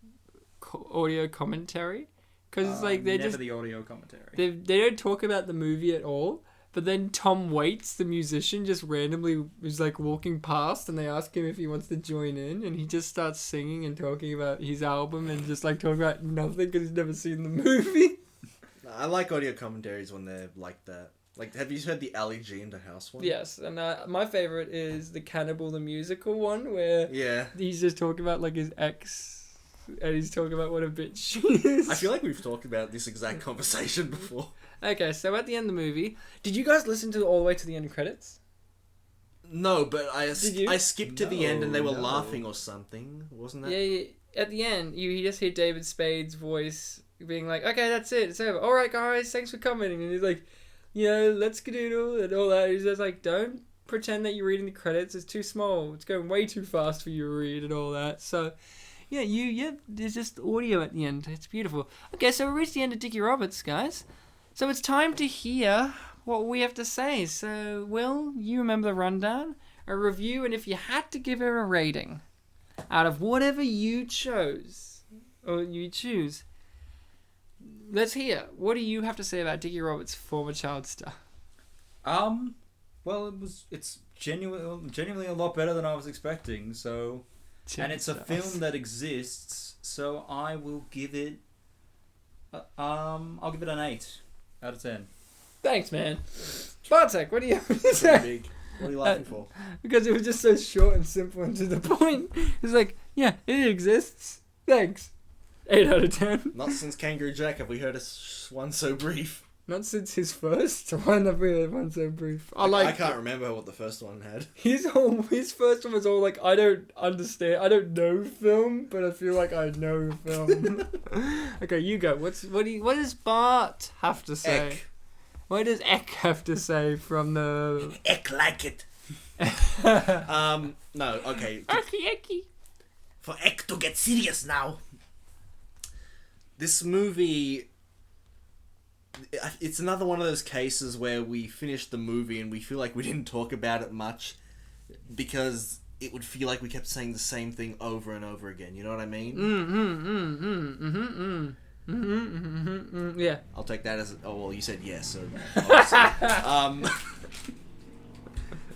audio commentary? Because it's like never the audio commentary. They don't talk about the movie at all. But then Tom Waits, the musician, just randomly is like walking past, and they ask him if he wants to join in, and he just starts singing and talking about his album and just like talking about nothing because he's never seen the movie. I like audio commentaries when they're like that. Like, have you heard the Ali G in the House one? Yes, and my favorite is the Cannibal the Musical one, where he's just talking about like his ex, and he's talking about what a bitch she is. I feel like we've talked about this exact conversation before. Okay, so at the end of the movie, did you guys listen to all the way to the end credits? No, but I skipped to the end and they were laughing or something, wasn't that? Yeah. At the end, you just hear David Spade's voice being like, "Okay, that's it, it's over. All right, guys, thanks for coming." And he's like, let's skedoodle and all that. He's just like, don't pretend that you're reading the credits. It's too small. It's going way too fast for you to read and all that. So, there's just audio at the end. It's beautiful. Okay, so we reached the end of Dickie Roberts, guys. So it's time to hear what we have to say. So, Will, you remember the rundown? A review, and if you had to give it a rating, out of whatever you chose, or you choose, let's hear. What do you have to say about Dickie Roberts' former child star? Well, it's genuinely a lot better than I was expecting. So, and it's a film that exists. So I will give it. I'll give it an 8 out of 10. Thanks, man. Bartek, what do you have to say? Big. What are you laughing for? Because it was just so short and simple and to the point. It's like, yeah, it exists. Thanks. 8 out of 10. Not since Kangaroo Jack have we heard one so brief. Not since his first. Why not really one so brief? I can't remember what the first one had. His first one was all like, I don't understand. I don't know film, but I feel like I know film. Okay, you go. What does Bart have to say? Eck. What does Eck have to say from the... Eck like it. No, okay. Ecky. For Eck to get serious now. This movie... It's another one of those cases where we finished the movie and we feel like we didn't talk about it much because it would feel like we kept saying the same thing over and over again. You know what I mean? Yeah. I'll take that as... Oh, well, you said yes, so...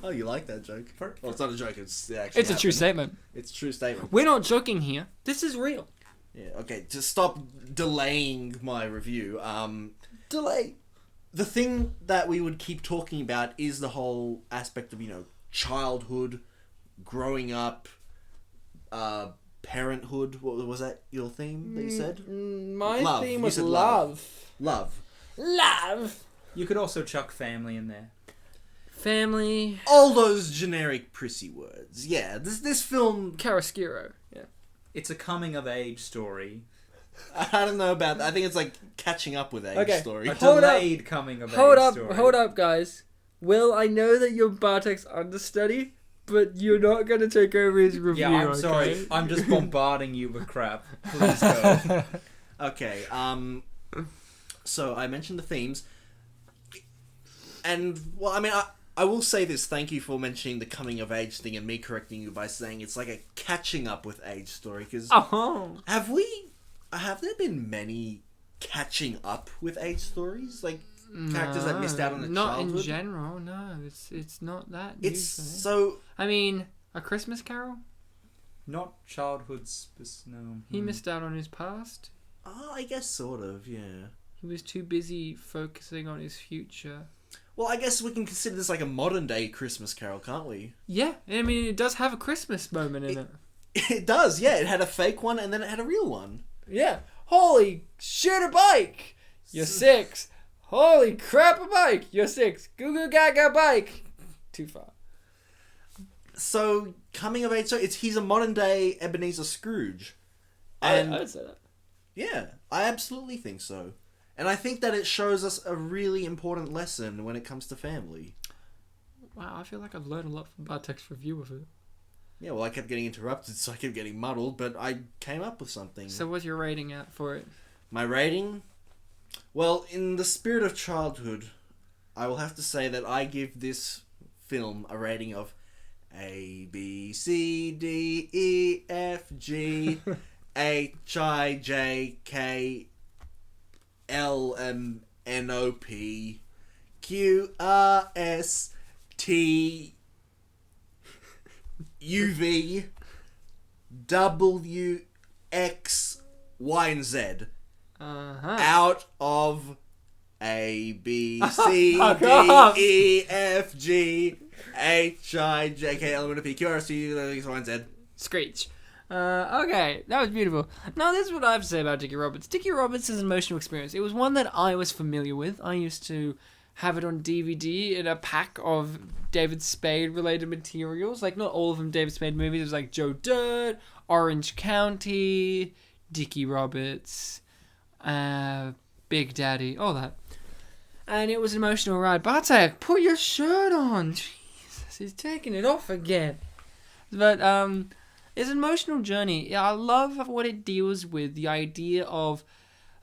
Oh, you like that joke? Well, it's not a joke, it's actually It's a true statement. It's a true statement. We're not joking here. This is real. Yeah, okay, to stop delaying my review, delay. The thing that we would keep talking about is the whole aspect of, childhood, growing up, parenthood. What was that your theme that you said? My theme You was said love. Love. You could also chuck family in there. Family. All those generic prissy words. Yeah, this film... Chiaroscuro. Yeah. It's a coming-of-age story. I don't know about that. I think it's like catching up with age story. A delayed coming-of-age story. Hold up, guys. Will, I know that you're Bartek's understudy, but you're not going to take over his review, Yeah, I'm sorry. I'm just bombarding you with crap. Please go. Okay, so I mentioned the themes. And, well, I mean, I will say this. Thank you for mentioning the coming of age thing and me correcting you by saying it's like a catching up with age story. Because have there been many catching up with age stories? Like characters that missed out on their childhood? Not in general. No, it's not that. It's usually. so. I mean, A Christmas Carol. Not childhood. No. He missed out on his past. Oh, I guess sort of. Yeah. He was too busy focusing on his future. Well, I guess we can consider this like a modern day Christmas Carol, can't we? Yeah, I mean, it does have a Christmas moment in it. It does, yeah. It had a fake one and then it had a real one. Yeah. Holy shit, a bike! You're 6. Holy crap, a bike! You're 6. Goo goo gaga bike! Too far. So, coming of age, so he's a modern day Ebenezer Scrooge. And I'd say that. yeah, I absolutely think so. And I think that it shows us a really important lesson when it comes to family. Wow, I feel like I've learned a lot from Bartek's review of it. Yeah, well, I kept getting interrupted, so I kept getting muddled, but I came up with something. So what's your rating at for it? My rating? Well, in the spirit of childhood, I will have to say that I give this film a rating of A, B, C, D, E, F, G, H, I, J, K, L, M, N, O, P, Q, R, S, T, U, V, W, X, Y, and Z. Out of A, B, C, D, E, F, G, H, I, J, K, L, M, N, O, P, Q, R, S, T, U, V, X, Y, and Z. Screech. Okay, that was beautiful. Now, this is what I have to say about Dickie Roberts. Dickie Roberts is an emotional experience. It was one that I was familiar with. I used to have it on DVD in a pack of David Spade related materials. Like, not all of them David Spade movies. It was like Joe Dirt, Orange County, Dickie Roberts, Big Daddy, all that. And it was an emotional ride. Bartek, put your shirt on. Jesus, he's taking it off again. But, it's an emotional journey. Yeah, I love what it deals with, the idea of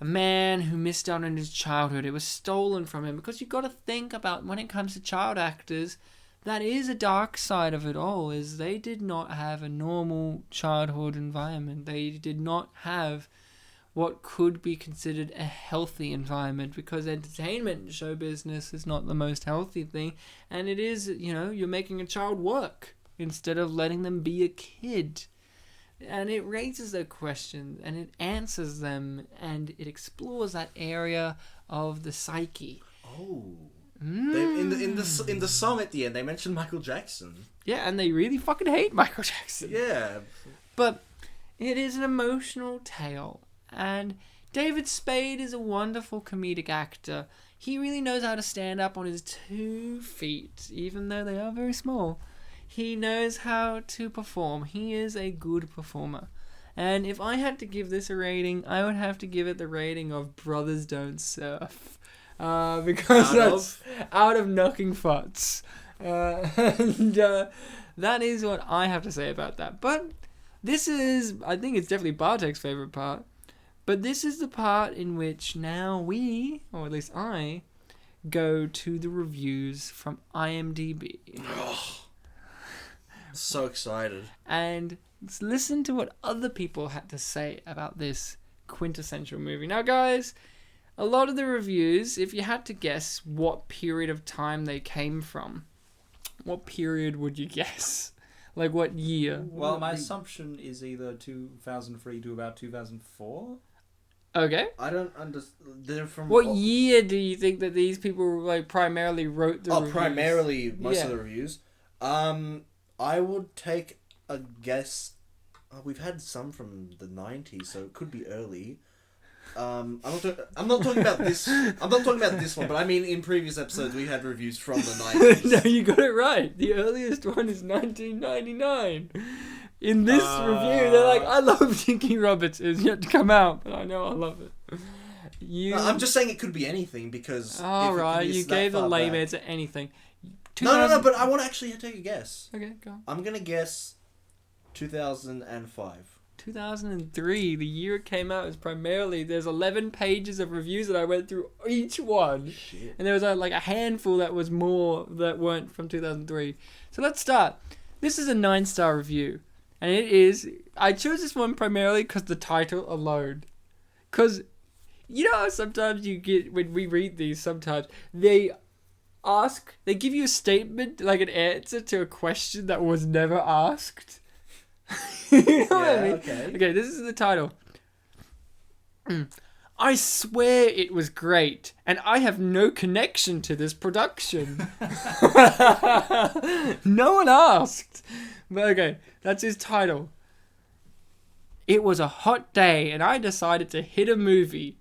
a man who missed out on his childhood. It was stolen from him. Because you've got to think about, when it comes to child actors, that is a dark side of it all, is they did not have a normal childhood environment. They did not have what could be considered a healthy environment, because entertainment and show business is not the most healthy thing. And it is, you're making a child work instead of letting them be a kid. And it raises their questions, and it answers them, and it explores that area of the psyche. Oh. In the song at the end, they mentioned Michael Jackson. Yeah, and they really fucking hate Michael Jackson. Yeah. But it is an emotional tale, and David Spade is a wonderful comedic actor. He really knows how to stand up on his 2 feet, even though they are very small. He knows how to perform. He is a good performer. And if I had to give this a rating, I would have to give it the rating of Brothers Don't Surf. Because that's out of knocking farts. That is what I have to say about that. But this is, I think it's definitely Bartek's favourite part. But this is the part in which now we, or at least I, go to the reviews from IMDb. So excited. And let's listen to what other people had to say about this quintessential movie. Now, guys, a lot of the reviews, if you had to guess what period of time they came from, what period would you guess? Like, what year? Well, my assumption is either 2003 to about 2004. Okay. I don't understand. They're from what year do you think that these people primarily wrote the reviews? Primarily most of the reviews. I would take a guess. We've had some from the 90s, so it could be early. I'm not talking about this. I'm not talking about this one, but I mean in previous episodes we had reviews from the 90s. No, you got it right. The earliest one is 1999. In this review, they're like, "I love Dickie Roberts. It's yet to come out, but I know I love it." I'm just saying it could be anything because. All right, you gave the lame answer anything. No, but I want to actually take a guess. Okay, go on. I'm gonna guess 2005. 2003, the year it came out, is primarily, there's 11 pages of reviews that I went through each one. Shit. And there was like a handful that was more that weren't from 2003. So let's start. This is a 9-star review. And it is, I chose this one primarily because the title alone. Because, you know how sometimes you get, when we read these, sometimes they give you a statement, like an answer to a question that was never asked. You know what I mean? Okay, this is the title. I swear it was great, and I have no connection to this production. No one asked. But okay, that's his title. It was a hot day, and I decided to hit a movie.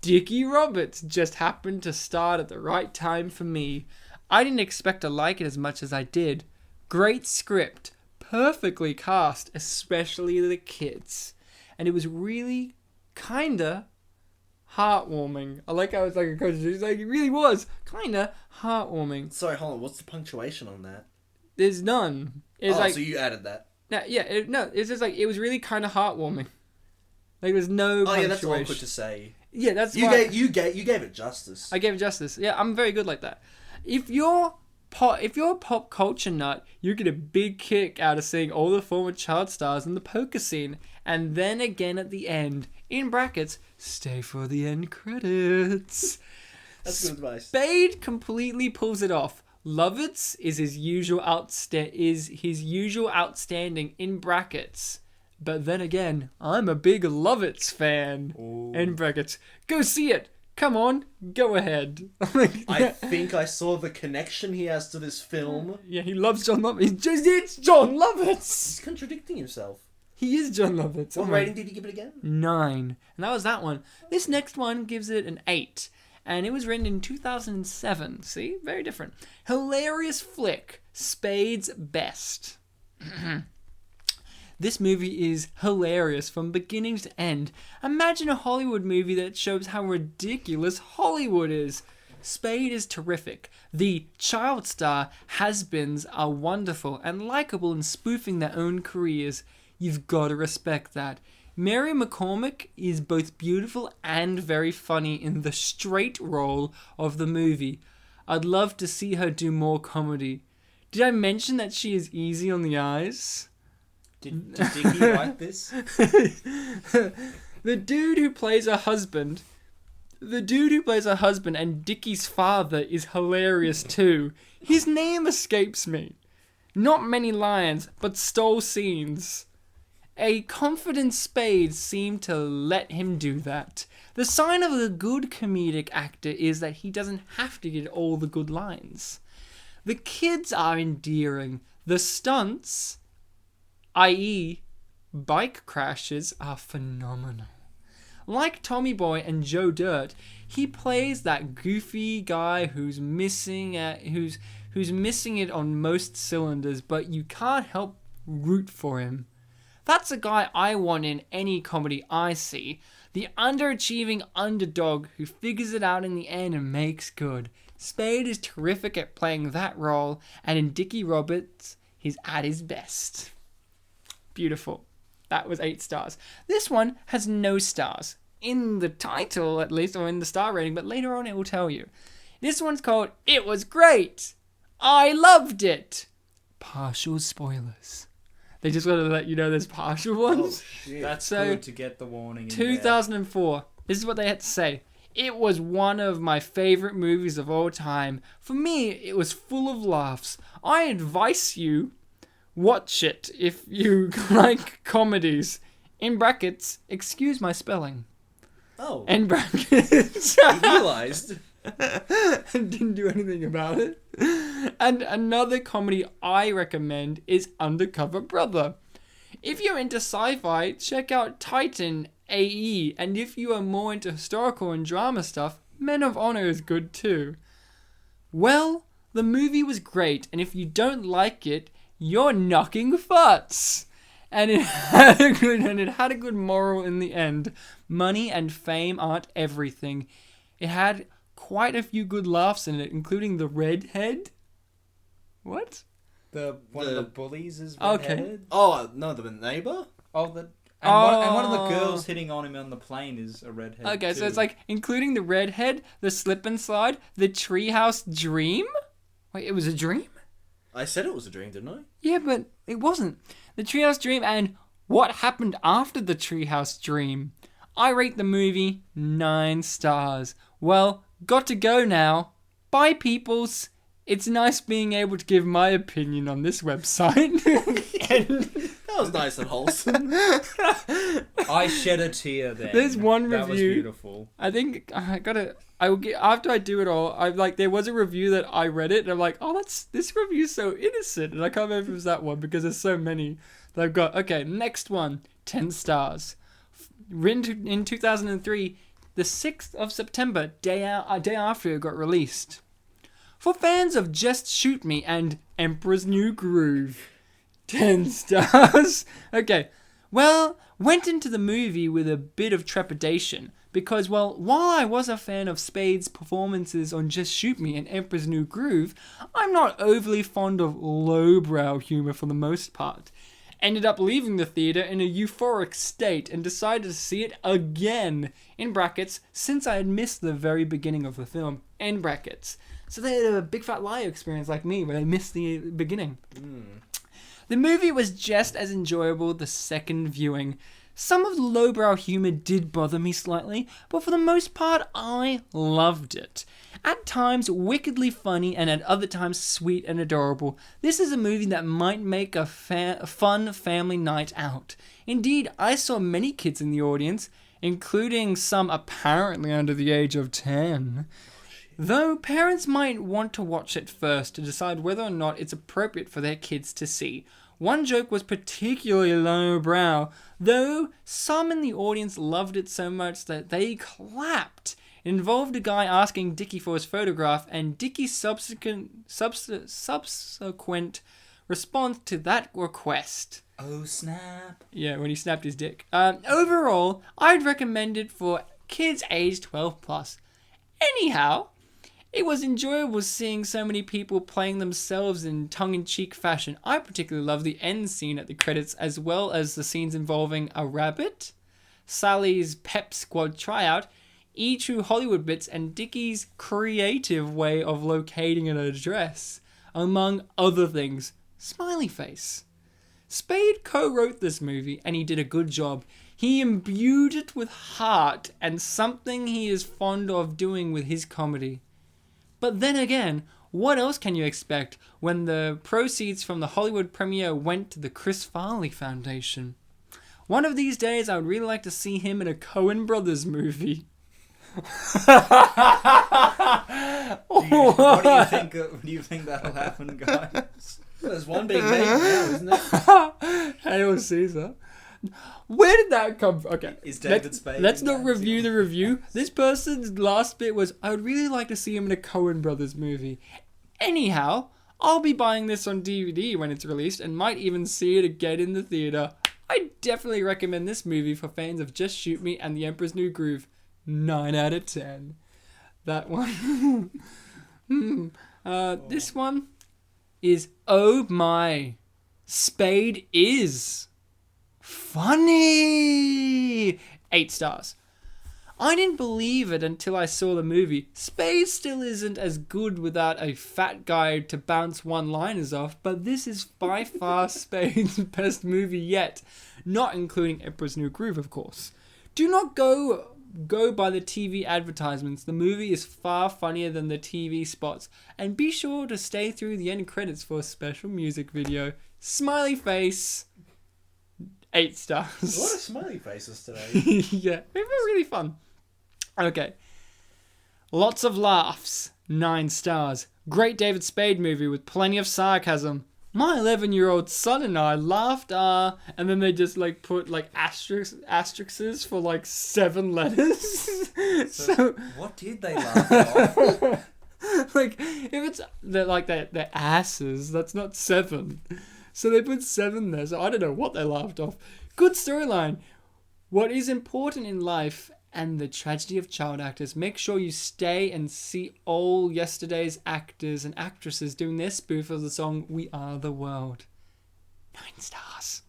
Dickie Roberts just happened to start at the right time for me. I didn't expect to like it as much as I did. Great script. Perfectly cast, especially the kids. And it was really kinda heartwarming. I like how it's like a coach. It's like, it really was kinda heartwarming. Sorry, hold on. What's the punctuation on that? There's none. It's like, so you added that. It's just like, it was really kinda heartwarming. Like, there's no punctuation. Yeah, that's awkward to say. Yeah, that's you why... gave it justice. I gave it justice. Yeah, I'm very good like that. If you're a pop culture nut, you get a big kick out of seeing all the former child stars in the poker scene, and then again at the end, in brackets, stay for the end credits. That's good advice. Spade completely pulls it off. Lovitz is his usual outstanding in brackets. But then again, I'm a big Lovitz fan. Ooh. In brackets. Go see it. Come on, go ahead. I think I saw the connection he has to this film. Yeah, he loves Jon Lovitz. It's Jon Lovitz. He's contradicting himself. He is Jon Lovitz. What rating did he give it again? 9. And that was that one. This next one gives it an 8. And it was written in 2007. See? Very different. Hilarious flick. Spade's best. This movie is hilarious from beginning to end. Imagine a Hollywood movie that shows how ridiculous Hollywood is. Spade is terrific. The child star has-beens are wonderful and likable in spoofing their own careers. You've got to respect that. Mary McCormack is both beautiful and very funny in the straight role of the movie. I'd love to see her do more comedy. Did I mention that she is easy on the eyes? Did Dickie write this? The dude who plays her husband and Dickie's father is hilarious too. His name escapes me. Not many lines, but stole scenes. A confident Spade seemed to let him do that. The sign of a good comedic actor is that he doesn't have to get all the good lines. The kids are endearing. The stunts, i.e. bike crashes, are phenomenal. Like Tommy Boy and Joe Dirt, he plays that goofy guy who's missing it on most cylinders, but you can't help root for him. That's a guy I want in any comedy I see. The underachieving underdog who figures it out in the end and makes good. Spade is terrific at playing that role, and in Dickie Roberts, he's at his best. Beautiful. That was 8 stars. This one has no stars. In the title, at least, or in the star rating, but later on it will tell you. This one's called It Was Great. I loved it. Partial spoilers. They just want to let you know there's partial ones. Oh, shit. That's So, good to get the warning in 2004. This is what they had to say. It was one of my favorite movies of all time. For me, it was full of laughs. I advise you watch it if you like comedies. In brackets, excuse my spelling. Oh. In brackets. You realised. And didn't do anything about it. And another comedy I recommend is Undercover Brother. If you're into sci-fi, check out Titan AE, and if you are more into historical and drama stuff, Men of Honor is good too. Well, the movie was great, and if you don't like it, you're knocking farts. And it had a good moral in the end. Money and fame aren't everything. It had quite a few good laughs in it, including the redhead. What? One of the bullies is Okay. redheaded. Oh, no, the neighbour? Oh, And one of the girls hitting on him on the plane is a redhead. Okay, too. so it's like including the redhead, the slip and slide, the treehouse dream. Wait, it was a dream? I said it was a dream, didn't I? Yeah, but it wasn't. The treehouse dream and what happened after the treehouse dream. I rate the movie 9 stars. Well, got to go now. Bye, peoples. It's nice being able to give my opinion on this website. That was nice and wholesome. I shed a tear there. There's one That was review. beautiful. I think I will get after I do it all. I'm like, there was a review that I read it, and I'm like, oh, this review's so innocent, and I can't remember if it was that one because there's so many that I've got. Okay, next one, 10 stars. Written in 2003, the 6th of September, day after it got released. For fans of Just Shoot Me and Emperor's New Groove, 10 stars. Okay, well, went into the movie with a bit of trepidation because, well, while I was a fan of Spade's performances on Just Shoot Me and Emperor's New Groove, I'm not overly fond of lowbrow humor for the most part. Ended up leaving the theater in a euphoric state and decided to see it again, in brackets, since I had missed the very beginning of the film, end brackets. So they had a big fat lie experience like me, where they missed the beginning. The movie was just as enjoyable the second viewing. Some of the lowbrow humor did bother me slightly, but for the most part, I loved it. At times, wickedly funny, and at other times, sweet and adorable. This is a movie that might make a fun family night out. Indeed, I saw many kids in the audience, including some apparently under the age of 10. Though parents might want to watch it first to decide whether or not it's appropriate for their kids to see. One joke was particularly lowbrow, though some in the audience loved it so much that they clapped. It involved a guy asking Dickie for his photograph, and Dickie's subsequent response to that request. Oh, snap. Yeah, when he snapped his dick. Overall, I'd recommend it for kids aged 12 plus. Anyhow, it was enjoyable seeing so many people playing themselves in tongue-in-cheek fashion. I particularly love the end scene at the credits, as well as the scenes involving a rabbit, Sally's pep squad tryout, E-True Hollywood bits, and Dickie's creative way of locating an address, among other things. Smiley face. Spade co-wrote this movie, and he did a good job. He imbued it with heart and something he is fond of doing with his comedy. But then again, what else can you expect when the proceeds from the Hollywood premiere went to the Chris Farley Foundation? One of these days, I would really like to see him in a Coen Brothers movie. What do you think that'll happen, guys? Well, there's one being made now, isn't there? Hail Caesar. Where did that come from? Okay. Is David Spade Let's in not that review too? the review. This person's last bit was, I would really like to see him in a Coen Brothers movie. Anyhow, I'll be buying this on DVD when it's released and might even see it again in the theater. I definitely recommend this movie for fans of Just Shoot Me and The Emperor's New Groove. 9 out of 10. That one. This one is, oh my, Spade is funny. 8 stars. I didn't believe it until I saw the movie. Spade still isn't as good without a fat guy to bounce one-liners off, but this is by far Spade's best movie yet, not including Emperor's New Groove, of course. Do not go by the TV advertisements. The movie is far funnier than the TV spots, and be sure to stay through the end credits for a special music video. Smiley face. 8 stars. A lot of smiley faces today. Yeah, they were really fun. Okay. Lots of laughs. 9 stars. Great David Spade movie with plenty of sarcasm. My 11-year-old son and I laughed, and then they just like put like asterisks for like 7 letters. So What did they laugh at? like if it's they're asses, that's not 7. So they put 7 there. So I don't know what they laughed off. Good storyline. What is important in life and the tragedy of child actors. Make sure you stay and see all yesterday's actors and actresses doing their spoof of the song We Are the World. 9 stars.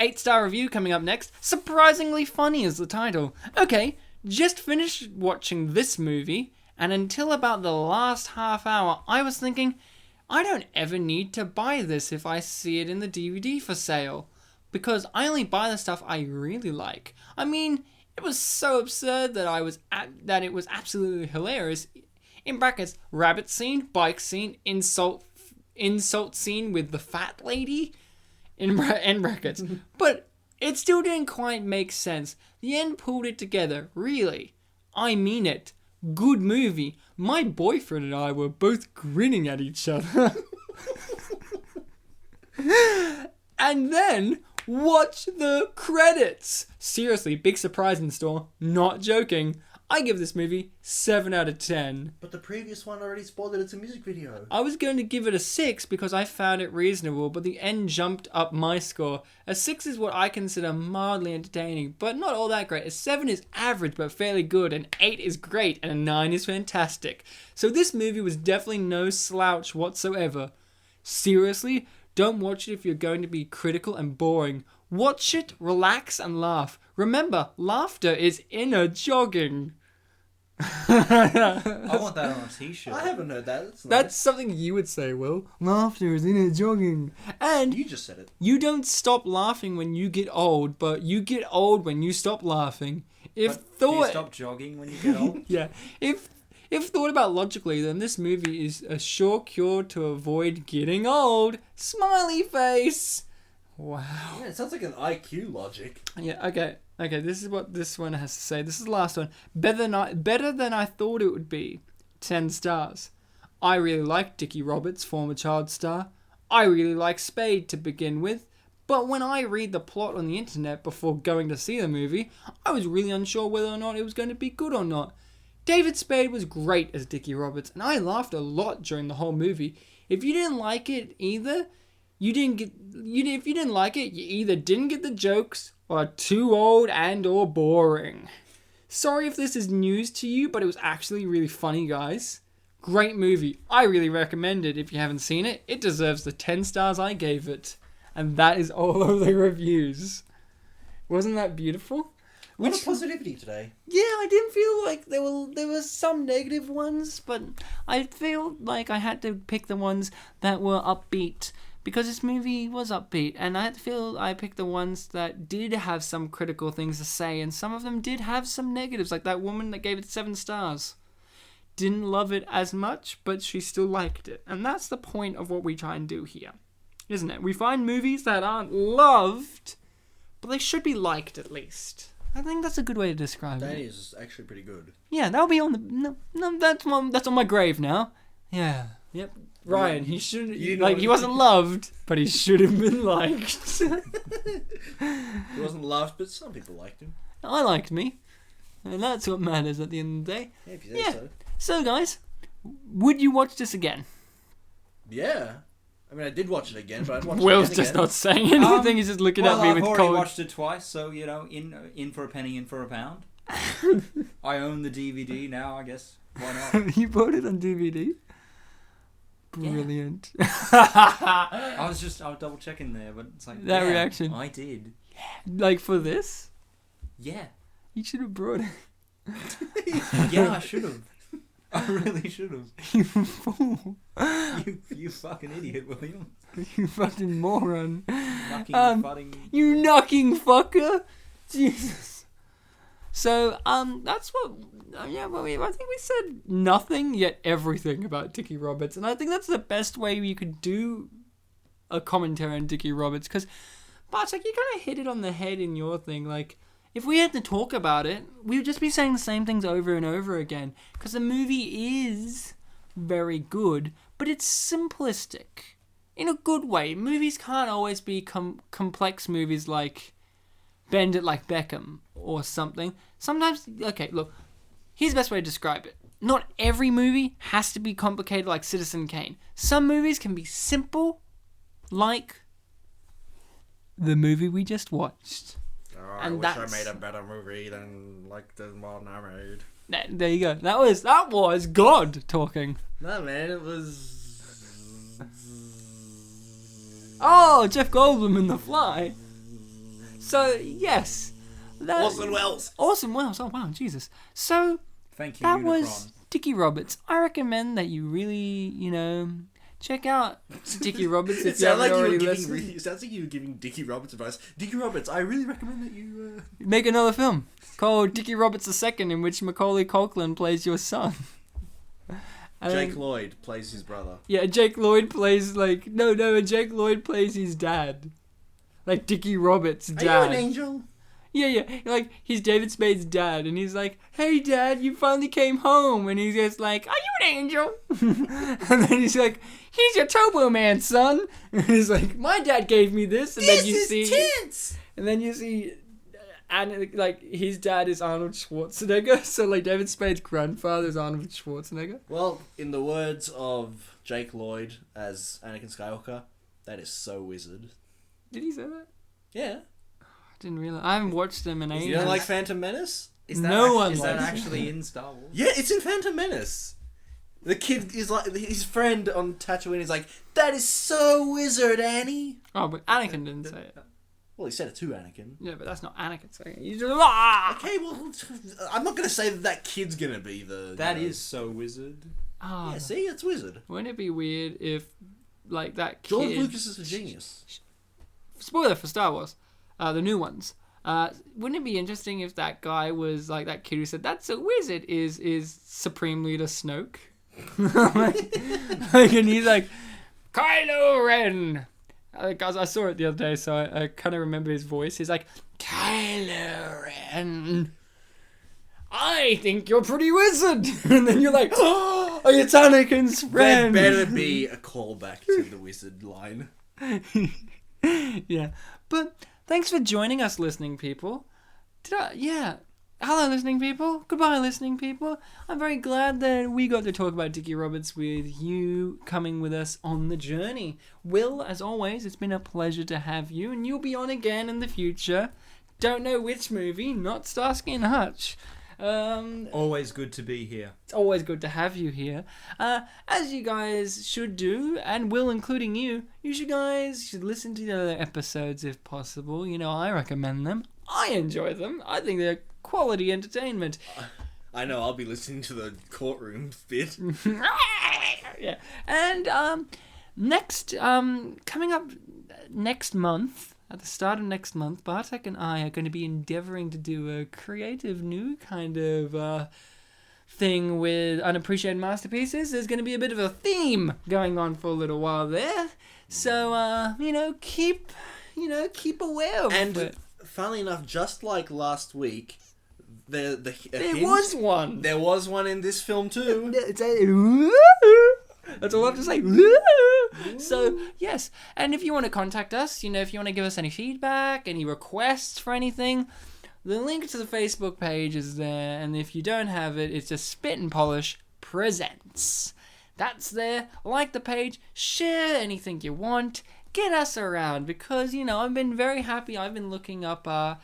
8-star review coming up next. Surprisingly funny is the title. Okay, just finished watching this movie, and until about the last half hour, I was thinking, I don't ever need to buy this if I see it in the DVD for sale, because I only buy the stuff I really like. I mean, it was so absurd that it was absolutely hilarious. In brackets, rabbit scene, bike scene, insult scene with the fat lady. In brackets. But it still didn't quite make sense. The end pulled it together, really. I mean it. Good movie. My boyfriend and I were both grinning at each other. And then, watch the credits. Seriously, big surprise in store. Not joking. I give this movie 7 out of 10. But the previous one already spoiled that it's a music video. I was going to give it a 6 because I found it reasonable, but the end jumped up my score. A 6 is what I consider mildly entertaining, but not all that great. A 7 is average but fairly good, an 8 is great, and a 9 is fantastic. So this movie was definitely no slouch whatsoever. Seriously, don't watch it if you're going to be critical and boring. Watch it, relax, and laugh. Remember, laughter is inner jogging. I want that on a t-shirt. I haven't heard that. That's That's something you would say, Will. Laughter is inner jogging. And You just said it. you don't stop laughing when you get old, but you get old when you stop laughing. If Do you thought, stop jogging when you get old? yeah, if thought about logically, then this movie is a sure cure to avoid getting old. Smiley face. Wow. Yeah, it sounds like an IQ logic. Yeah. Okay. This is what this one has to say. This is the last one. Better than I thought it would be. 10 stars. I really like Dickie Roberts, former child star. I really like Spade to begin with. But when I read the plot on the internet before going to see the movie, I was really unsure whether or not it was going to be good or not. David Spade was great as Dickie Roberts, and I laughed a lot during the whole movie. If you didn't like it either, if you didn't like it, you either didn't get the jokes or are too old and or boring. Sorry if this is news to you, but it was actually really funny, guys. Great movie. I really recommend it if you haven't seen it. It deserves the 10 stars I gave it. And that is all of the reviews. Wasn't that beautiful? A lot of positivity today. Yeah, I didn't feel like there were some negative ones, but I feel like I had to pick the ones that were upbeat. Because this movie was upbeat, and I feel I picked the ones that did have some critical things to say, and some of them did have some negatives, like that woman that gave it 7 stars. Didn't love it as much, but she still liked it. And that's the point of what we try and do here, isn't it? We find movies that aren't loved, but they should be liked at least. I think that's a good way to describe That it. is actually pretty good. Yeah, that'll be on the... No, that's on my grave now. Yeah. Yep. Ryan, he should he wasn't loved, but he should have been liked. He wasn't loved, but some people liked him. I liked me, and that's what matters at the end of the day. Yeah, if you say Yeah. so. So, guys, would you watch this again? Yeah. I mean, I did watch it again, but I'd watch Will's it just again. not saying anything. He's just looking at me I've with already cold. watched it twice, so in for a penny, in for a pound. I own the DVD now, I guess. Why not? You bought it on DVD. Yeah. Brilliant. I was double checking there, but it's like That yeah, reaction. I did. Like for this, Yeah. you should have brought it. Yeah, I should have. I really should have. You fool. You fucking idiot, William. You fucking moron. Knocking butting. You knocking fucker. Jesus. So, that's what... yeah, well, I think we said nothing, yet everything about Dickie Roberts. And I think that's the best way you could do a commentary on Dickie Roberts. Because, Bartek, you kind of hit it on the head in your thing. Like, if we had to talk about it, we would just be saying the same things over and over again. Because the movie is very good, but it's simplistic. In a good way. Movies can't always be complex movies like Bend It Like Beckham or something. Sometimes, okay, look, here's the best way to describe it. Not every movie has to be complicated like Citizen Kane. Some movies can be simple, like the movie we just watched. Oh, And I wish I that's- made a better movie than like the one I made. There you go. That was God talking. No, man, it was... Oh, Jeff Goldblum in The Fly. So yes, Orson Welles. Orson Welles. Oh wow, Jesus. So Thank you, that Unicron. was Dickie Roberts. I recommend that you really, check out Dickie Roberts if you haven't already listened. It sounds like you were giving Dickie Roberts advice. Dickie Roberts, I really recommend that you... Make another film called Dickie Roberts II, in which Macaulay Culkin plays your son. Jake Lloyd plays his brother. Yeah, Jake Lloyd plays Jake Lloyd plays his dad. Like Dickie Roberts' dad. Are you an angel? Yeah, like he's David Spade's dad, and he's like, "Hey, Dad, you finally came home," and he's just like, "Are you an angel?" And then he's like, "He's your Turbo Man, son." And he's like, "My dad gave me this," and then you see, tense. and then you see, and like his dad is Arnold Schwarzenegger, so like David Spade's grandfather is Arnold Schwarzenegger. Well, in the words of Jake Lloyd as Anakin Skywalker, that is so wizard. Did he say that? Yeah. Didn't realize. I haven't watched them in ages. You don't like Phantom Menace? Is that No one is that likes actually in Star Wars? Yeah, it's in Phantom Menace. The kid is like, his friend on Tatooine is like, that is so wizard, Annie. Oh, but Anakin didn't say it. Well, he said it to Anakin. Yeah, but that's not Anakin saying it. He's just, ah! Okay, well, I'm not going to say that kid's going to be the... That is so wizard. Oh, Yeah, see, it's wizard. wouldn't it be weird if, like, that kid... George Lucas is a genius. Spoiler for Star Wars, the new ones. Wouldn't it be interesting if that guy was, like, that kid who said, "That's a wizard," is Supreme Leader Snoke? like, and he's like, "Kylo Ren!" Guys, I saw it the other day, so I kind of remember his voice. He's like, "Kylo Ren, I think you're pretty wizard." And then you're like, "Oh, it's Anakin's friend." There better be a callback to the wizard line. Yeah, but thanks for joining us, listening people. Hello, listening people. Goodbye, listening people. I'm very glad that we got to talk about Dickie Roberts with you coming with us on the journey. Will, as always, it's been a pleasure to have you, and you'll be on again in the future. Don't know which movie, not Starsky and Hutch. Always good to be here. It's always good to have you here. As you guys should do, and Will including you should listen to the other episodes if possible. I recommend them. I enjoy them. I think they're quality entertainment. I know, I'll be listening to the courtroom bit. Yeah. And coming up next month, at the start of next month, Bartek and I are going to be endeavoring to do a creative new kind of thing with Unappreciated Masterpieces. There's going to be a bit of a theme going on for a little while there. So, keep aware of And it. funnily enough, just like last week, there was one. There was one in this film too. That's all I have to say. So, yes. And if you want to contact us, if you want to give us any feedback, any requests for anything, the link to the Facebook page is there. And if you don't have it, it's just Spit and Polish Presents. That's there. Like the page. Share anything you want. Get us around because, I've been very happy. I've been looking up, our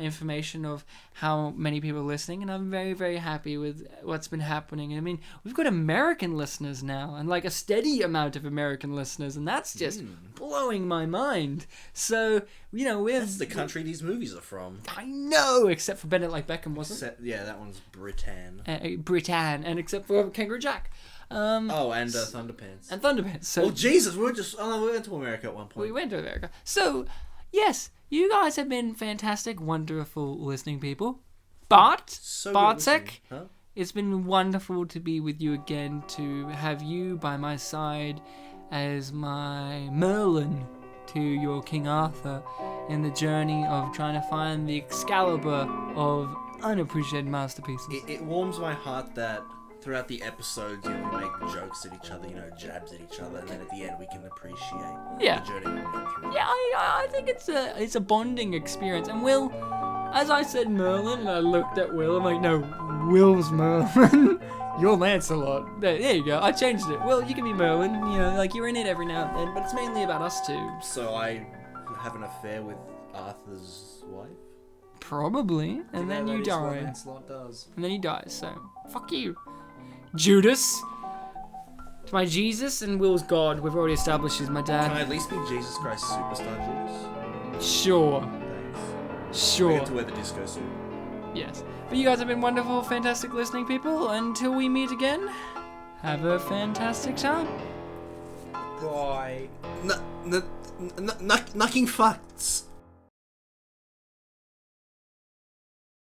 information of how many people are listening, and I'm very, very happy with what's been happening. I mean, we've got American listeners now, and like a steady amount of American listeners, and that's just blowing my mind. So, That's the country these movies are from. I know, except for Bend It Like Beckham, wasn't Yeah, that one's Britain. Britain, and except for Kangaroo Jack. And Thunderpants. And Thunderpants. So Oh, Jesus, we went to America at one point. we went to America. So, yes, you guys have been fantastic, wonderful listening people. But, So good Bartek, listening. Huh? it's been wonderful to be with you again, to have you by my side as my Merlin to your King Arthur in the journey of trying to find the Excalibur of Unappreciated Masterpieces. It warms my heart that throughout the episodes, we make jokes at each other, jabs at each other, and then at the end we can appreciate the journey we went through. Yeah, I think it's a bonding experience. And Will, as I said Merlin, and I looked at Will, I'm like, no, Will's Merlin. You're Lancelot. There you go. I changed it. Will, you can be Merlin. You're in it every now and then, but it's mainly about us two. So I have an affair with Arthur's wife? Probably. And then you That is what die. Lancelot does. And then he dies, so fuck you. Judas. To my Jesus and Will's God. We've already established he's my Can I dad. at least be Jesus Christ Superstar Judas? Sure. Thanks. I Sure. get to wear the disco suit. Yes. But you guys have been wonderful, fantastic listening people. Until we meet again, have a fantastic time. Bye. Knocking facts.